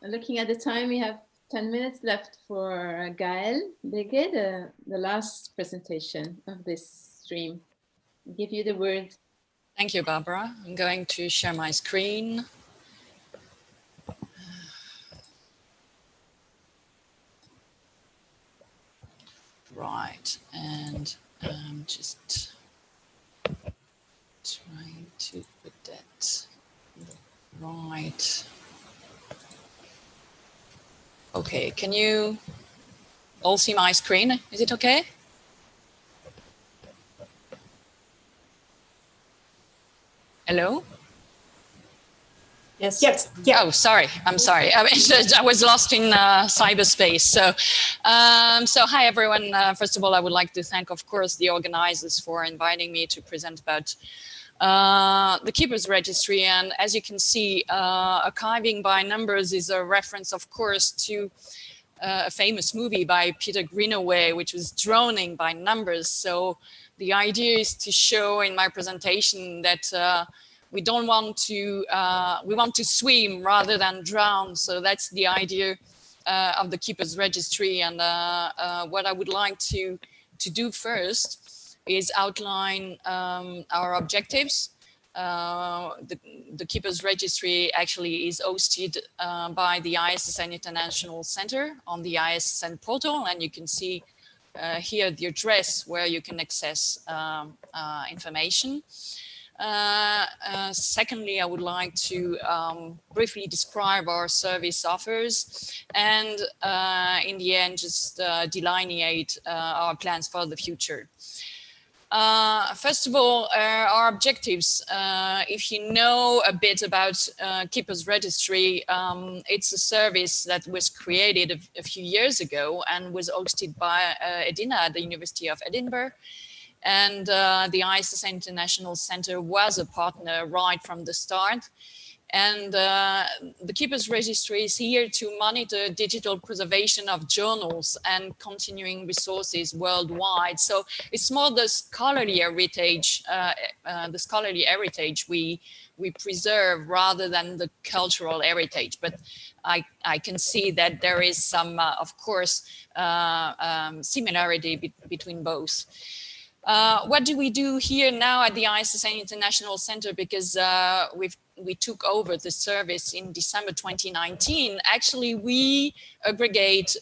Looking at the time, we have 10 minutes left for Gaël Béguet, the last presentation of this stream. I'll give you the word. Thank you, Barbara. I'm going to share my screen. Right, and just trying to put that right. Okay, can you all see my screen? Is it okay? Hello? Yes. Yes. Yeah. Oh, sorry. I'm sorry. I was lost in cyberspace. So hi, everyone. First of all, I would like to thank, of course, the organizers for inviting me to present about the Keepers Registry. And as you can see, archiving by numbers is a reference, of course, to a famous movie by Peter Greenaway, which was Droning by Numbers. So the idea is to show in my presentation that we don't want to, we want to swim rather than drown. So that's the idea of the Keepers Registry. And what I would like to do first is outline our objectives. The Keepers Registry actually is hosted by the ISSN International Center on the ISSN portal. And you can see here the address where you can access information. Secondly, I would like to briefly describe our service offers and in the end, just delineate our plans for the future. First of all, our objectives. If you know a bit about Keepers Registry, it's a service that was created a few years ago and was hosted by Edina at the University of Edinburgh. And the ISSN International Center was a partner right from the start. And the Keepers Registry is here to monitor digital preservation of journals and continuing resources worldwide. So it's more the scholarly heritage, we preserve rather than the cultural heritage. But I can see that there is some, of course, similarity between both. What do we do here now at the ISSN International Center? Because we took over the service in December 2019. Actually, we aggregate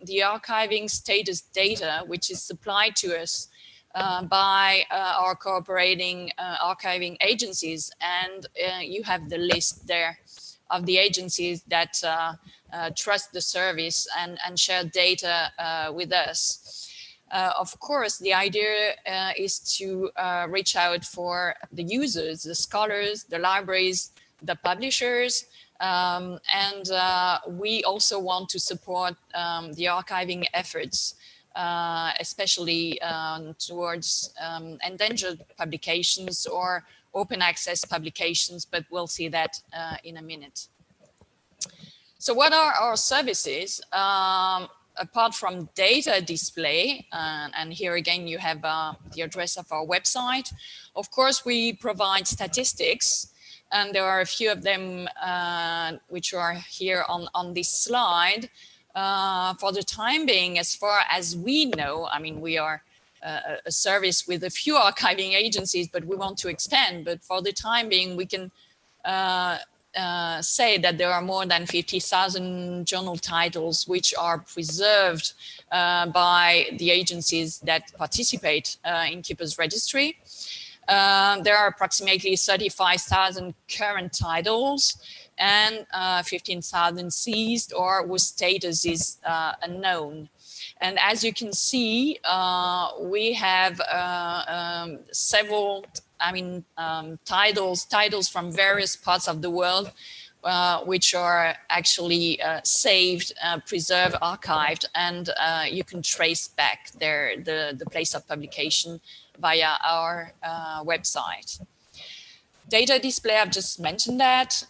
the archiving status data, which is supplied to us by our cooperating archiving agencies. And you have the list there of the agencies that trust the service and share data with us. Of course, the idea is to reach out for the users, the scholars, the libraries, the publishers, and we also want to support the archiving efforts, especially towards endangered publications or open access publications, but we'll see that in a minute. So what are our services? Apart from data display, and here again you have the address of our website, of course we provide statistics, and there are a few of them which are here on this slide. For the time being, as far as we know, I mean, we are a service with a few archiving agencies, but we want to expand. But for the time being, we can say that there are more than 50,000 journal titles which are preserved by the agencies that participate in Keeper's Registry. There are approximately 35,000 current titles and 15,000 seized or whose status is unknown. And as you can see, we have several, titles from various parts of the world, which are actually saved, preserved, archived, and you can trace back the place of publication via our website. Data display, I've just mentioned that.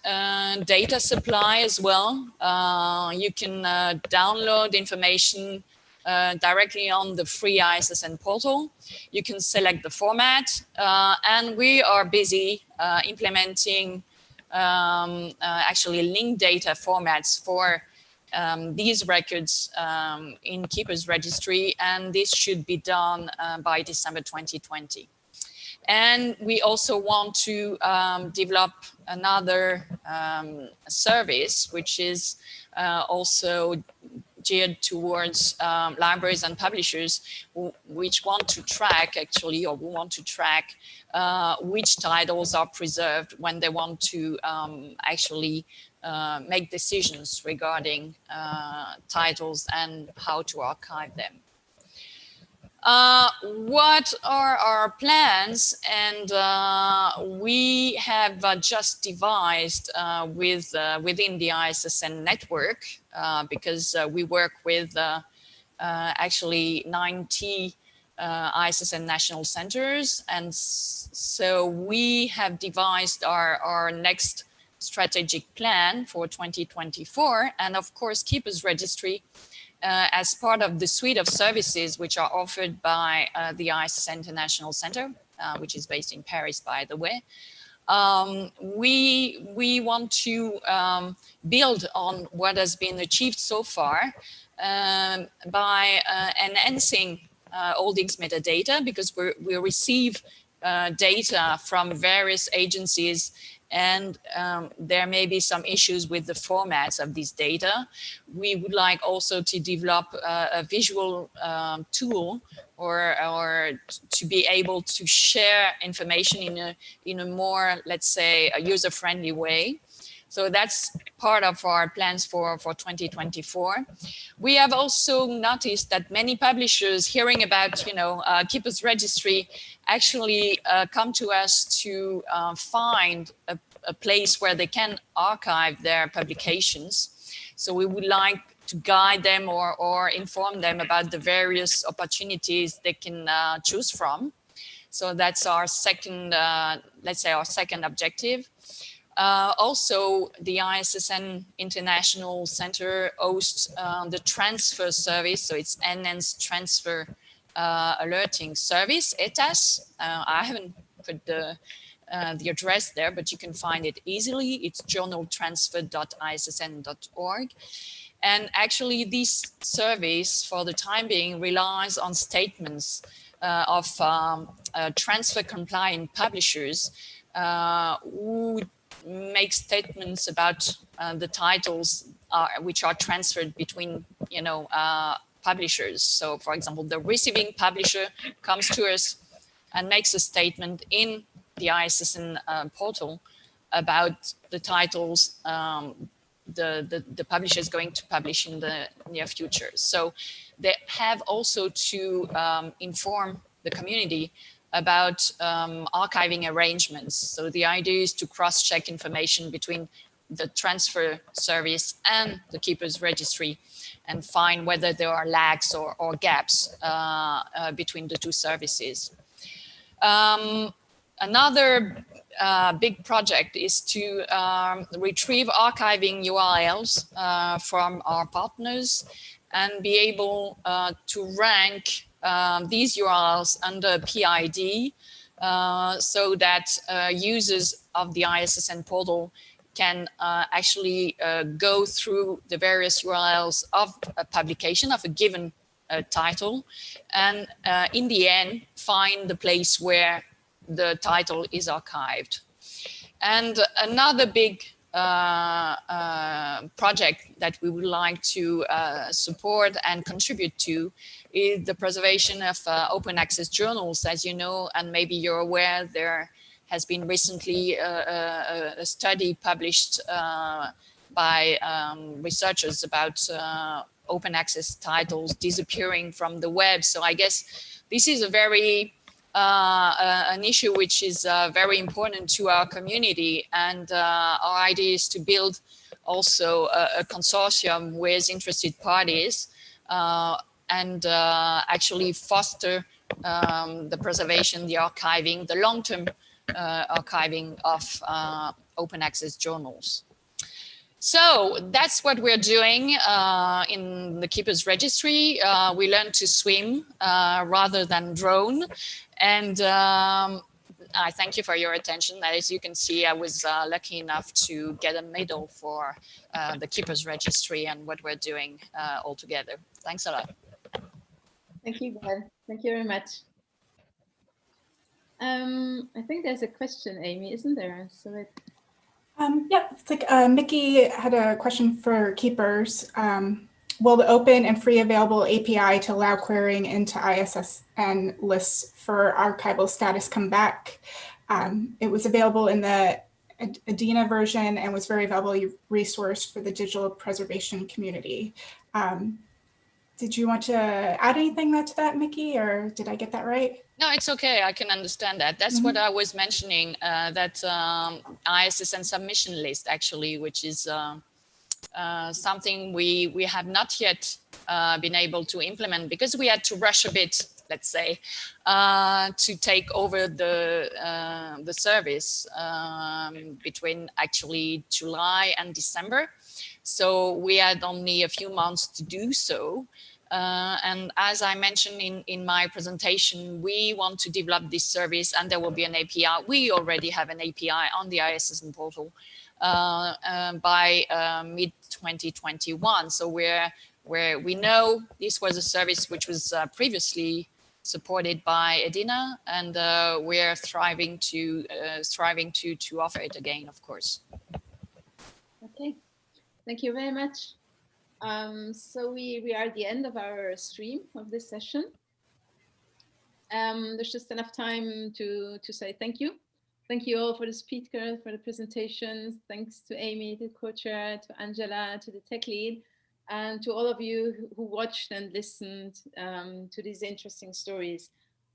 Data supply as well. You can download information directly on the free ISSN portal. You can select the format, and we are busy implementing actually linked data formats for these records in Keeper's Registry, and this should be done by December 2020. And we also want to develop another service, which is also geared towards libraries and publishers which want to track which titles are preserved when they want to make decisions regarding titles and how to archive them. What are our plans? And we have just devised within the ISSN network, because we work with actually 90 ISSN national centers. And so we have devised our next strategic plan for 2024. And of course, Keeper's Registry, as part of the suite of services which are offered by the ISSN International Center, which is based in Paris, by the way, we want to build on what has been achieved so far by enhancing Holdings metadata, because we receive data from various agencies, and there may be some issues with the formats of these data. We would like also to develop a visual tool or to be able to share information in a more, let's say, a user-friendly way. So that's part of our plans for 2024. We have also noticed that many publishers hearing about, Keeper's Registry actually come to us to find a place where they can archive their publications. So we would like to guide them or inform them about the various opportunities they can choose from. So that's our second, let's say, our second objective. Also, the ISSN International Center hosts the transfer service, so it's Enhanced Transfer Alerting Service, ETAS. I haven't put the address there, but you can find it easily. It's journaltransfer.issn.org. And actually, this service, for the time being, relies on statements of transfer compliant publishers who make statements about the titles which are transferred between, publishers. So, for example, the receiving publisher comes to us and makes a statement in the ISSN portal about the titles the publisher is going to publish in the near future. So they have also to inform the community about archiving arrangements. So the idea is to cross-check information between the transfer service and the Keeper's Registry and find whether there are lags or gaps between the two services. Another big project is to retrieve archiving URLs from our partners and be able to rank these URLs under PID so that users of the ISSN portal can actually go through the various URLs of a publication of a given title and in the end find the place where the title is archived. And another big project that we would like to support and contribute to is the preservation of open access journals. As you know, and maybe you're aware, there has been recently a study published by researchers about open access titles disappearing from the web. So I guess this is a very an issue which is very important to our community, and our idea is to build also a consortium with interested parties and actually foster the preservation, the archiving, the long-term archiving of open access journals. So that's what we're doing in the Keepers Registry. We learned to swim rather than drone. And I thank you for your attention. As you can see, I was lucky enough to get a medal for the Keepers Registry and what we're doing all together. Thanks a lot. Thank you, Gail. Thank you very much. I think there's a question, Amy, isn't there? So it... Yeah, it's like Mickey had a question for Keepers. Will the open and free available API to allow querying into ISSN lists for archival status come back? It was available in the EDINA version and was very valuable resource for the digital preservation community. Did you want to add anything to that, Mickey, or did I get that right? No, it's okay. I can understand that. That's what I was mentioning, that ISSN submission list, actually, which is something we have not yet been able to implement because we had to rush a bit, let's say, to take over the service between actually July and December. So we had only a few months to do so. And as I mentioned in my presentation, we want to develop this service and there will be an API. We already have an API on the ISSN portal by mid-2021. So where we know this was a service which was previously supported by EDINA, and we're striving to offer it again, of course. Okay, thank you very much. So we are at the end of our stream of this session. There's just enough time to say thank you. Thank you all for the speakers, for the presentations. Thanks to Amy, to the co-chair, to Angela, to the tech lead, and to all of you who watched and listened to these interesting stories.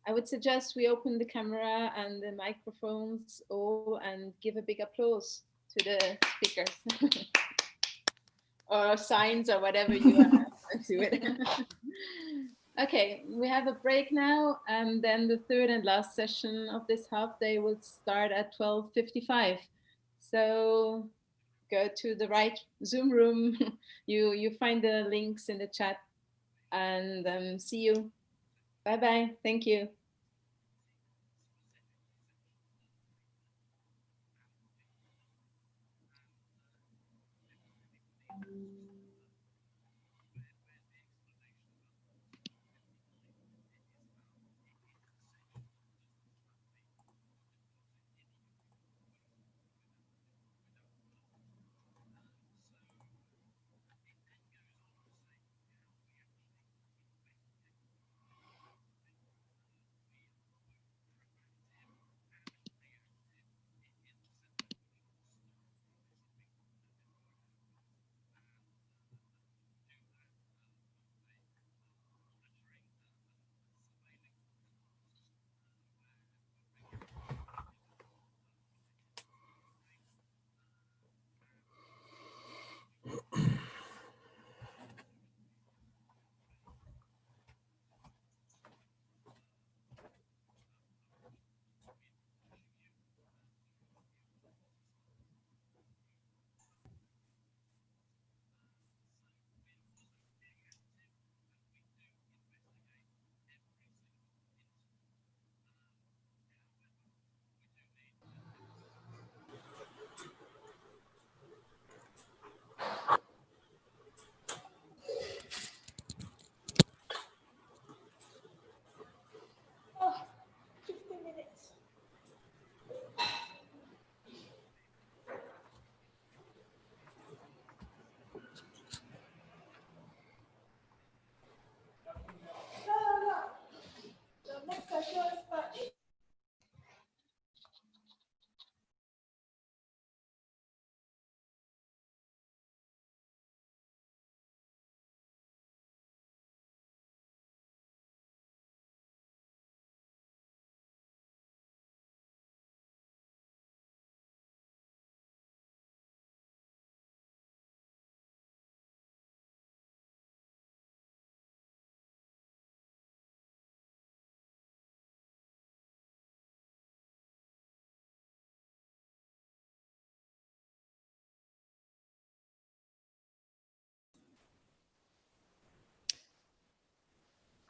I would suggest we open the camera and the microphones and give a big applause to the speakers. Or signs or whatever you want to do it. Okay, we have a break now, and then the third and last session of this half day will start at 12:55. So go to the right Zoom room. You find the links in the chat, and see you. Bye-bye. Thank you.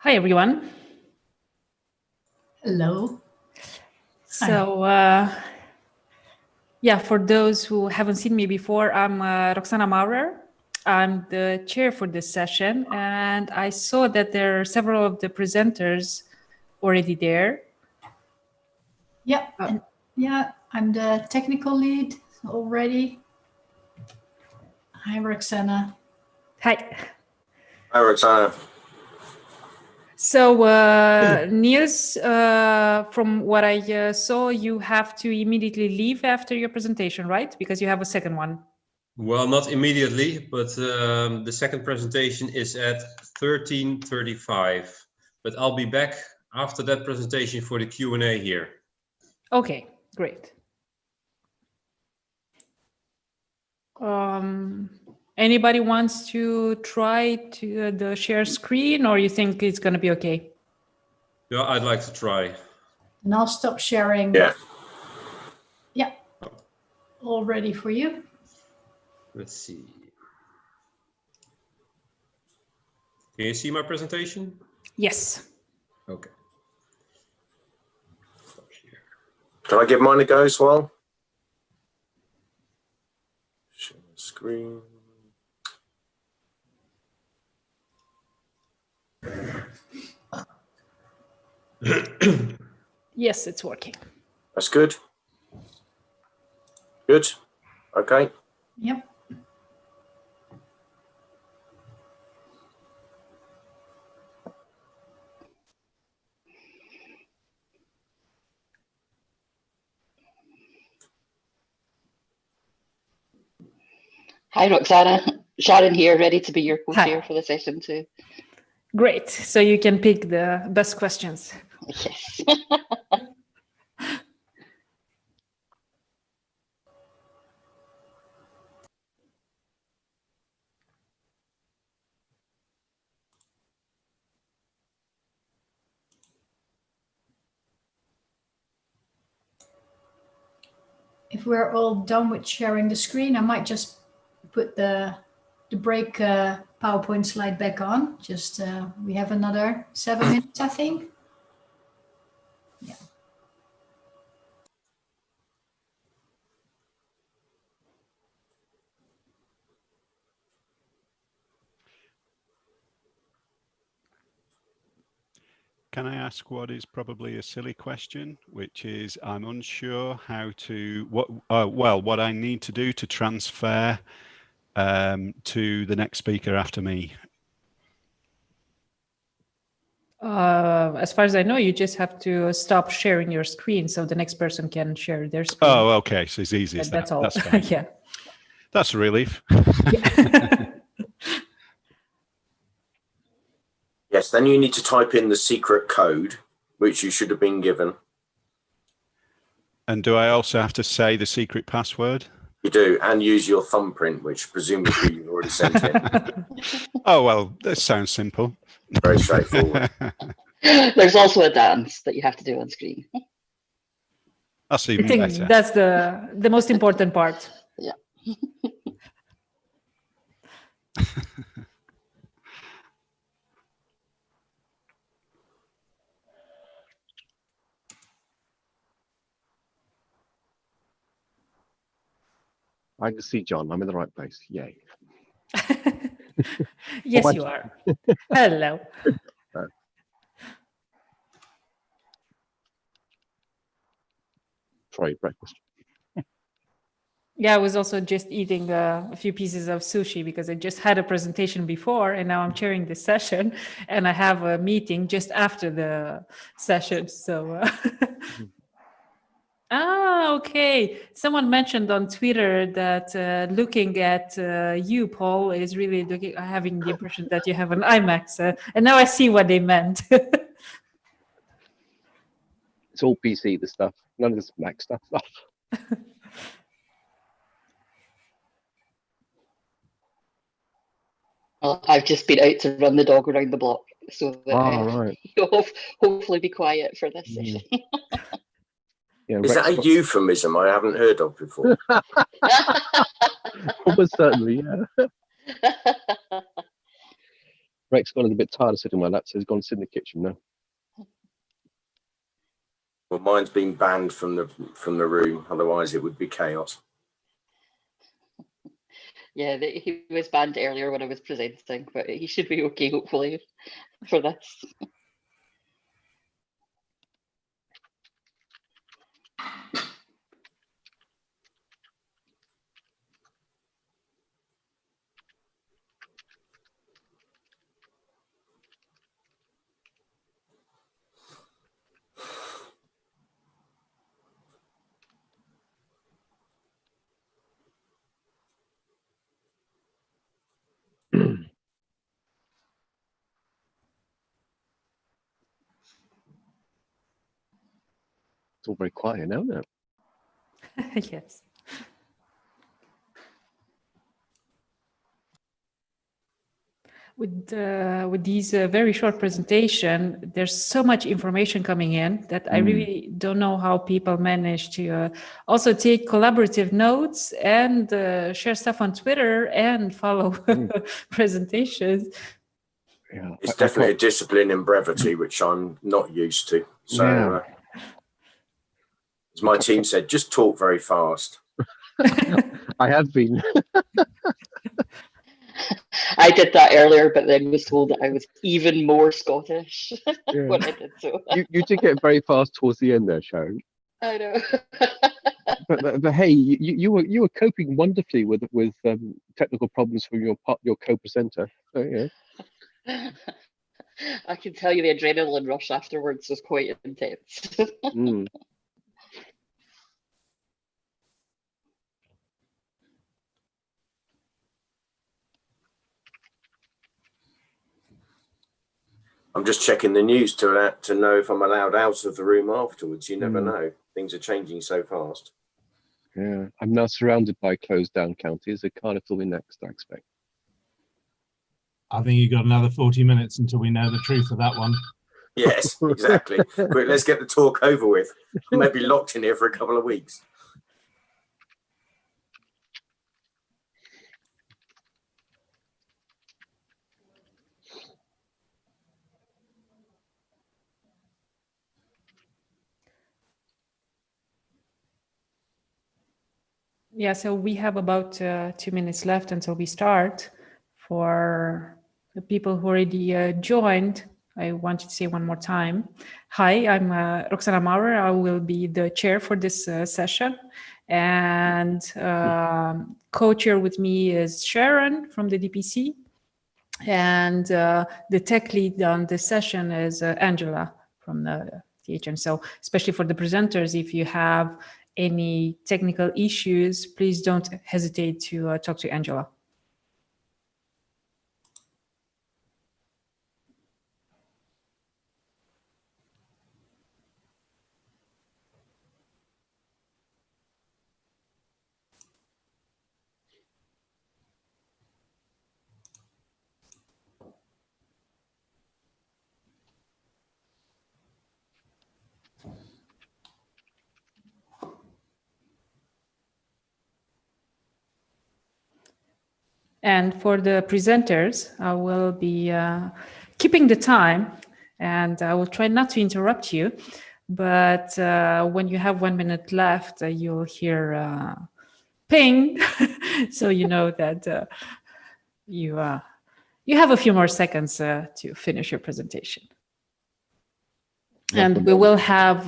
Hi, everyone. Hello. So, yeah, for those who haven't seen me before, I'm Roxana Maurer. I'm the chair for this session, and I saw that there are several of the presenters already there. Yeah, yeah, I'm the technical lead already. Hi, Roxana. Hi. Hi, Roxana. So, Niels, from what I saw, you have to immediately leave after your presentation, right? Because you have a second one. Well, not immediately, but the second presentation is at 13:35. But I'll be back after that presentation for the Q&A here. Okay, great. Anybody wants to try to the share screen, or you think it's going to be okay? Yeah, I'd like to try. And I'll stop sharing. Yeah. Yeah. All ready for you. Let's see. Can you see my presentation? Yes. Okay. Can I give mine a go as well? Share screen. Yes, it's working. That's good. Good. Okay. Yep. Hi, Roxana. Sharon here, ready to be your co-chair for the session too. Great. So you can pick the best questions. Yes. If we're all done with sharing the screen, I might just put the break PowerPoint slide back on. Just we have another 7 minutes, I think. Yeah. Can I ask what is probably a silly question, which is I'm unsure how to, what I need to do to transfer to the next speaker after me? As far as I know, you just have to stop sharing your screen so the next person can share their screen. Oh, okay. So it's easy as that. That's all. That's fine. Yeah. That's a relief. Yes, then you need to type in the secret code, which you should have been given. And do I also have to say the secret password? You do, and use your thumbprint, which presumably you've already sent in. Oh, well, that sounds simple. Very straightforward. There's also a dance that you have to do on screen. That's I even think better. that's the most important part. Yeah. I can see John. I'm in the right place. Yay. Yes, you are. Hello. Try breakfast. Yeah, I was also just eating a few pieces of sushi because I just had a presentation before and now I'm chairing this session and I have a meeting just after the session. So, okay. Someone mentioned on Twitter that looking at you, Paul, is really having the impression that you have an IMAX. And now I see what they meant. It's all PC, this stuff. None of this Mac stuff. Well, I've just been out to run the dog around the block, so that right. you'll hopefully be quiet for this session. Yeah, Is that a euphemism I haven't heard of before? Almost certainly, yeah. Rex got a little bit tired of sitting on my lap, so he's gone to sit in the kitchen now. Well, mine's been banned from the room. Otherwise, it would be chaos. Yeah, he was banned earlier when I was presenting, but he should be okay, hopefully, for this. It's all very quiet now, isn't it? Yes. With these very short presentation, there's so much information coming in that I really don't know how people manage to also take collaborative notes and share stuff on Twitter and follow presentations. Yeah, It's definitely a discipline in brevity, which I'm not used to. So, as my team said, just talk very fast. I have been. I did that earlier, but then was told that I was even more Scottish when I did so. You did get very fast towards the end there, Sharon. I know. but hey, you were coping wonderfully with technical problems from your co-presenter. So, yeah. I can tell you the adrenaline rush afterwards was quite intense. I'm just checking the news to know if I'm allowed out of the room afterwards. You never know. Things are changing so fast. Yeah, I'm now surrounded by closed down counties. So Cardiff will be next, I expect. I think you've got another 40 minutes until we know the truth of that one. Yes, exactly. But let's get the talk over with. I may be locked in here for a couple of weeks. Yeah, so we have about 2 minutes left until we start. For the people who already joined, I wanted to say one more time. Hi, I'm Roxana Maurer. I will be the chair for this session. And co-chair with me is Sharon from the DPC. And the tech lead on this session is Angela from the THM. So especially for the presenters, if you have any technical issues, please don't hesitate to talk to Angela. And for the presenters, I will be keeping the time, and I will try not to interrupt you. But when you have 1 minute left, you'll hear ping, so you know that you have a few more seconds to finish your presentation. And we will have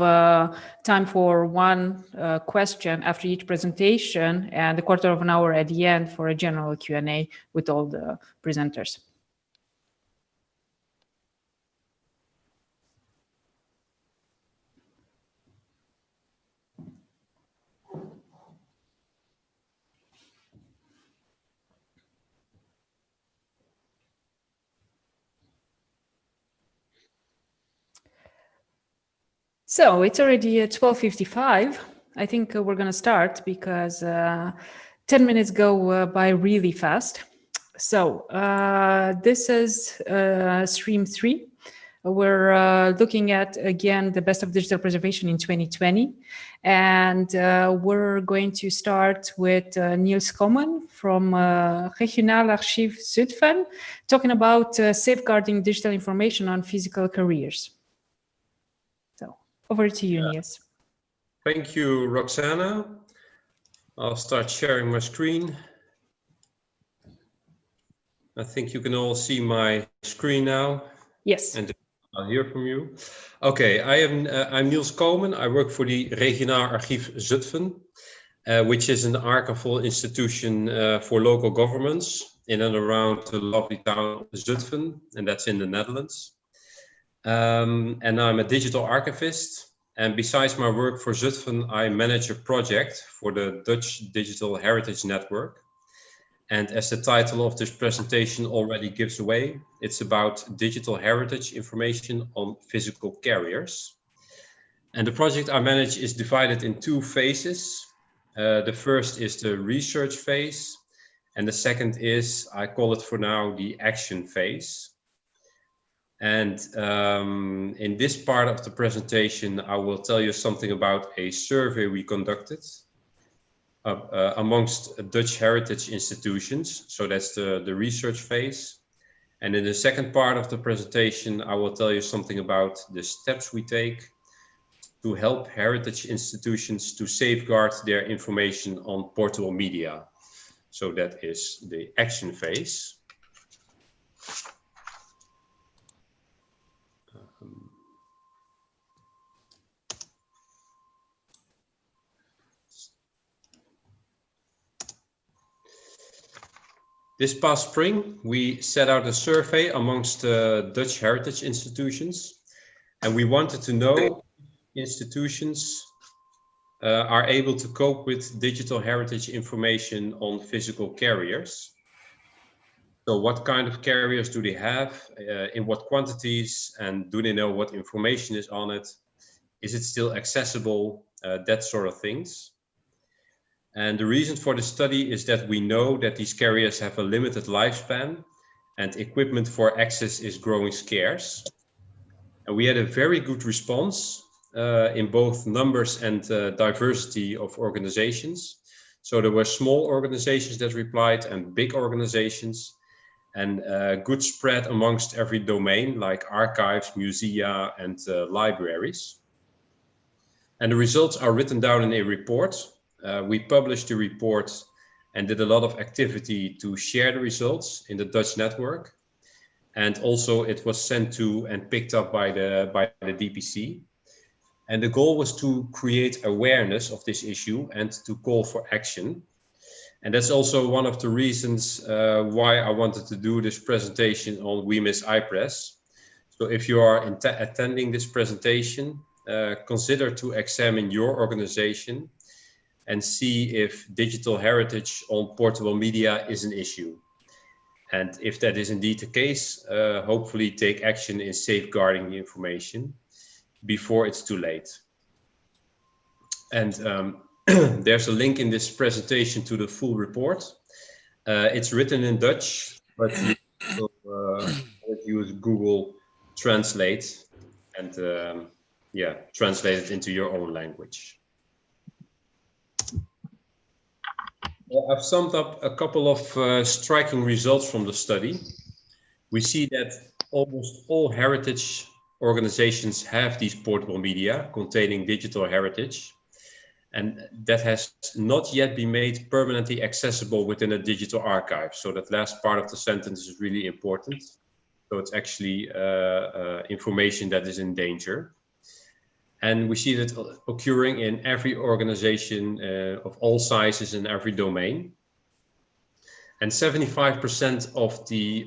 time for one question after each presentation and a quarter of an hour at the end for a general Q&A with all the presenters. So it's already 12:55. I think we're going to start because 10 minutes go by really fast. So this is stream 3 We're looking at, again, the best of digital preservation in 2020. And we're going to start with Niels Komen from Regionalarchief Zutphen, talking about safeguarding digital information on physical carriers. So over to you, Niels. Thank you, Roxana. I'll start sharing my screen. I think you can all see my screen now. Yes. And I'll hear from you. Okay, I'm Niels Komen. I work for the Regionalarchief Zutphen, which is an archival institution for local governments in and around the lovely town of Zutphen, and that's in the Netherlands. And I'm a digital archivist. And besides my work for Zutphen, I manage a project for the Dutch Digital Heritage Network. And as the title of this presentation already gives away, it's about digital heritage information on physical carriers. And the project I manage is divided in two phases. The first is the research phase. And the second is, I call it for now, the action phase. And in this part of the presentation, I will tell you something about a survey we conducted amongst Dutch heritage institutions. So that's the research phase. And in the second part of the presentation, I will tell you something about the steps we take to help heritage institutions to safeguard their information on portable media. So that is the action phase. This past spring, we set out a survey amongst Dutch heritage institutions, and we wanted to know if institutions are able to cope with digital heritage information on physical carriers. So what kind of carriers do they have, in what quantities, and do they know what information is on it? Is it still accessible? That sort of things. And the reason for the study is that we know that these carriers have a limited lifespan and equipment for access is growing scarce. And we had a very good response in both numbers and diversity of organizations. So there were small organizations that replied and big organizations, and good spread amongst every domain like archives, musea, and libraries. And the results are written down in a report. We published the report and did a lot of activity to share the results in the Dutch network. And also it was sent to and picked up by the DPC. And the goal was to create awareness of this issue and to call for action. And that's also one of the reasons why I wanted to do this presentation on We Miss IPRES. So if you are attending this presentation, consider to examine your organization and see if digital heritage on portable media is an issue. And if that is indeed the case, hopefully take action in safeguarding the information before it's too late. And there's a link in this presentation to the full report. It's written in Dutch, but you will use Google Translate and translate it into your own language. I've summed up a couple of striking results from the study. We see that almost all heritage organizations have these portable media containing digital heritage, and that has not yet been made permanently accessible within a digital archive. So that last part of the sentence is really important. So it's actually information that is in danger. And we see that occurring in every organization of all sizes in every domain. And 75% of the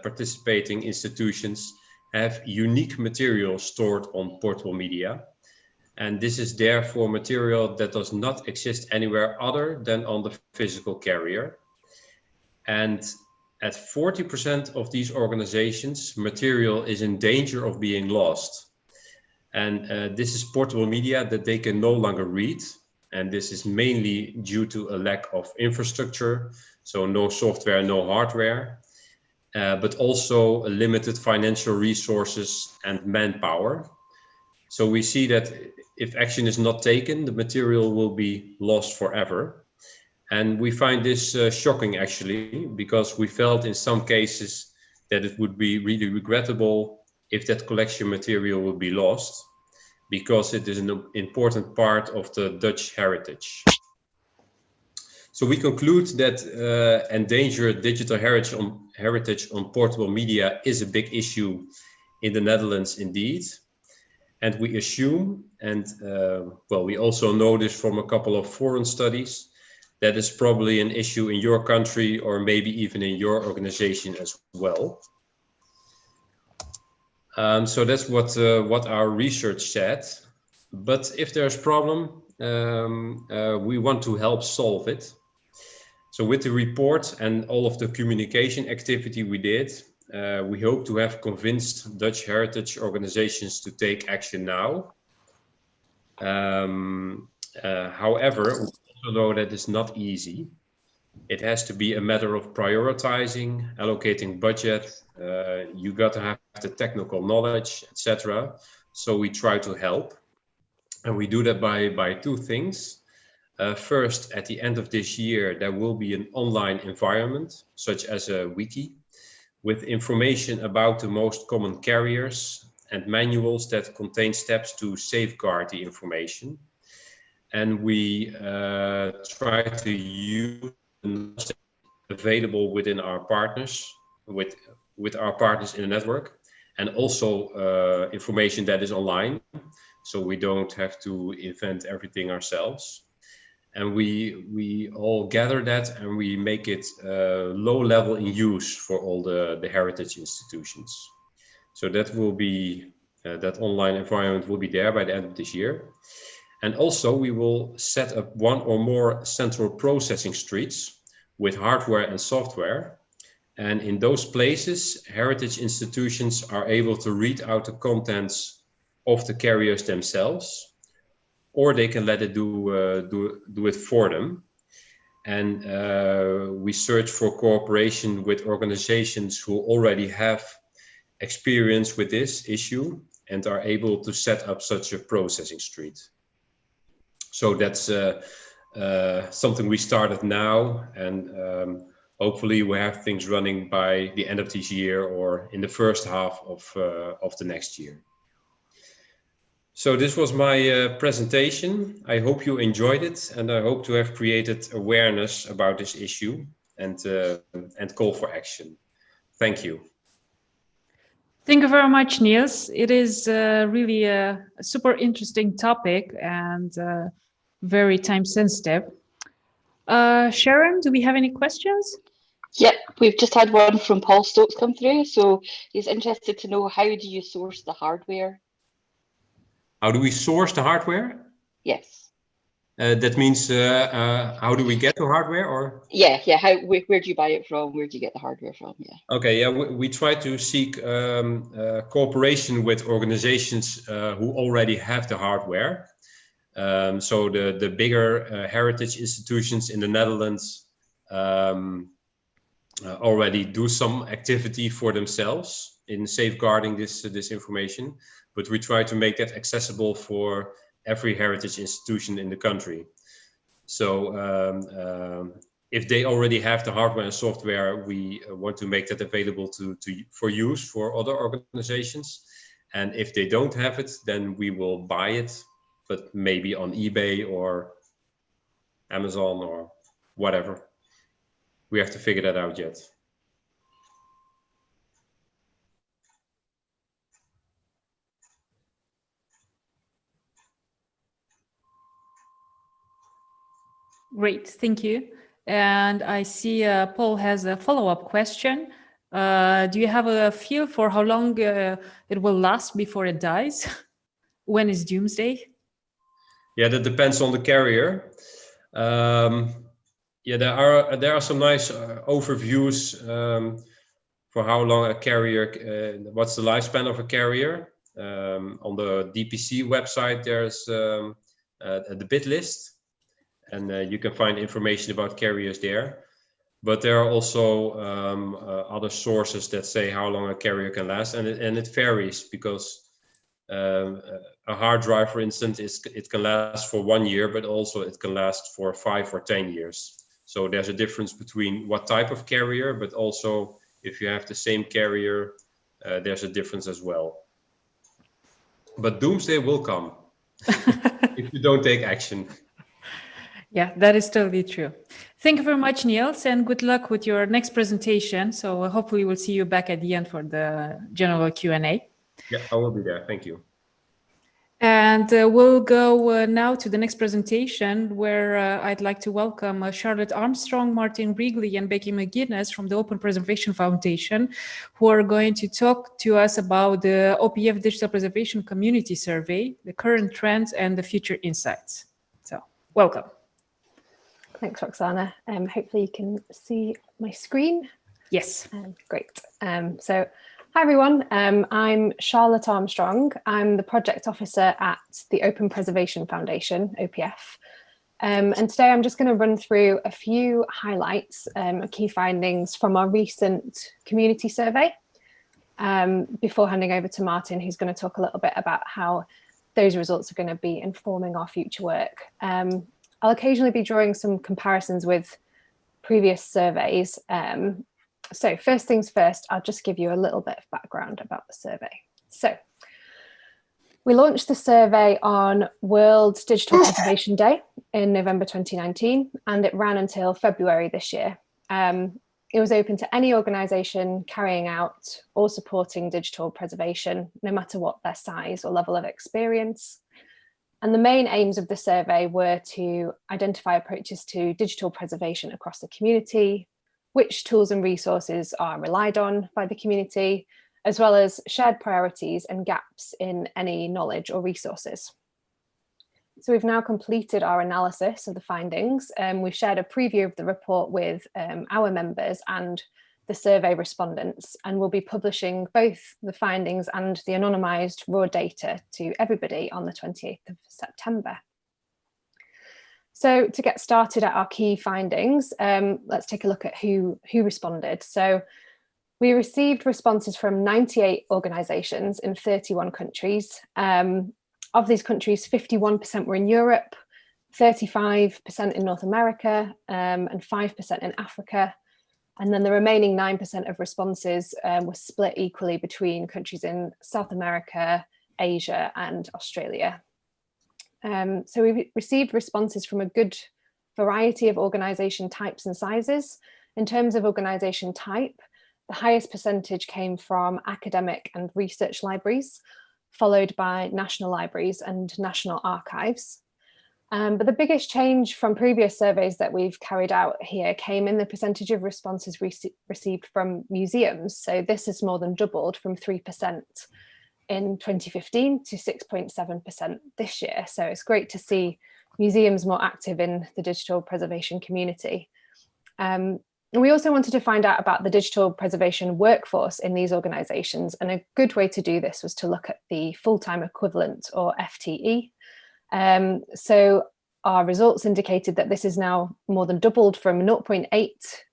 participating institutions have unique material stored on portable media. And this is therefore material that does not exist anywhere other than on the physical carrier. And at 40% of these organizations, material is in danger of being lost. And this is portable media that they can no longer read. And this is mainly due to a lack of infrastructure. So no software, no hardware. but also limited financial resources and manpower. So we see that if action is not taken, the material will be lost forever. And we find this shocking, actually, because we felt in some cases that it would be really regrettable if that collection material would be lost, because it is an important part of the Dutch heritage. So we conclude that endangered digital heritage on portable media is a big issue in the Netherlands indeed. And we assume, and well, we also know this from a couple of foreign studies, that is probably an issue in your country or maybe even in your organization as well. So that's what our research said. But if there's a problem, we want to help solve it. So with the report and all of the communication activity we did, we hope to have convinced Dutch heritage organizations to take action now. However, we also know that it's not easy. It has to be a matter of prioritizing, allocating budget. You got to have the technical knowledge, etc. So we try to help. And we do that by two things. First, at the end of this year, there will be an online environment, such as a wiki, with information about the most common carriers and manuals that contain steps to safeguard the information. And we try to use available within our partners, with our partners in the network, and also information that is online, so we don't have to invent everything ourselves. And we all gather that and we make it low level in use for all the heritage institutions. So that will be, that online environment will be there by the end of this year. And also we will set up one or more central processing streets with hardware and software. And in those places, heritage institutions are able to read out the contents of the carriers themselves, or they can let it do it for them. And we search for cooperation with organizations who already have experience with this issue and are able to set up such a processing street. So that's something we started now, and hopefully we have things running by the end of this year or in the first half of the next year. So this was my presentation. I hope you enjoyed it, and I hope to have created awareness about this issue and call for action. Thank you. Thank you very much, Niels. It is really a super interesting topic and very time sensitive. Sharon, do we have any questions? Yep, we've just had one from Paul Stokes come through. So he's interested to know, how do you source the hardware? How do we source the hardware? Yes. That means how do we get the hardware, or? Yeah. Where do you buy it from? Where do you get the hardware from? Yeah. Okay. Yeah, we try to seek cooperation with organizations who already have the hardware. So the bigger heritage institutions in the Netherlands already do some activity for themselves in safeguarding this information, but we try to make that accessible for every heritage institution in the country. So if they already have the hardware and software, we want to make that available for use for other organizations. And if they don't have it, then we will buy it, but maybe on eBay or Amazon or whatever. We have to figure that out yet. Great, thank you. And I see Paul has a follow-up question. Do you have a feel for how long it will last before it dies? When is doomsday? Yeah, that depends on the carrier. Yeah, there are some nice overviews for how long a carrier, what's the lifespan of a carrier. On the DPC website, there's the bit list, and you can find information about carriers there. But there are also other sources that say how long a carrier can last, and it varies because a hard drive, for instance, it can last for 1 year, but also it can last for 5 or 10 years. So there's a difference between what type of carrier, but also if you have the same carrier, there's a difference as well. But doomsday will come if you don't take action. Yeah, that is totally true. Thank you very much, Niels, and good luck with your next presentation. So hopefully we'll see you back at the end for the general Q&A. Yeah, I will be there. Thank you. And we'll go now to the next presentation, where I'd like to welcome Charlotte Armstrong, Martin Wrigley, and Becky McGuinness from the Open Preservation Foundation, who are going to talk to us about the OPF Digital Preservation Community Survey, the current trends and the future insights. So, welcome. Thanks, Roxana. Hopefully you can see my screen. Yes. Great. So, hi everyone. I'm Charlotte Armstrong. I'm the project officer at the Open Preservation Foundation, OPF. And today I'm just going to run through a few highlights, key findings from our recent community survey, before handing over to Martin, who's going to talk a little bit about how those results are going to be informing our future work. I'll occasionally be drawing some comparisons with previous surveys. So first things first, I'll just give you a little bit of background about the survey. So we launched the survey on World Digital Preservation Day in November 2019, and it ran until February this year. It was open to any organisation carrying out or supporting digital preservation, no matter what their size or level of experience. And the main aims of the survey were to identify approaches to digital preservation across the community, which tools and resources are relied on by the community, as well as shared priorities and gaps in any knowledge or resources. So we've now completed our analysis of the findings, and we've shared a preview of the report with our members and the survey respondents, and we'll be publishing both the findings and the anonymised raw data to everybody on the 28th of September. So to get started at our key findings, let's take a look at who responded. So we received responses from 98 organisations in 31 countries. Of these countries, 51% were in Europe, 35% in North America, and 5% in Africa. And then the remaining 9% of responses were split equally between countries in South America, Asia, and Australia. So we received responses from a good variety of organisation types and sizes. In terms of organisation type, the highest percentage came from academic and research libraries, followed by national libraries and national archives. But the biggest change from previous surveys that we've carried out here came in the percentage of responses received from museums. So this has more than doubled from 3% in 2015 to 6.7% this year. So it's great to see museums more active in the digital preservation community. And we also wanted to find out about the digital preservation workforce in these organisations, and a good way to do this was to look at the full-time equivalent, or FTE. So our results indicated that this is now more than doubled from 0.8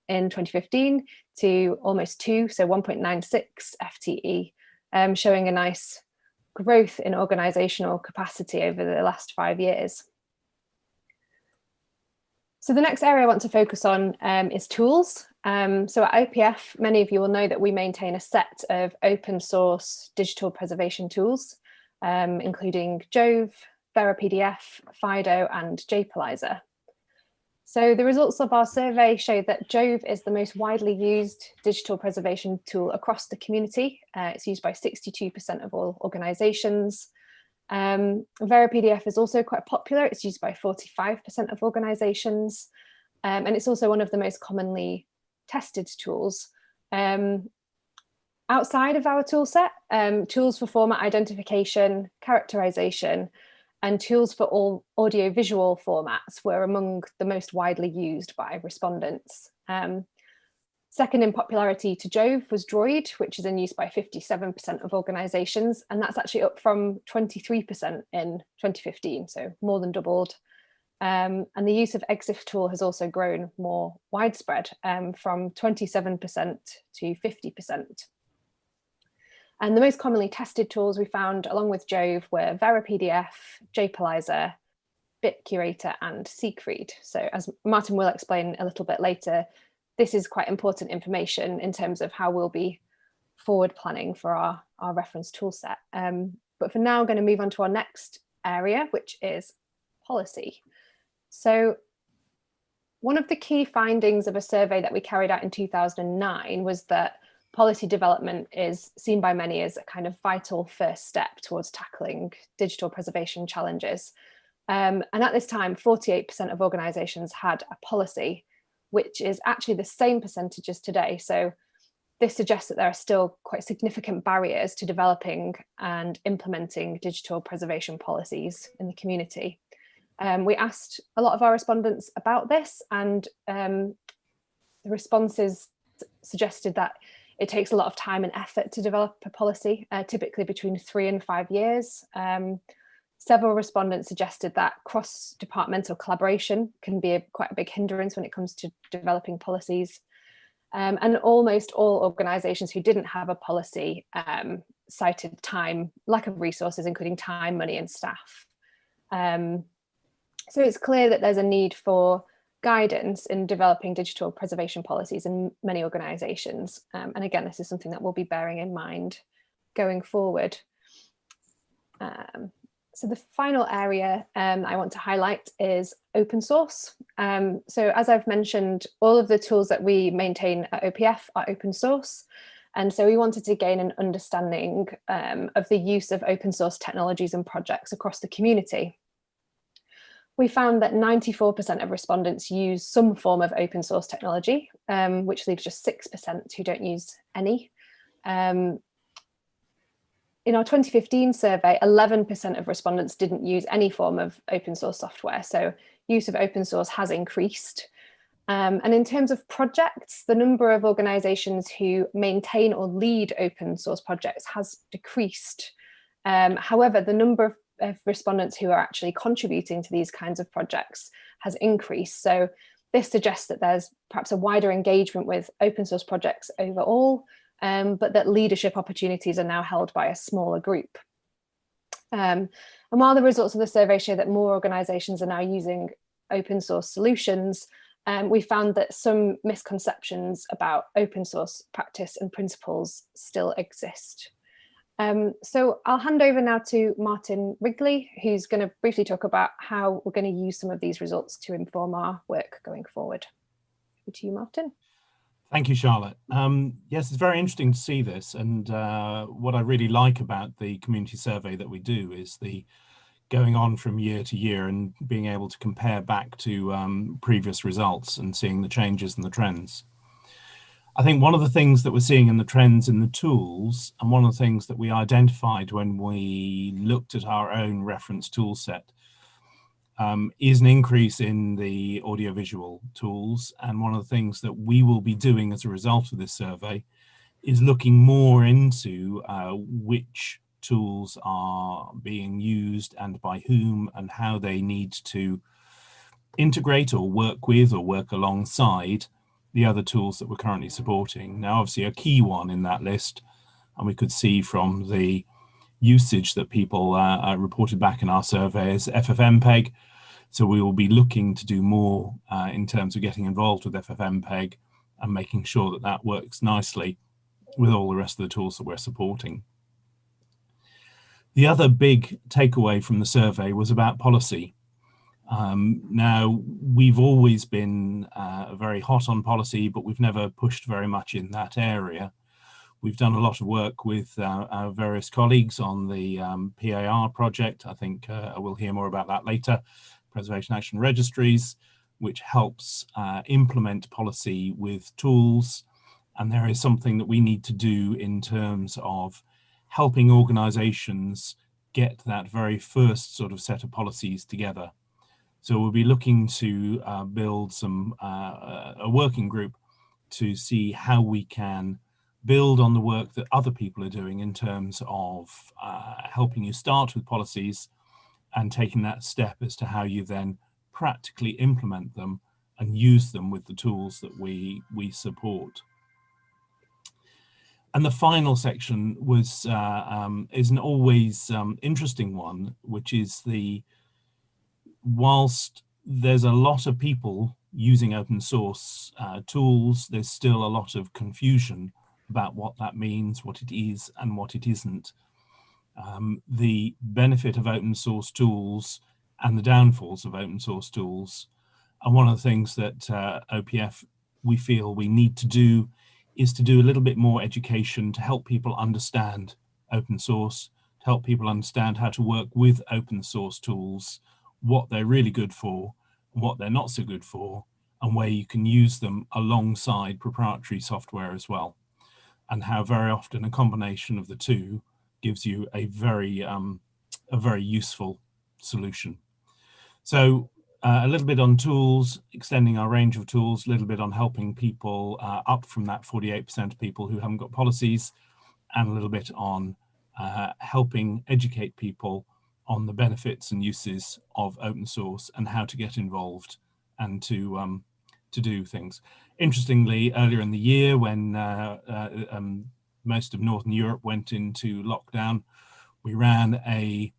in 2015 to almost 2, so 1.96 FTE, showing a nice growth in organisational capacity over the last 5 years. So the next area I want to focus on is tools. So at OPF, many of you will know that we maintain a set of open source digital preservation tools, including Jove, VeraPDF, Fido, and JPalyzer. So the results of our survey show that Jove is the most widely used digital preservation tool across the community. It's used by 62% of all organisations. VeraPDF is also quite popular. It's used by 45% of organisations, and it's also one of the most commonly tested tools. Outside of our tool set, tools for format identification, characterization, and tools for all audio-visual formats were among the most widely used by respondents. Second in popularity to Jove was Droid, which is in use by 57% of organisations, and that's actually up from 23% in 2015, so more than doubled. And the use of EXIF tool has also grown more widespread, from 27% to 50%. And the most commonly tested tools we found, along with Jove, were VeraPDF, JPalyzer, BitCurator, and Seekread. So as Martin will explain a little bit later, this is quite important information in terms of how we'll be forward planning for our reference tool set. But for now, I'm going to move on to our next area, which is policy. So one of the key findings of a survey that we carried out in 2009 was that policy development is seen by many as a kind of vital first step towards tackling digital preservation challenges. And at this time, 48% of organisations had a policy, which is actually the same percentage as today. So this suggests that there are still quite significant barriers to developing and implementing digital preservation policies in the community. We asked a lot of our respondents about this, and the responses suggested that it takes a lot of time and effort to develop a policy, typically between 3 and 5 years. Several respondents suggested that cross-departmental collaboration can be quite a big hindrance when it comes to developing policies. And almost all organisations who didn't have a policy cited lack of resources, including time, money and staff. So it's clear that there's a need for guidance in developing digital preservation policies in many organisations. And again, this is something that we'll be bearing in mind going forward. So the final area I want to highlight is open source. So as I've mentioned, all of the tools that we maintain at OPF are open source. And so we wanted to gain an understanding of the use of open source technologies and projects across the community. We found that 94% of respondents use some form of open source technology, which leaves just 6% who don't use any. In our 2015 survey, 11% of respondents didn't use any form of open source software. So use of open source has increased. And in terms of projects, the number of organizations who maintain or lead open source projects has decreased. However, the number of respondents who are actually contributing to these kinds of projects has increased. So this suggests that there's perhaps a wider engagement with open source projects overall, but that leadership opportunities are now held by a smaller group. And while the results of the survey show that more organizations are now using open source solutions, we found that some misconceptions about open source practice and principles still exist. So I'll hand over now to Martin Wrigley, who's going to briefly talk about how we're going to use some of these results to inform our work going forward. Over to you, Martin. Thank you, Charlotte. Yes, it's very interesting to see this. And what I really like about the community survey that we do is the going on from year to year and being able to compare back to previous results and seeing the changes and the trends. I think one of the things that we're seeing in the trends in the tools, and one of the things that we identified when we looked at our own reference tool set, is an increase in the audiovisual tools. And one of the things that we will be doing as a result of this survey is looking more into which tools are being used and by whom and how they need to integrate or work with or work alongside the other tools that we're currently supporting. Now, obviously, a key one in that list, and we could see from the usage that people reported back in our survey, is FFmpeg. So we will be looking to do more in terms of getting involved with FFmpeg and making sure that that works nicely with all the rest of the tools that we're supporting. The other big takeaway from the survey was about policy. Now, we've always been very hot on policy, but we've never pushed very much in that area. We've done a lot of work with our various colleagues on the PAR project. I think we'll hear more about that later. Preservation Action Registries, which helps implement policy with tools. And there is something that we need to do in terms of helping organizations get that very first sort of set of policies together. So we'll be looking to build a working group to see how we can build on the work that other people are doing in terms of helping you start with policies and taking that step as to how you then practically implement them and use them with the tools that we support. And the final section was is an always interesting one, which is whilst there's a lot of people using open source tools, there's still a lot of confusion about what that means, what it is and what it isn't. The benefit of open source tools and the downfalls of open source tools. And one of the things that OPF we feel we need to do is to do a little bit more education to help people understand open source, to help people understand how to work with open source tools, what they're really good for, what they're not so good for, and where you can use them alongside proprietary software as well. And how very often a combination of the two gives you a very useful solution. So a little bit on tools, extending our range of tools, a little bit on helping people up from that 48% of people who haven't got policies, and a little bit on helping educate people on the benefits and uses of open source and how to get involved and to do things. Interestingly, earlier in the year when most of Northern Europe went into lockdown, we ran a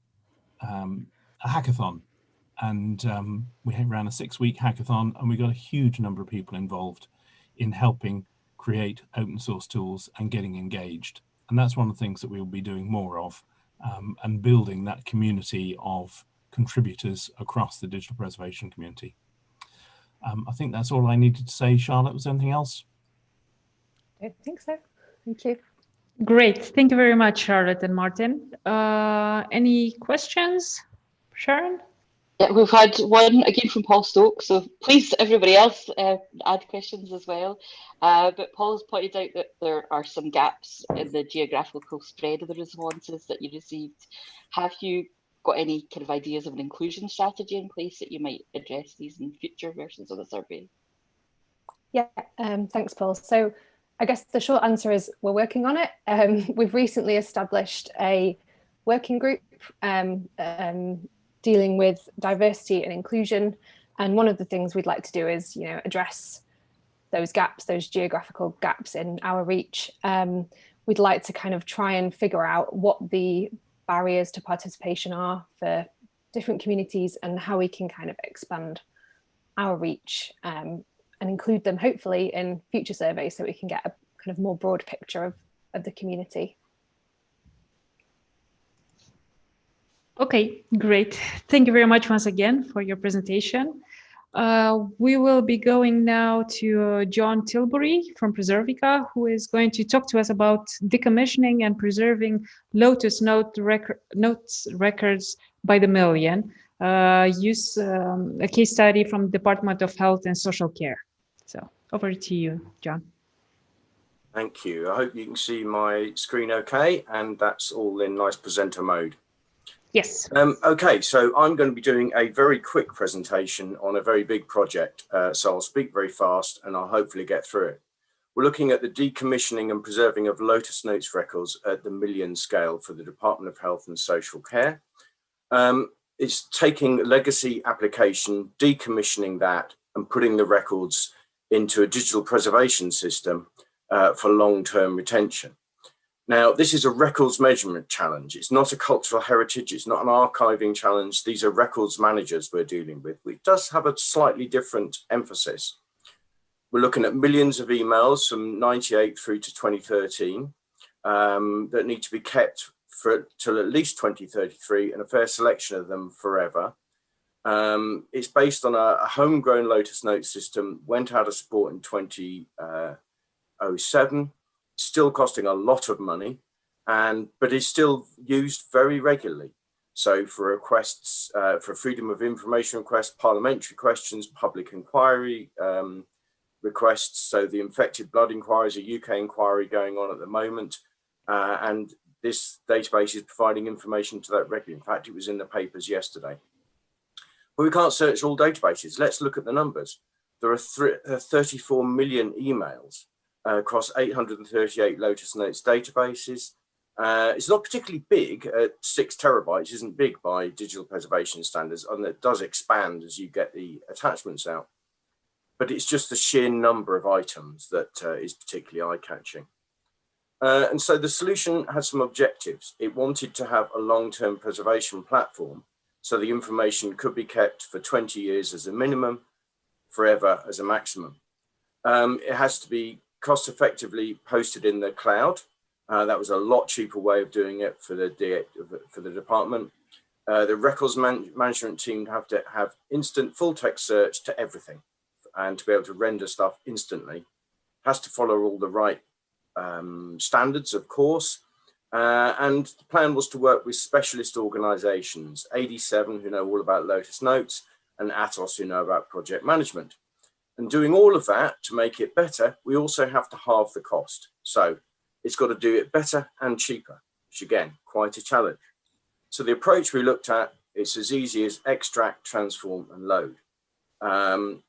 hackathon. And we ran a 6-week hackathon, and we got a huge number of people involved in helping create open source tools and getting engaged. And that's one of the things that we will be doing more of, and building that community of contributors across the digital preservation community. I think that's all I needed to say. Charlotte, was there anything else? I don't think so. Thank you. Great. Thank you very much, Charlotte and Martin. Any questions, Sharon? Yeah, we've had one again from Paul Stokes, so please, everybody else, add questions as well. But Paul's pointed out that there are some gaps in the geographical spread of the responses that you received. Have you got any kind of ideas of an inclusion strategy in place that you might address these in future versions of the survey? Yeah, thanks, Paul. So I guess the short answer is we're working on it. We've recently established a working group dealing with diversity and inclusion. And one of the things we'd like to do is, address those gaps, those geographical gaps in our reach. We'd like to kind of try and figure out what the barriers to participation are for different communities and how we can kind of expand our reach and include them hopefully in future surveys so we can get a kind of more broad picture of the community. Okay, great. Thank you very much once again for your presentation. We will be going now to John Tilbury from Preservica, who is going to talk to us about decommissioning and preserving Lotus Notes records by the million. Use a case study from Department of Health and Social Care. So over to you, John. Thank you. I hope you can see my screen okay, and that's all in nice presenter mode. Yes. Okay, so I'm going to be doing a very quick presentation on a very big project. So I'll speak very fast and I'll hopefully get through it. We're looking at the decommissioning and preserving of Lotus Notes records at the million scale for the Department of Health and Social Care. It's taking legacy application, decommissioning that and putting the records into a digital preservation system for long-term retention. Now, this is a records measurement challenge. It's not a cultural heritage. It's not an archiving challenge. These are records managers we're dealing with. It does have a slightly different emphasis. We're looking at millions of emails from 98 through to 2013 that need to be kept till at least 2033 and a fair selection of them forever. It's based on a homegrown Lotus Notes system, went out of support in 2007. Still costing a lot of money, but is still used very regularly. So for requests, for freedom of information requests, parliamentary questions, public inquiry requests. So the infected blood inquiry is a UK inquiry going on at the moment. And this database is providing information to that regularly. In fact, it was in the papers yesterday. But we can't search all databases. Let's look at the numbers. There are 34 million emails across 838 Lotus Notes databases. It's not particularly big. 6 terabytes isn't big by digital preservation standards, and it does expand as you get the attachments out. But it's just the sheer number of items that is particularly eye-catching. And so the solution had some objectives. It wanted to have a long-term preservation platform, so the information could be kept for 20 years as a minimum, forever as a maximum. It has to be cost-effectively posted in the cloud. That was a lot cheaper way of doing it for the department. The records management team have to have instant full text search to everything, and to be able to render stuff instantly. Has to follow all the right standards, of course. And the plan was to work with specialist organizations, AD7, who know all about Lotus Notes, and Atos, who know about project management. And doing all of that to make it better, we also have to halve the cost. So it's got to do it better and cheaper, which again, quite a challenge. So the approach we looked at, it's as easy as extract, transform, and load.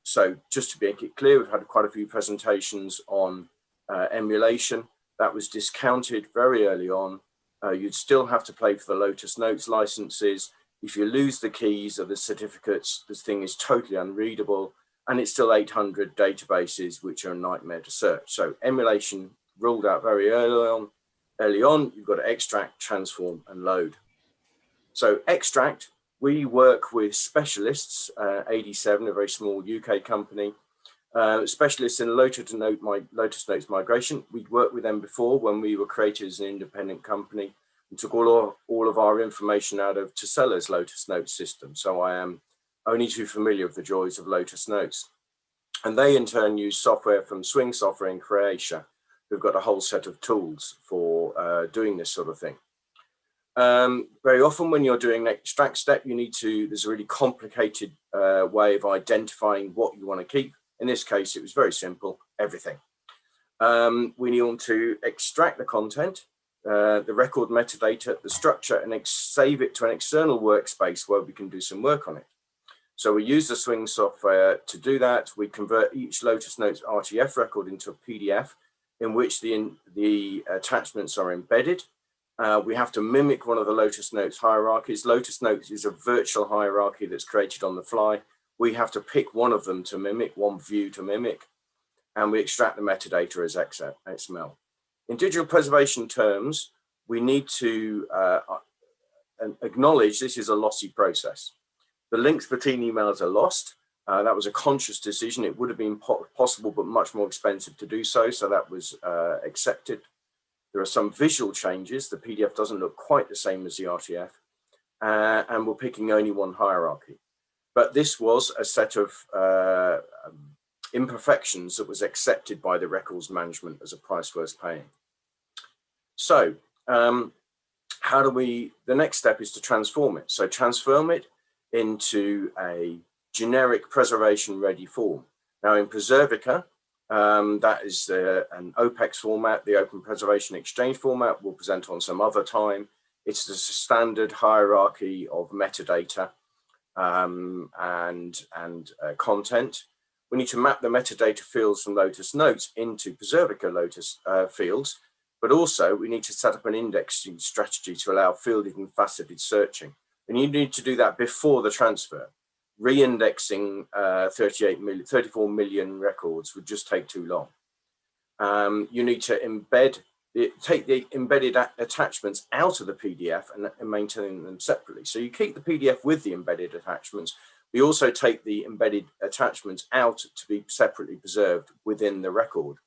So just to make it clear, we've had quite a few presentations on emulation. That was discounted very early on. You'd still have to pay for the Lotus Notes licenses. If you lose the keys or the certificates, this thing is totally unreadable, and it's still 800 databases, which are a nightmare to search. So emulation ruled out very early on. You've got to extract, transform, and load. So extract, we work with specialists, AD7, a very small UK company, specialists in Lotus Notes migration. We'd worked with them before when we were created as an independent company and took all of our information out of Tacella's Lotus Notes system. So I am only too familiar with the joys of Lotus Notes. And they in turn use software from Swing Software in Croatia, who've got a whole set of tools for doing this sort of thing. Very often when you're doing an extract step, there's a really complicated way of identifying what you want to keep. In this case, it was very simple, everything. We need to extract the content, the record metadata, the structure, and save it to an external workspace where we can do some work on it. So we use the Swing software to do that. We convert each Lotus Notes RTF record into a PDF in which the attachments are embedded. We have to mimic one of the Lotus Notes hierarchies. Lotus Notes is a virtual hierarchy that's created on the fly. We have to pick one of them to mimic, one view to mimic, and we extract the metadata as XML. In digital preservation terms, we need to acknowledge this is a lossy process. The links between emails are lost. That was a conscious decision. It would have been possible, but much more expensive to do so. So that was accepted. There are some visual changes. The PDF doesn't look quite the same as the RTF. And we're picking only one hierarchy. But this was a set of imperfections that was accepted by the records management as a price worth paying. So the next step is to transform it. So transform it into a generic preservation ready form. Now in Preservica, that is an OPEX format, the Open Preservation Exchange format. We'll present on some other time. It's the standard hierarchy of metadata and content. We need to map the metadata fields from Lotus Notes into Preservica Lotus fields, but also we need to set up an indexing strategy to allow fielded and faceted searching. And you need to do that before the transfer. Re-indexing 34 million records would just take too long. You need to take the embedded attachments out of the PDF and maintain them separately. So you keep the PDF with the embedded attachments. We also take the embedded attachments out to be separately preserved within the record.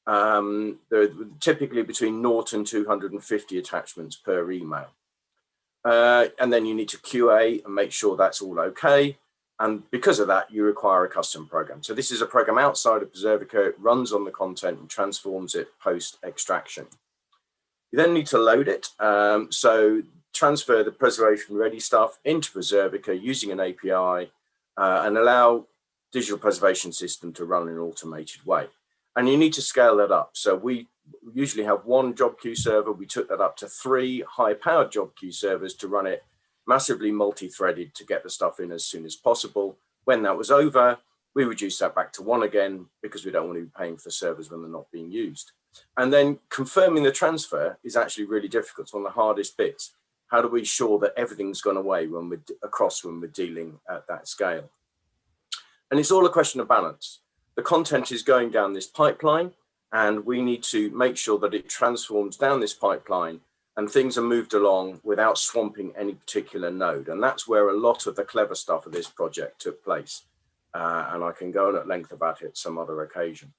There are typically between 0 and 250 attachments per email. And then you need to QA and make sure that's all okay. And because of that, you require a custom program. So this is a program outside of Preservica. It runs on the content and transforms it post-extraction. You then need to load it. So transfer the preservation ready stuff into Preservica using an API and allow digital preservation system to run in an automated way. And you need to scale that up. So we usually have one job queue server. We took that up to 3 high-powered job queue servers to run it massively multi-threaded to get the stuff in as soon as possible. When that was over, we reduced that back to 1 again because we don't want to be paying for servers when they're not being used. And then confirming the transfer is actually really difficult. It's one of the hardest bits. How do we ensure that everything's gone away when we're dealing at that scale? And it's all a question of balance. The content is going down this pipeline, and we need to make sure that it transforms down this pipeline and things are moved along without swamping any particular node. And that's where a lot of the clever stuff of this project took place. And I can go on at length about it some other occasion.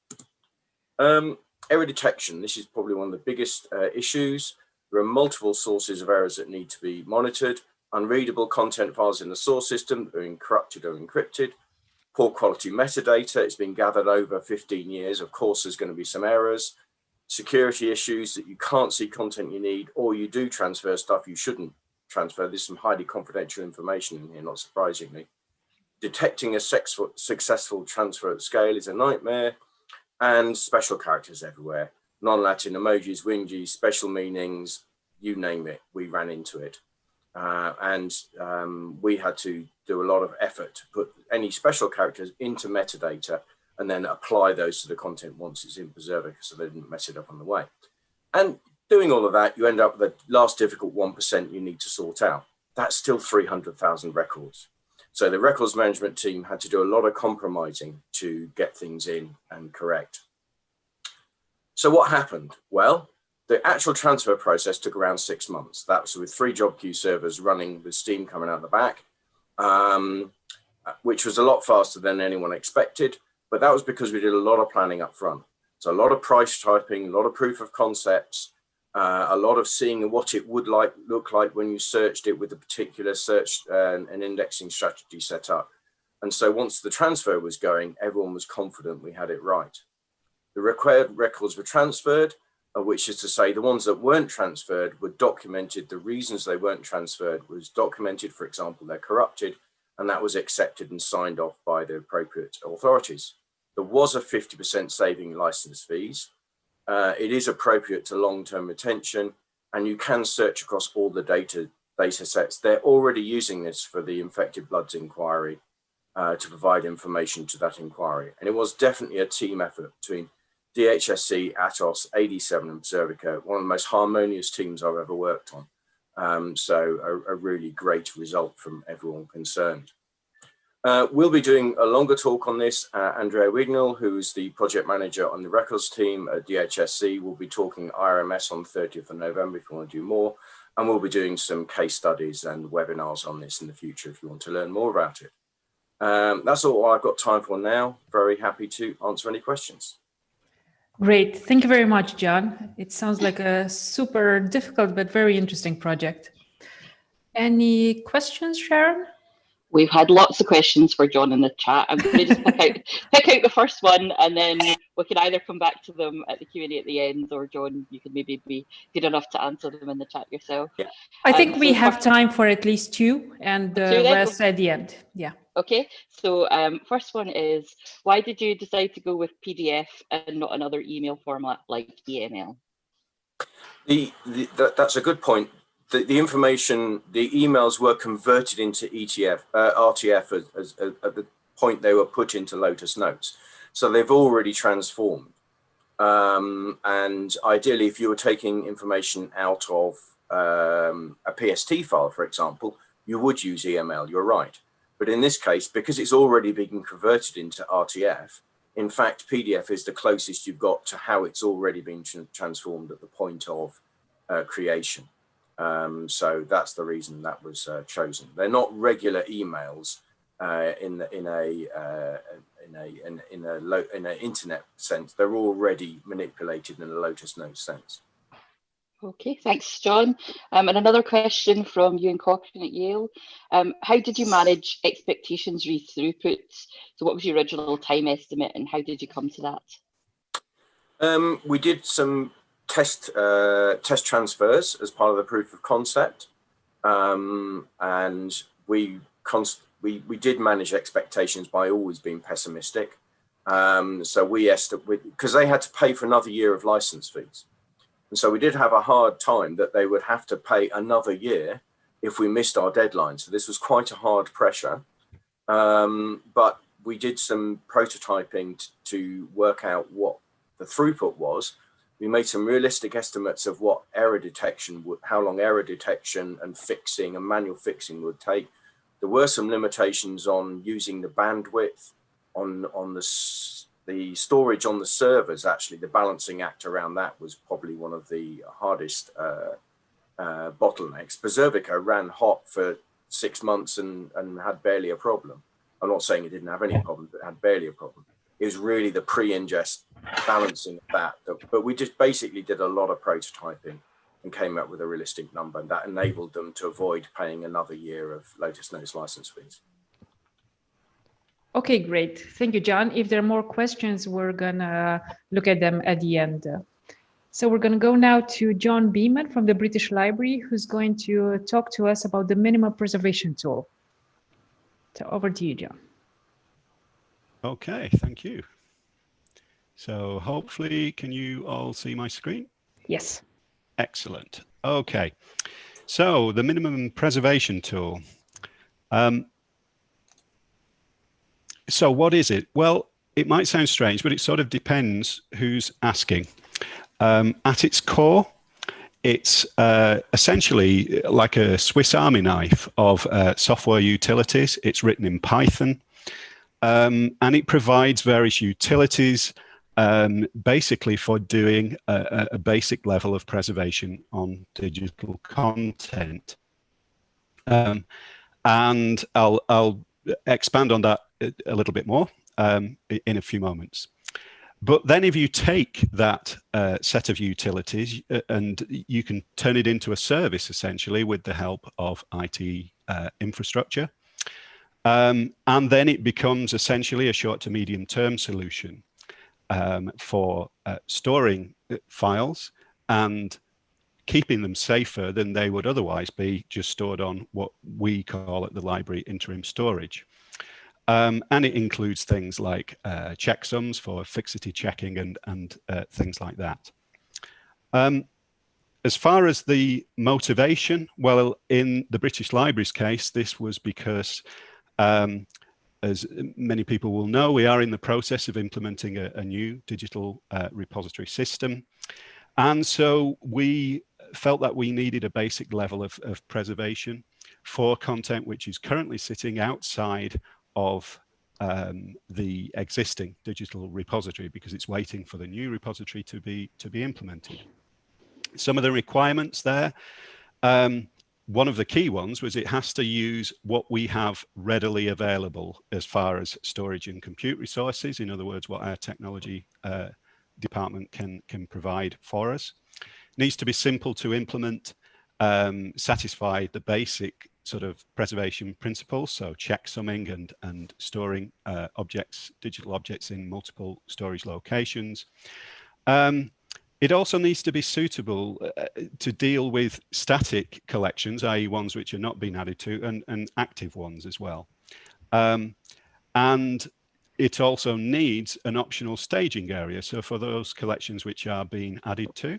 Error detection, this is probably one of the biggest issues. There are multiple sources of errors that need to be monitored. Unreadable content files in the source system that are corrupted or encrypted. Poor quality metadata, it's been gathered over 15 years. Of course, there's going to be some errors. Security issues that you can't see content you need, or you do transfer stuff you shouldn't transfer. There's some highly confidential information in here, not surprisingly. Detecting a successful transfer at scale is a nightmare, and special characters everywhere. Non-Latin emojis, wingies, special meanings, you name it, we ran into it. We had to do a lot of effort to put any special characters into metadata and then apply those to the content once it's in Preserver so they didn't mess it up on the way. And doing all of that, you end up with the last difficult 1% you need to sort out. That's still 300,000 records. So the records management team had to do a lot of compromising to get things in and correct. So what happened? Well, the actual transfer process took around 6 months. That was with 3 job queue servers running with Steam coming out the back, which was a lot faster than anyone expected. But that was because we did a lot of planning up front. So a lot of price typing, a lot of proof of concepts, a lot of seeing what it would look like when you searched it with a particular search and indexing strategy set up. And so once the transfer was going, everyone was confident we had it right. The required records were transferred, which is to say the ones that weren't transferred were documented. The reasons they weren't transferred was documented. For example, they're corrupted, and that was accepted and signed off by the appropriate authorities. There was a 50% saving in license fees. It is appropriate to long-term retention, and you can search across all the data sets. They're already using this for the Infected Bloods inquiry to provide information to that inquiry. And it was definitely a team effort between DHSC, Atos, AD7 and Observica, one of the most harmonious teams I've ever worked on. So a really great result from everyone concerned. We'll be doing a longer talk on this. Andrea Wignall, who's the project manager on the records team at DHSC, will be talking IRMS on the 30th of November if you want to do more. And we'll be doing some case studies and webinars on this in the future if you want to learn more about it. That's all I've got time for now. Very happy to answer any questions. Great. Thank you very much, John. It sounds like a super difficult but very interesting project. Any questions, Sharon? We've had lots of questions for John in the chat. I'm going to just pick out the first one, and then we can either come back to them at the Q&A at the end, or John, you can maybe be good enough to answer them in the chat yourself. Yeah. I think we have time for at least 2, and the rest at the end. Yeah. Okay. So first one is, why did you decide to go with PDF and not another email format like EML? That's a good point. The information, the emails were converted into RTF at the point they were put into Lotus Notes. So they've already transformed. And ideally, if you were taking information out of a PST file, for example, you would use EML, you're right. But in this case, because it's already been converted into RTF, in fact, PDF is the closest you've got to how it's already been transformed at the point of creation. So that's the reason that was chosen. They're not regular emails in an internet sense. They're already manipulated in a Lotus Notes sense. Okay, thanks, John. And another question from Ewan Cochrane at Yale. How did you manage expectations re-throughputs? So what was your original time estimate and how did you come to that? We did some test transfers as part of the proof of concept. And we did manage expectations by always being pessimistic. So we estimated, because they had to pay for another year of license fees. And so we did have a hard time that they would have to pay another year if we missed our deadline. So this was quite a hard pressure. But we did some prototyping to work out what the throughput was. We made some realistic estimates of what error detection would, how long error detection and fixing and manual fixing would take. There were some limitations on using the bandwidth, on the storage on the servers. Actually, the balancing act around that was probably one of the hardest bottlenecks. Preservica ran hot for 6 months and had barely a problem. I'm not saying it didn't have any problems, but it had barely a problem. It was really the pre-ingest balancing of that. But we just basically did a lot of prototyping and came up with a realistic number, and that enabled them to avoid paying another year of Lotus Notes license fees. Okay, great. Thank you, John. If there are more questions, we're gonna look at them at the end. So we're gonna go now to John Beeman from the British Library, who's going to talk to us about the minimal preservation tool. So over to you, John. Okay, thank you. So hopefully, can you all see my screen? Yes. Excellent. Okay, so the minimum preservation tool. So what is it? Well, it might sound strange, but it sort of depends who's asking. At its core, it's essentially like a Swiss Army knife of software utilities. It's written in Python, and it provides various utilities basically for doing a basic level of preservation on digital content. And I'll expand on that a little bit more in a few moments. But then if you take that set of utilities and you can turn it into a service essentially with the help of IT infrastructure, and then it becomes essentially a short to medium term solution for storing files and keeping them safer than they would otherwise be just stored on what we call at the library interim storage. And it includes things like checksums for fixity checking and things like that. As far as the motivation, well, in the British Library's case, this was because, as many people will know, we are in the process of implementing a new digital repository system. And so we felt that we needed a basic level of preservation for content which is currently sitting outside of the existing digital repository because it's waiting for the new repository to be implemented. Some of the requirements there, one of the key ones was it has to use what we have readily available as far as storage and compute resources. In other words, what our technology department can provide for us. It needs to be simple to implement, satisfy the basic sort of preservation principles, so checksumming and storing objects, digital objects in multiple storage locations. It also needs to be suitable to deal with static collections, i.e. ones which are not being added to, and active ones as well. And it also needs an optional staging area. So for those collections which are being added to,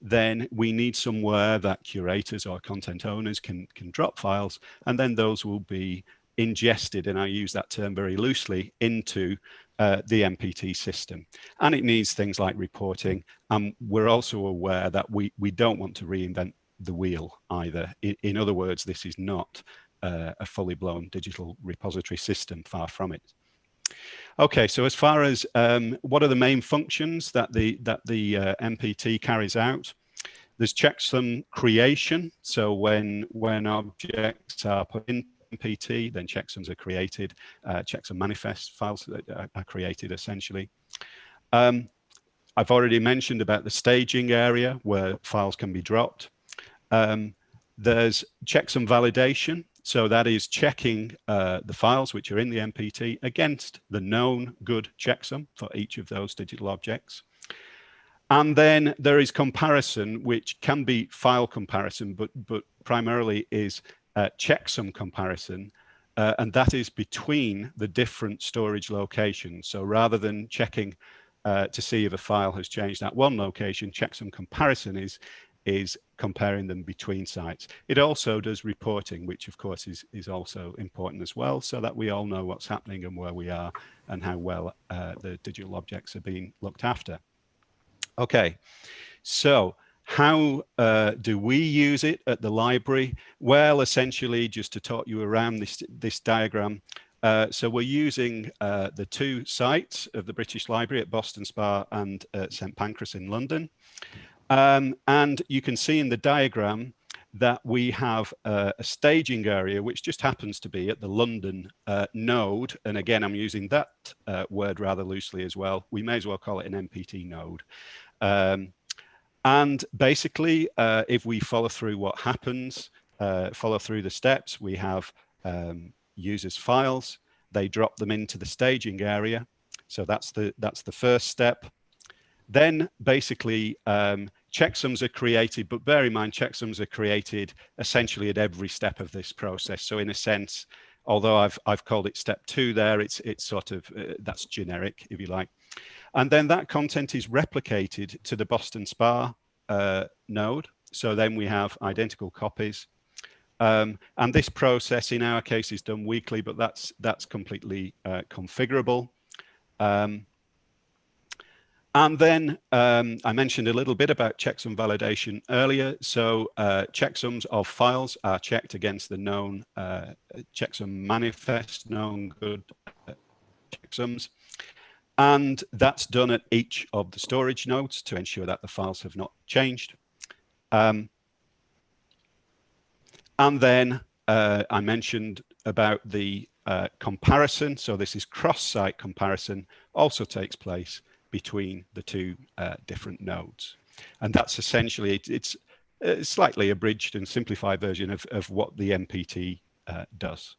then we need somewhere that curators or content owners can drop files, and then those will be ingested, and I use that term very loosely, into the MPT system. And it needs things like reporting. And we're also aware that we don't want to reinvent the wheel either. In other words, this is not a fully blown digital repository system, far from it. Okay, so as far as what are the main functions that the MPT carries out, there's checksum creation. So when objects are put in MPT, then checksums are created, checksum manifest files are created essentially. I've already mentioned about the staging area where files can be dropped. There's checksum validation. So that is checking the files which are in the MPT against the known good checksum for each of those digital objects. And then there is comparison, which can be file comparison, but primarily is checksum comparison. And that is between the different storage locations. So rather than checking to see if a file has changed at one location, checksum comparison is comparing them between sites. It also does reporting, which of course is also important as well, so that we all know what's happening and where we are and how well the digital objects are being looked after. Okay, so how do we use it at the library? Well, essentially, just to talk you around this diagram. So we're using the two sites of the British Library at Boston Spa and St Pancras in London. And you can see in the diagram that we have a staging area, which just happens to be at the London node. And again, I'm using that word rather loosely as well. We may as well call it an MPT node. And basically, if we follow through what happens, follow through the steps, we have users' files. They drop them into the staging area. So that's the first step. Then basically, checksums are created, but bear in mind, checksums are created essentially at every step of this process. So in a sense, although I've called it step 2 there, it's sort of, that's generic, if you like. And then that content is replicated to the Boston Spa node. So then we have identical copies. And this process in our case is done weekly, but that's completely configurable. And then I mentioned a little bit about checksum validation earlier. So checksums of files are checked against the known checksum manifest, known good checksums. And that's done at each of the storage nodes to ensure that the files have not changed. And then I mentioned about the comparison. So this is cross-site comparison, also takes place between the two different nodes. And that's essentially, it's a slightly abridged and simplified version of what the MPT does.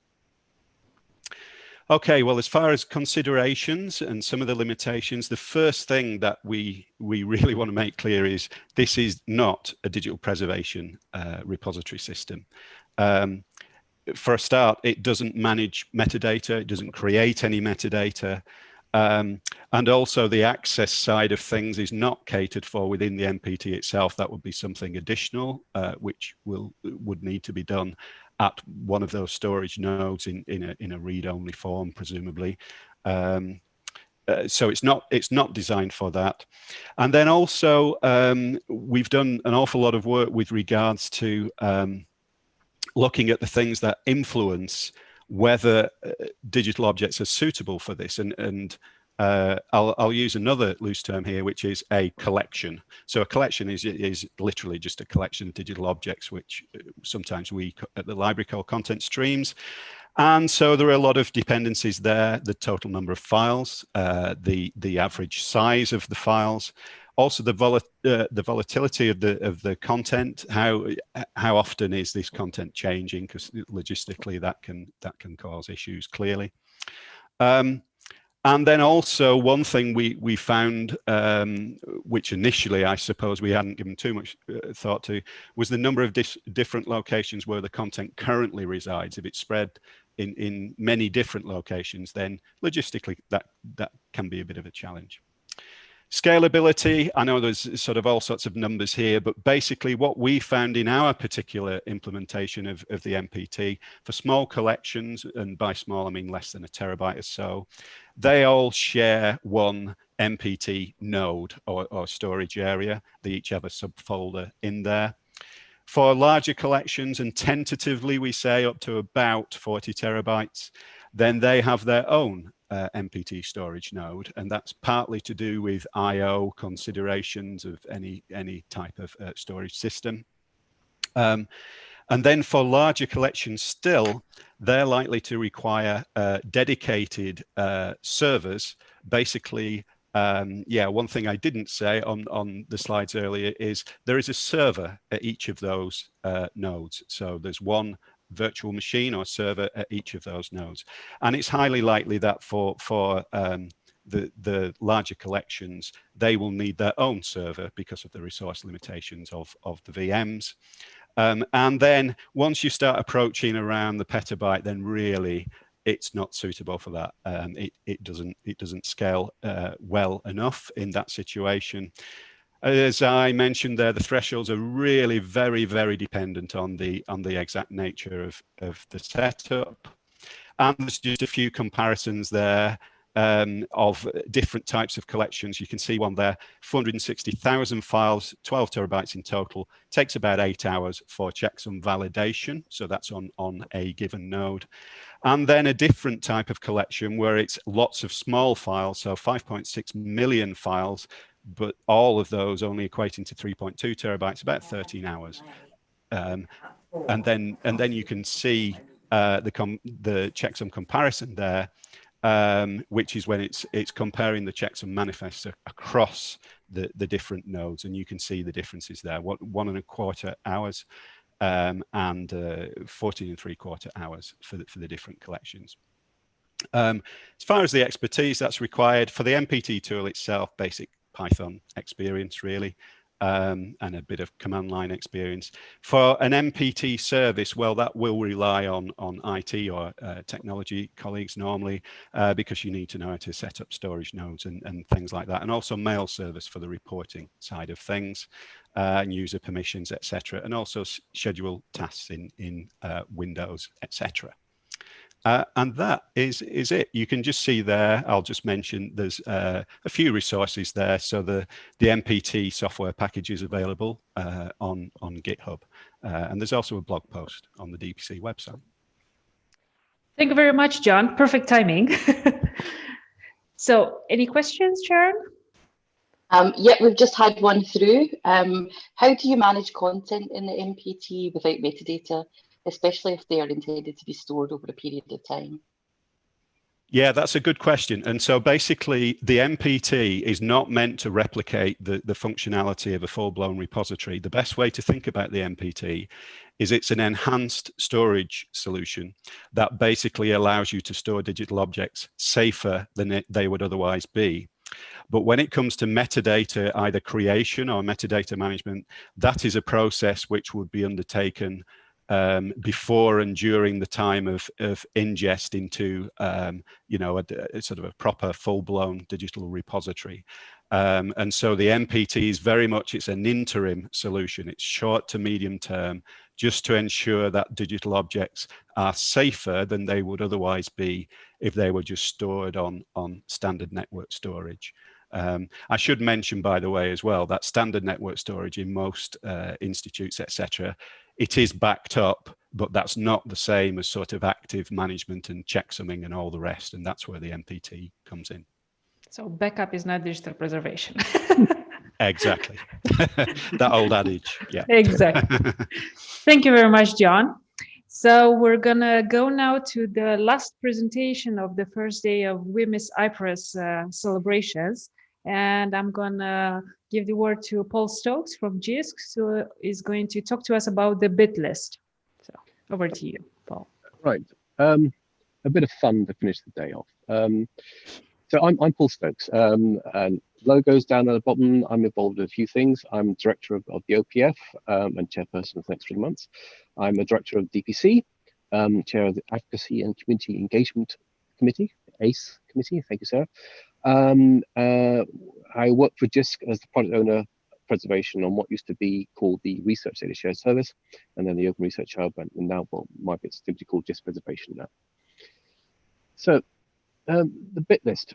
Okay, well, as far as considerations and some of the limitations, the first thing that we really want to make clear is this is not a digital preservation repository system. For a start, it doesn't manage metadata, it doesn't create any metadata. And also the access side of things is not catered for within the MPT itself. That would be something additional, which would need to be done at one of those storage nodes in a read-only form, presumably. So it's not designed for that. And then also we've done an awful lot of work with regards to looking at the things that influence whether digital objects are suitable for this. And I'll use another loose term here, which is a collection. So a collection is literally just a collection of digital objects, which sometimes we at the library call content streams. And so there are a lot of dependencies there, the total number of files, the average size of the files, also the volatility of the content. How often is this content changing? Because logistically that can cause issues clearly. And then also one thing we found, which initially I suppose we hadn't given too much thought to, was the number of different locations where the content currently resides. If it's spread in many different locations, then logistically that can be a bit of a challenge. Scalability, I know there's sort of all sorts of numbers here, but basically what we found in our particular implementation of the MPT for small collections, and by small I mean less than a terabyte or so, they all share one MPT node or storage area. They each have a subfolder in there. For larger collections, and tentatively we say up to about 40 terabytes, then they have their own MPT storage node, and that's partly to do with I/O considerations of any type of storage system. And then for larger collections still, they're likely to require dedicated servers. Basically, yeah, one thing I didn't say on the slides earlier is there is a server at each of those nodes. So there's one virtual machine or server at each of those nodes. And it's highly likely that for the larger collections, they will need their own server because of the resource limitations of the VMs. And then once you start approaching around the petabyte, then really it's not suitable for that. It doesn't scale well enough in that situation. As I mentioned there, the thresholds are really very, very dependent on the exact nature of the setup. And there's just a few comparisons there. of different types of collections. You can see one there, 460,000 files, 12 terabytes in total. Takes about 8 hours for checksum validation. So that's on a given node. And then a different type of collection where it's lots of small files, so 5.6 million files, but all of those only equating to 3.2 terabytes, about 13 hours. And then you can see the checksum comparison there, which is when it's comparing the checksum manifests across the different nodes, and you can see the differences there. 1.25 hours and 14.75 hours for the different collections. As far as the expertise that's required for the MPT tool itself, basic Python experience really, and a bit of command line experience. For an MPT service, well, that will rely on IT or technology colleagues normally, because you need to know how to set up storage nodes and things like that, and also mail service for the reporting side of things, and user permissions, etc., and also schedule tasks in Windows, etc. And that is it. You can just see there, I'll just mention there's a few resources there. So the MPT software package is available on GitHub. And there's also a blog post on the DPC website. Thank you very much, John. Perfect timing. So any questions, Sharon? Yeah, we've just had one through. How do you manage content in the MPT without metadata, especially if they are intended to be stored over a period of time? Yeah, that's a good question. And so basically the MPT is not meant to replicate the functionality of a full-blown repository. The best way to think about the MPT is it's an enhanced storage solution that basically allows you to store digital objects safer than they would otherwise be. But when it comes to metadata, either creation or metadata management, that is a process which would be undertaken before and during the time of ingest into you know, a sort of a proper full-blown digital repository. And so the MPT is very much, it's an interim solution. It's short to medium term, just to ensure that digital objects are safer than they would otherwise be if they were just stored on standard network storage. I should mention, by the way, as well, that standard network storage in most institutes, etc., it is backed up, but that's not the same as sort of active management and checksumming and all the rest, and that's where the MPT comes in. So backup is not digital preservation. Exactly. That old adage, yeah. Exactly. Thank you very much, John. So we're gonna go now to the last presentation of the first day of WHMIS IPRES celebrations. And I'm gonna give the word to Paul Stokes from JISC, who is going to talk to us about the bit list. So over to you, Paul. Right, a bit of fun to finish the day off. So I'm Paul Stokes, and logos down at the bottom. I'm involved in a few things. I'm director of the OPF and chairperson for the next 3 months. I'm a director of DPC, chair of the Advocacy and Community Engagement Committee, ACE Committee. Thank you, Sarah. I work for JISC as the product owner preservation on what used to be called the Research Data Shared Service, and then the Open Research Hub, and now, well, my bit's simply called JISC Preservation now. So the bit list.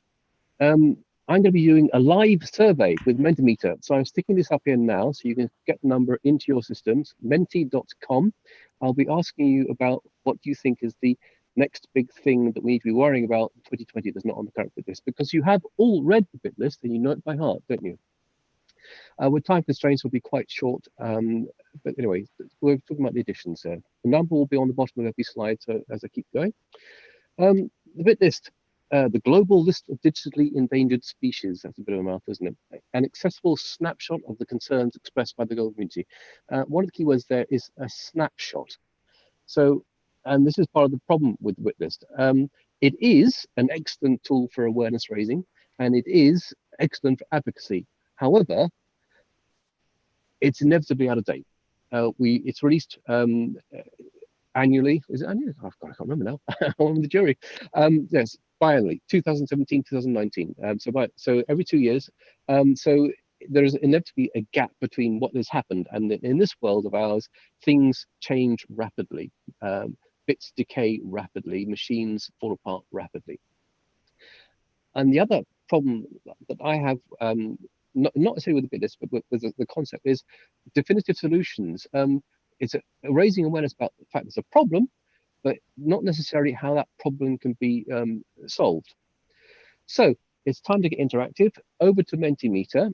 I'm going to be doing a live survey with Mentimeter. So I'm sticking this up here now so you can get the number into your systems, menti.com. I'll be asking you about what you think is the next big thing that we need to be worrying about in 2020 that's not on the current bit list, because you have all read the bit list and you know it by heart, don't you? With time constraints, will be quite short. But anyway, we're talking about the additions there. The number will be on the bottom of every slide, so as I keep going. The bit list. The global list of digitally endangered species. That's a bit of a mouthful, isn't it? An accessible snapshot of the concerns expressed by the global community. One of the key words there is a snapshot. So, and this is part of the problem with the bit list. It is an excellent tool for awareness raising, and it is excellent for advocacy. However, it's inevitably out of date. It's released annually. Is it annually? Oh, God, I can't remember now. I'm the jury. Yes, biannually, 2017, 2019. So every 2 years. So there is inevitably a gap between what has happened, and in this world of ours, things change rapidly. Bits decay rapidly. Machines fall apart rapidly. And the other problem that I have, not necessarily with the business, but with the concept is definitive solutions. It's raising awareness about the fact there's a problem, but not necessarily how that problem can be solved. So it's time to get interactive. Over to Mentimeter.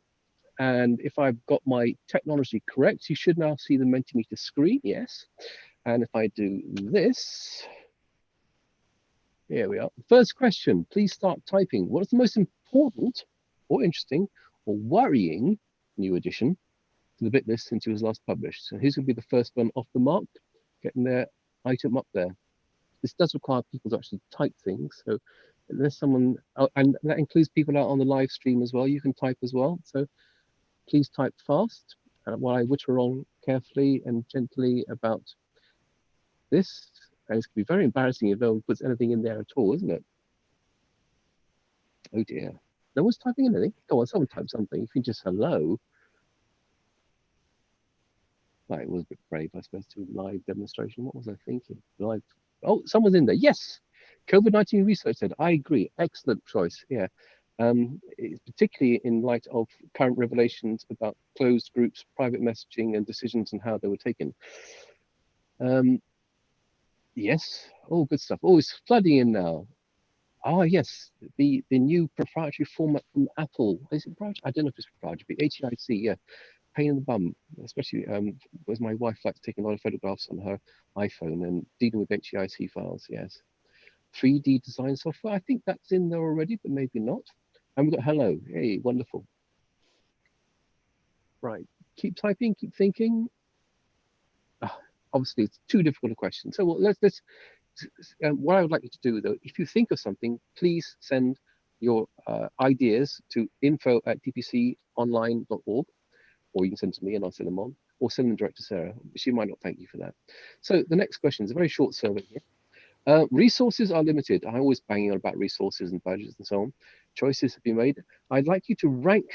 And if I've got my technology correct, you should now see the Mentimeter screen, yes. And if I do this, here we are. First question, please start typing. What is the most important or interesting or worrying new addition to the bit list since it was last published? So who's going to be the first one off the mark, getting their item up there? This does require people to actually type things. So unless someone, and that includes people out on the live stream as well, you can type as well. So please type fast while I witter on carefully and gently about this. And it's going to be very embarrassing if no one puts anything in there at all, isn't it? Oh dear. No one's typing anything? Go on, someone type something. You can just hello. Well, it was a bit brave, I suppose, to live demonstration. What was I thinking? Live. Oh, someone's in there. Yes. COVID-19 research said, I agree. Excellent choice. Yeah. Particularly in light of current revelations about closed groups, private messaging, and decisions and how they were taken. Yes. Oh, good stuff. Oh, it's flooding in now. Ah, yes. The new proprietary format from Apple. Is it proprietary? I don't know if it's proprietary, but HEIC, yeah. Pain in the bum, especially because my wife likes taking a lot of photographs on her iPhone and dealing with HEIC files, yes. 3D design software, I think that's in there already, but maybe not. And we've got hello, hey, wonderful. Right, keep typing, keep thinking. Obviously, it's too difficult a question. So let's what I would like you to do though, if you think of something, please send your ideas to info@dpconline.org, or you can send them to me and I'll send them on, or send them direct to Sarah. She might not thank you for that. So the next question is a very short survey here. Resources are limited. I'm always banging on about resources and budgets and so on. Choices have been made. I'd like you to rank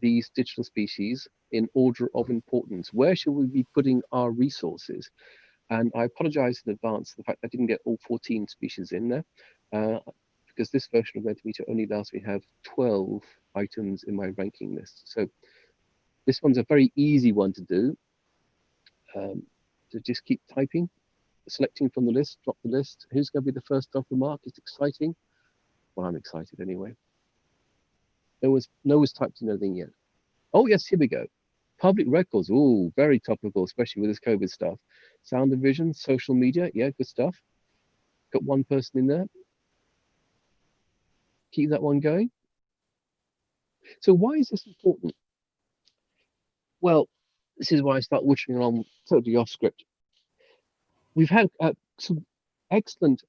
these digital species in order of importance. Where should we be putting our resources? And I apologize in advance for the fact that I didn't get all 14 species in there, because this version of Mentimeter only allows me to have 12 items in my ranking list. So this one's a very easy one to do. So just keep typing, selecting from the list, drop the list. Who's going to be the first off the mark? It's exciting. Well, I'm excited anyway. No one's typed in anything yet. Oh yes, here we go. Public records. Oh, very topical, especially with this COVID stuff. Sound and vision, social media. Yeah, good stuff. Got one person in there. Keep that one going. So why is this important? Well, this is why I start wittering on totally off script. We've had some excellent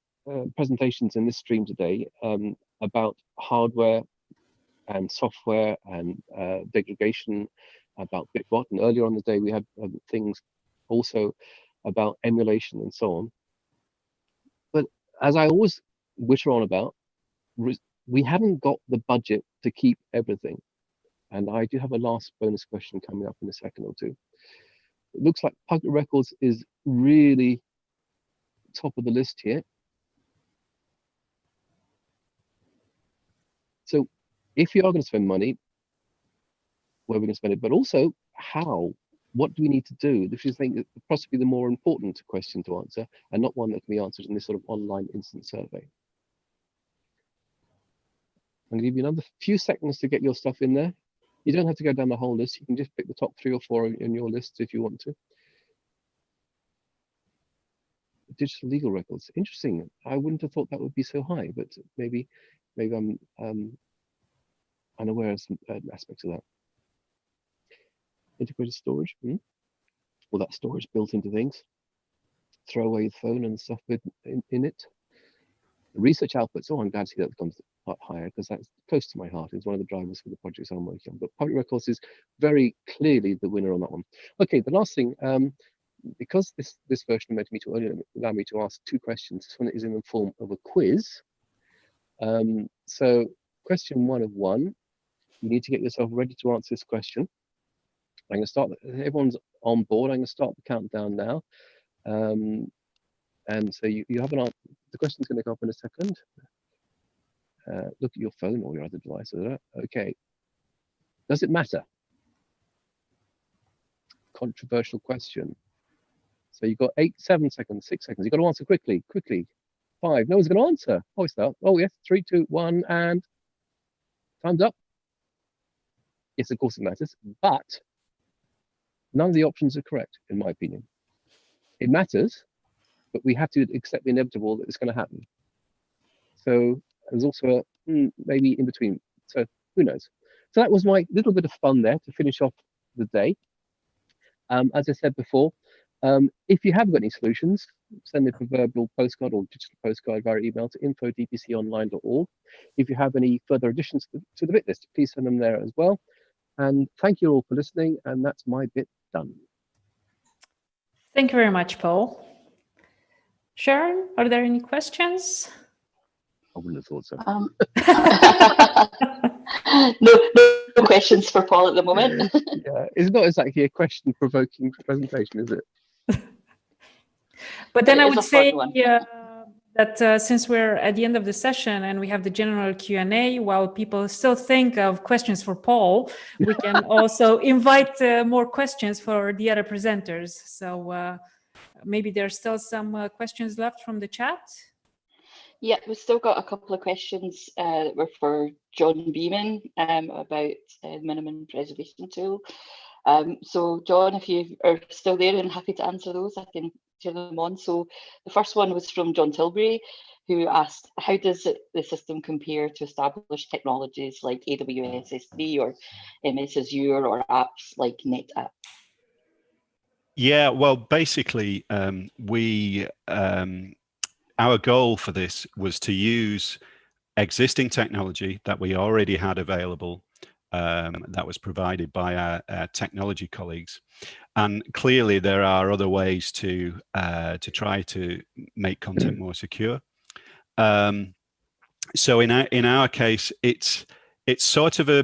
presentations in this stream today about hardware and software and degradation, about Bitbot, and earlier on the day we had things also about emulation and so on. But as I always witter on about, we haven't got the budget to keep everything. And I do have a last bonus question coming up in a second or two. It looks like public records is really top of the list here. So if you are going to spend money, where are we going to spend it? But also, how? What do we need to do? This is possibly the more important question to answer, and not one that can be answered in this sort of online instant survey. I'm going to give you another few seconds to get your stuff in there. You don't have to go down the whole list. You can just pick the top 3 or 4 in your list if you want to. Digital legal records. Interesting. I wouldn't have thought that would be so high, but maybe I'm unaware of some aspects of that. Integrated storage. Well, that storage built into things. Throw away the phone and stuff in it. Research outputs. Oh, I'm glad to see that comes up higher because that's close to my heart. It's one of the drivers for the projects I'm working on. But public records is very clearly the winner on that one. Okay, the last thing, because this version of Mentimeter will only allow me to ask 2 questions. This one is in the form of a quiz. So question 1 of 1, you need to get yourself ready to answer this question. I'm going to start, everyone's on board. I'm going to start the countdown now. And so you have an answer. The question's going to go up in a second. look at your phone or your other device. Okay. Does it matter? Controversial question. So you've got 8, 7 seconds, 6 seconds. You've got to answer quickly, quickly. 5. No one's going to answer. Oh, start. Oh, yes. 3, 2, 1, and time's up. Yes, of course it matters, but none of the options are correct, in my opinion. It matters, but we have to accept the inevitable that it's going to happen. So there's also a maybe in between. So who knows? So that was my little bit of fun there to finish off the day. As I said before, if you have got any solutions, send a proverbial postcard or digital postcard via email to info@dpconline.org. If you have any further additions to the bit list, please send them there as well. And thank you all for listening. And that's my bit done. Thank you very much, Paul. Sharon, are there any questions? I wouldn't have thought so. No questions for Paul at the moment. Yeah, it's not exactly a question-provoking presentation, is it? But then I would say that since we're at the end of the session and we have the general Q&A, while people still think of questions for Paul, we can also invite more questions for the other presenters. So maybe there's still some questions left from the chat. Yeah, we've still got a couple of questions that were for John Beeman about the minimum preservation tool. So John, if you are still there and happy to answer those, I can turn them on. So the first one was from John Tilbury, who asked, how does the system compare to established technologies like AWS S3 or MS Azure or apps like NetApp? Yeah, well, basically, our goal for this was to use existing technology that we already had available, that was provided by our technology colleagues. And clearly there are other ways to try to make content more secure. So in our case, it's sort of a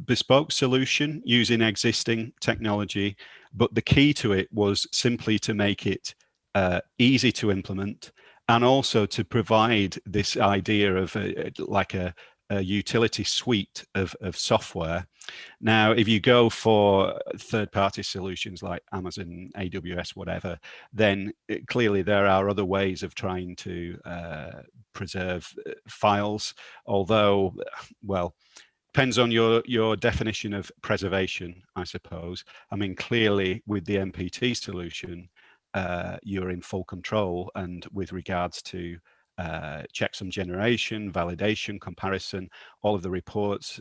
bespoke solution using existing technology, but the key to it was simply to make it easy to implement, and also to provide this idea of like a utility suite of software. Now, if you go for third-party solutions like Amazon, AWS, whatever, then clearly there are other ways of trying to preserve files, although, well, depends on your definition of preservation, I suppose. I mean, clearly with the MPT solution, you're in full control, and with regards to checksum generation, validation, comparison, all of the reports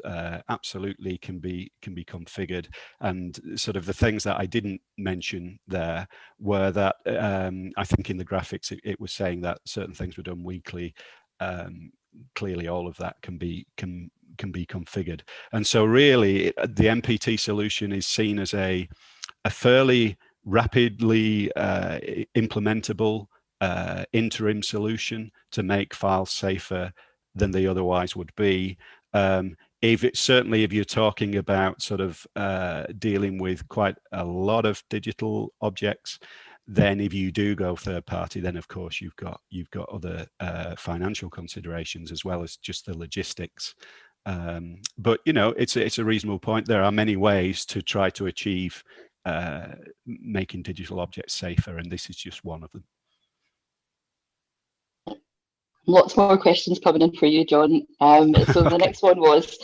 absolutely can be configured. And sort of the things that I didn't mention there were that I think in the graphics it was saying that certain things were done weekly. Clearly all of that can be configured. And so really the MPT solution is seen as a fairly rapidly implementable interim solution to make files safer than they otherwise would be. Certainly if you're talking about sort of dealing with quite a lot of digital objects, then if you do go third party, then of course you've got other financial considerations as well as just the logistics. But you know, it's a reasonable point. There are many ways to try to achieve making digital objects safer, and this is just one of them. Lots more questions coming in for you, John. So the next one was,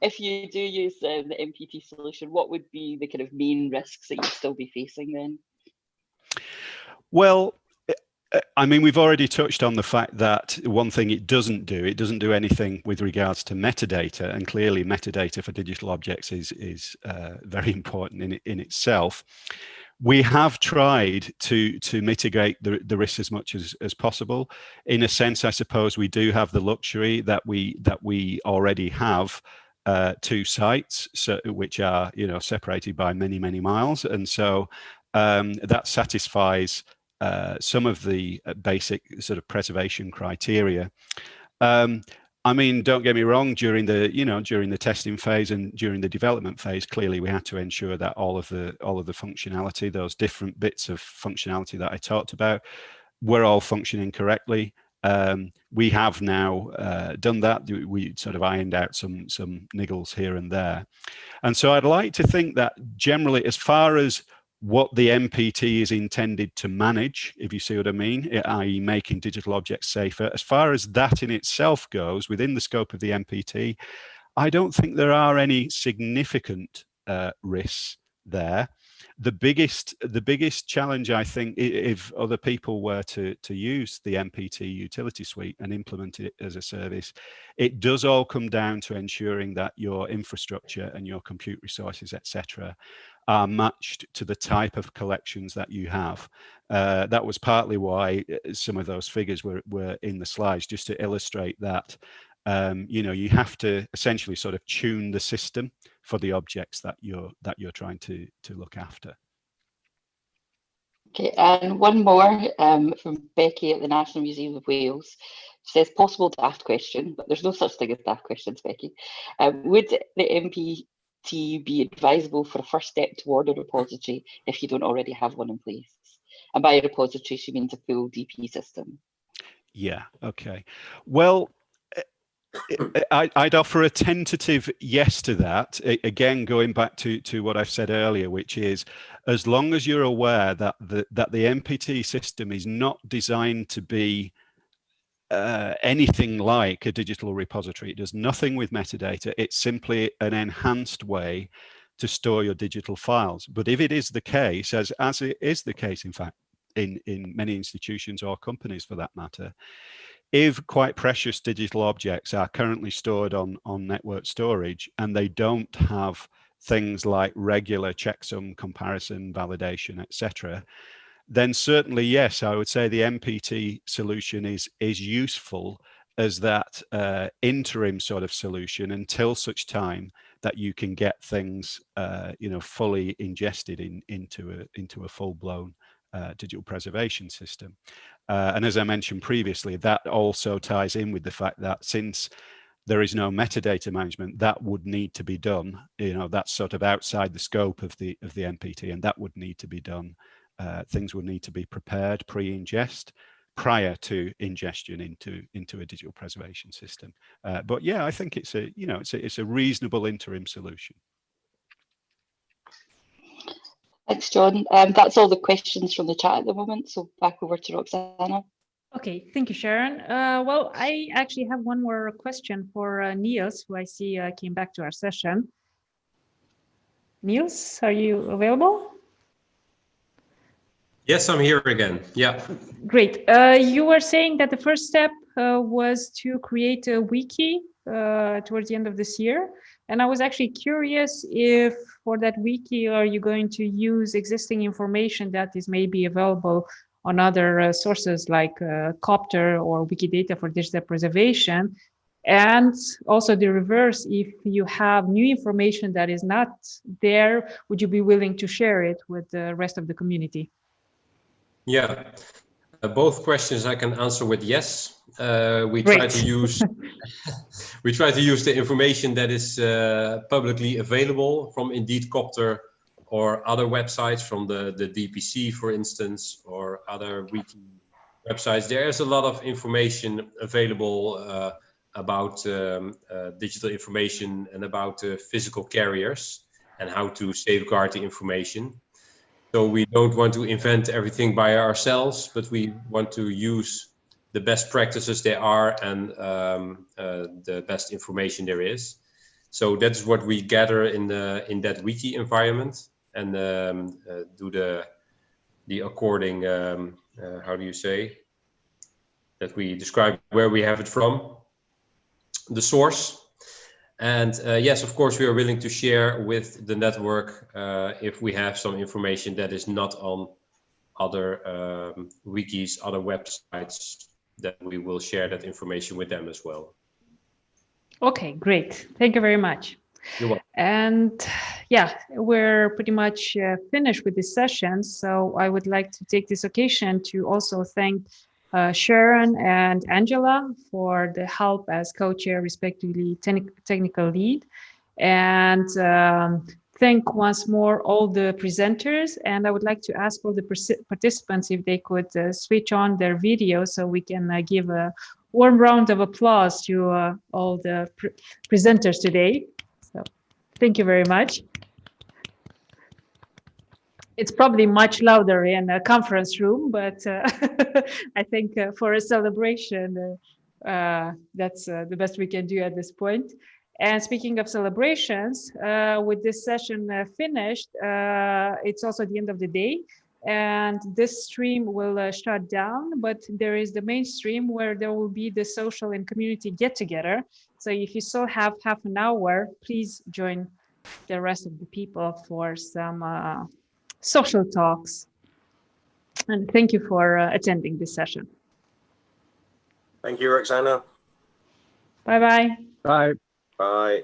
if you do use the MPT solution, what would be the kind of main risks that you'd still be facing then? Well, I mean, we've already touched on the fact that one thing it doesn't do anything with regards to metadata, and clearly metadata for digital objects is very important in itself. We have tried to mitigate the risks as much as possible. In a sense, I suppose we do have the luxury that we already have 2 sites, which are, you know, separated by many miles, and so that satisfies some of the basic sort of preservation criteria. I mean, don't get me wrong, during the testing phase and during the development phase, clearly we had to ensure that all of the functionality, those different bits of functionality that I talked about, were all functioning correctly. We have now done that. We sort of ironed out some niggles here and there. And so I'd like to think that generally, as far as what the MPT is intended to manage, if you see what I mean, i.e. making digital objects safer, as far as that in itself goes within the scope of the MPT, I don't think there are any significant risks there. The biggest challenge, I think, if other people were to use the MPT utility suite and implement it as a service, it does all come down to ensuring that your infrastructure and your compute resources, etc., are matched to the type of collections that you have. That was partly why some of those figures were in the slides, just to illustrate that you have to essentially sort of tune the system for the objects that you're trying to look after. Okay, and one more from Becky at the National Museum of Wales. She says, possible daft question, but there's no such thing as daft questions, Becky. Would the MPT be advisable for a first step toward a repository if you don't already have one in place? And by a repository, she means a full DP system. Yeah, okay. Well, I'd offer a tentative yes to that. Again, going back to what I've said earlier, which is, as long as you're aware that the MPT system is not designed to be anything like a digital repository. It does nothing with metadata. It's simply an enhanced way to store your digital files. But if it is the case, as it is the case, in fact, in many institutions or companies for that matter, if quite precious digital objects are currently stored on network storage and they don't have things like regular checksum, comparison, validation, etc., then certainly, yes, I would say the MPT solution is useful as that interim sort of solution until such time that you can get things fully ingested into a full-blown digital preservation system. And as I mentioned previously, that also ties in with the fact that since there is no metadata management, that would need to be done. That's sort of outside the scope of the MPT, and that would need to be done. Things would need to be prepared pre-ingest prior to ingestion into a digital preservation system. But yeah, I think it's a reasonable interim solution. Thanks, John. That's all the questions from the chat at the moment. So back over to Roxana. Okay, thank you, Sharon. Well, I actually have one more question for Niels, who I see came back to our session. Niels, are you available? Yes, I'm here again. Yeah. Great. You were saying that the first step was to create a wiki towards the end of this year. And I was actually curious if for that wiki, are you going to use existing information that is maybe available on other sources like Copter or Wikidata for digital preservation? And also the reverse, if you have new information that is not there, would you be willing to share it with the rest of the community? Yeah, both questions I can answer with yes. We try to use the information that is publicly available from Indeed Copter or other websites, from the DPC, for instance, or other wiki websites. There is a lot of information available about digital information and about physical carriers and how to safeguard the information. So we don't want to invent everything by ourselves, but we want to use the best practices there are and the best information there is. So that's what we gather in that wiki environment, and do the according, how do you say, that we describe where we have it from, the source. And yes, of course, we are willing to share with the network if we have some information that is not on other wikis, other websites, that we will share that information with them as well. Okay, great. Thank you very much. You're welcome. And yeah, we're pretty much finished with this session. So I would like to take this occasion to also thank Sharon and Angela for the help as co-chair, respectively technical lead. And thank once more all the presenters, and I would like to ask all the participants if they could switch on their video so we can give a warm round of applause to all the presenters today. So thank you very much. It's probably much louder in a conference room, but I think for a celebration, that's the best we can do at this point. And speaking of celebrations, with this session finished, it's also the end of the day. And this stream will shut down, but there is the main stream where there will be the social and community get together. So if you still have half an hour, please join the rest of the people for some social talks. And thank you for attending this session. Thank you, Roxana. Bye-bye. Bye. Bye.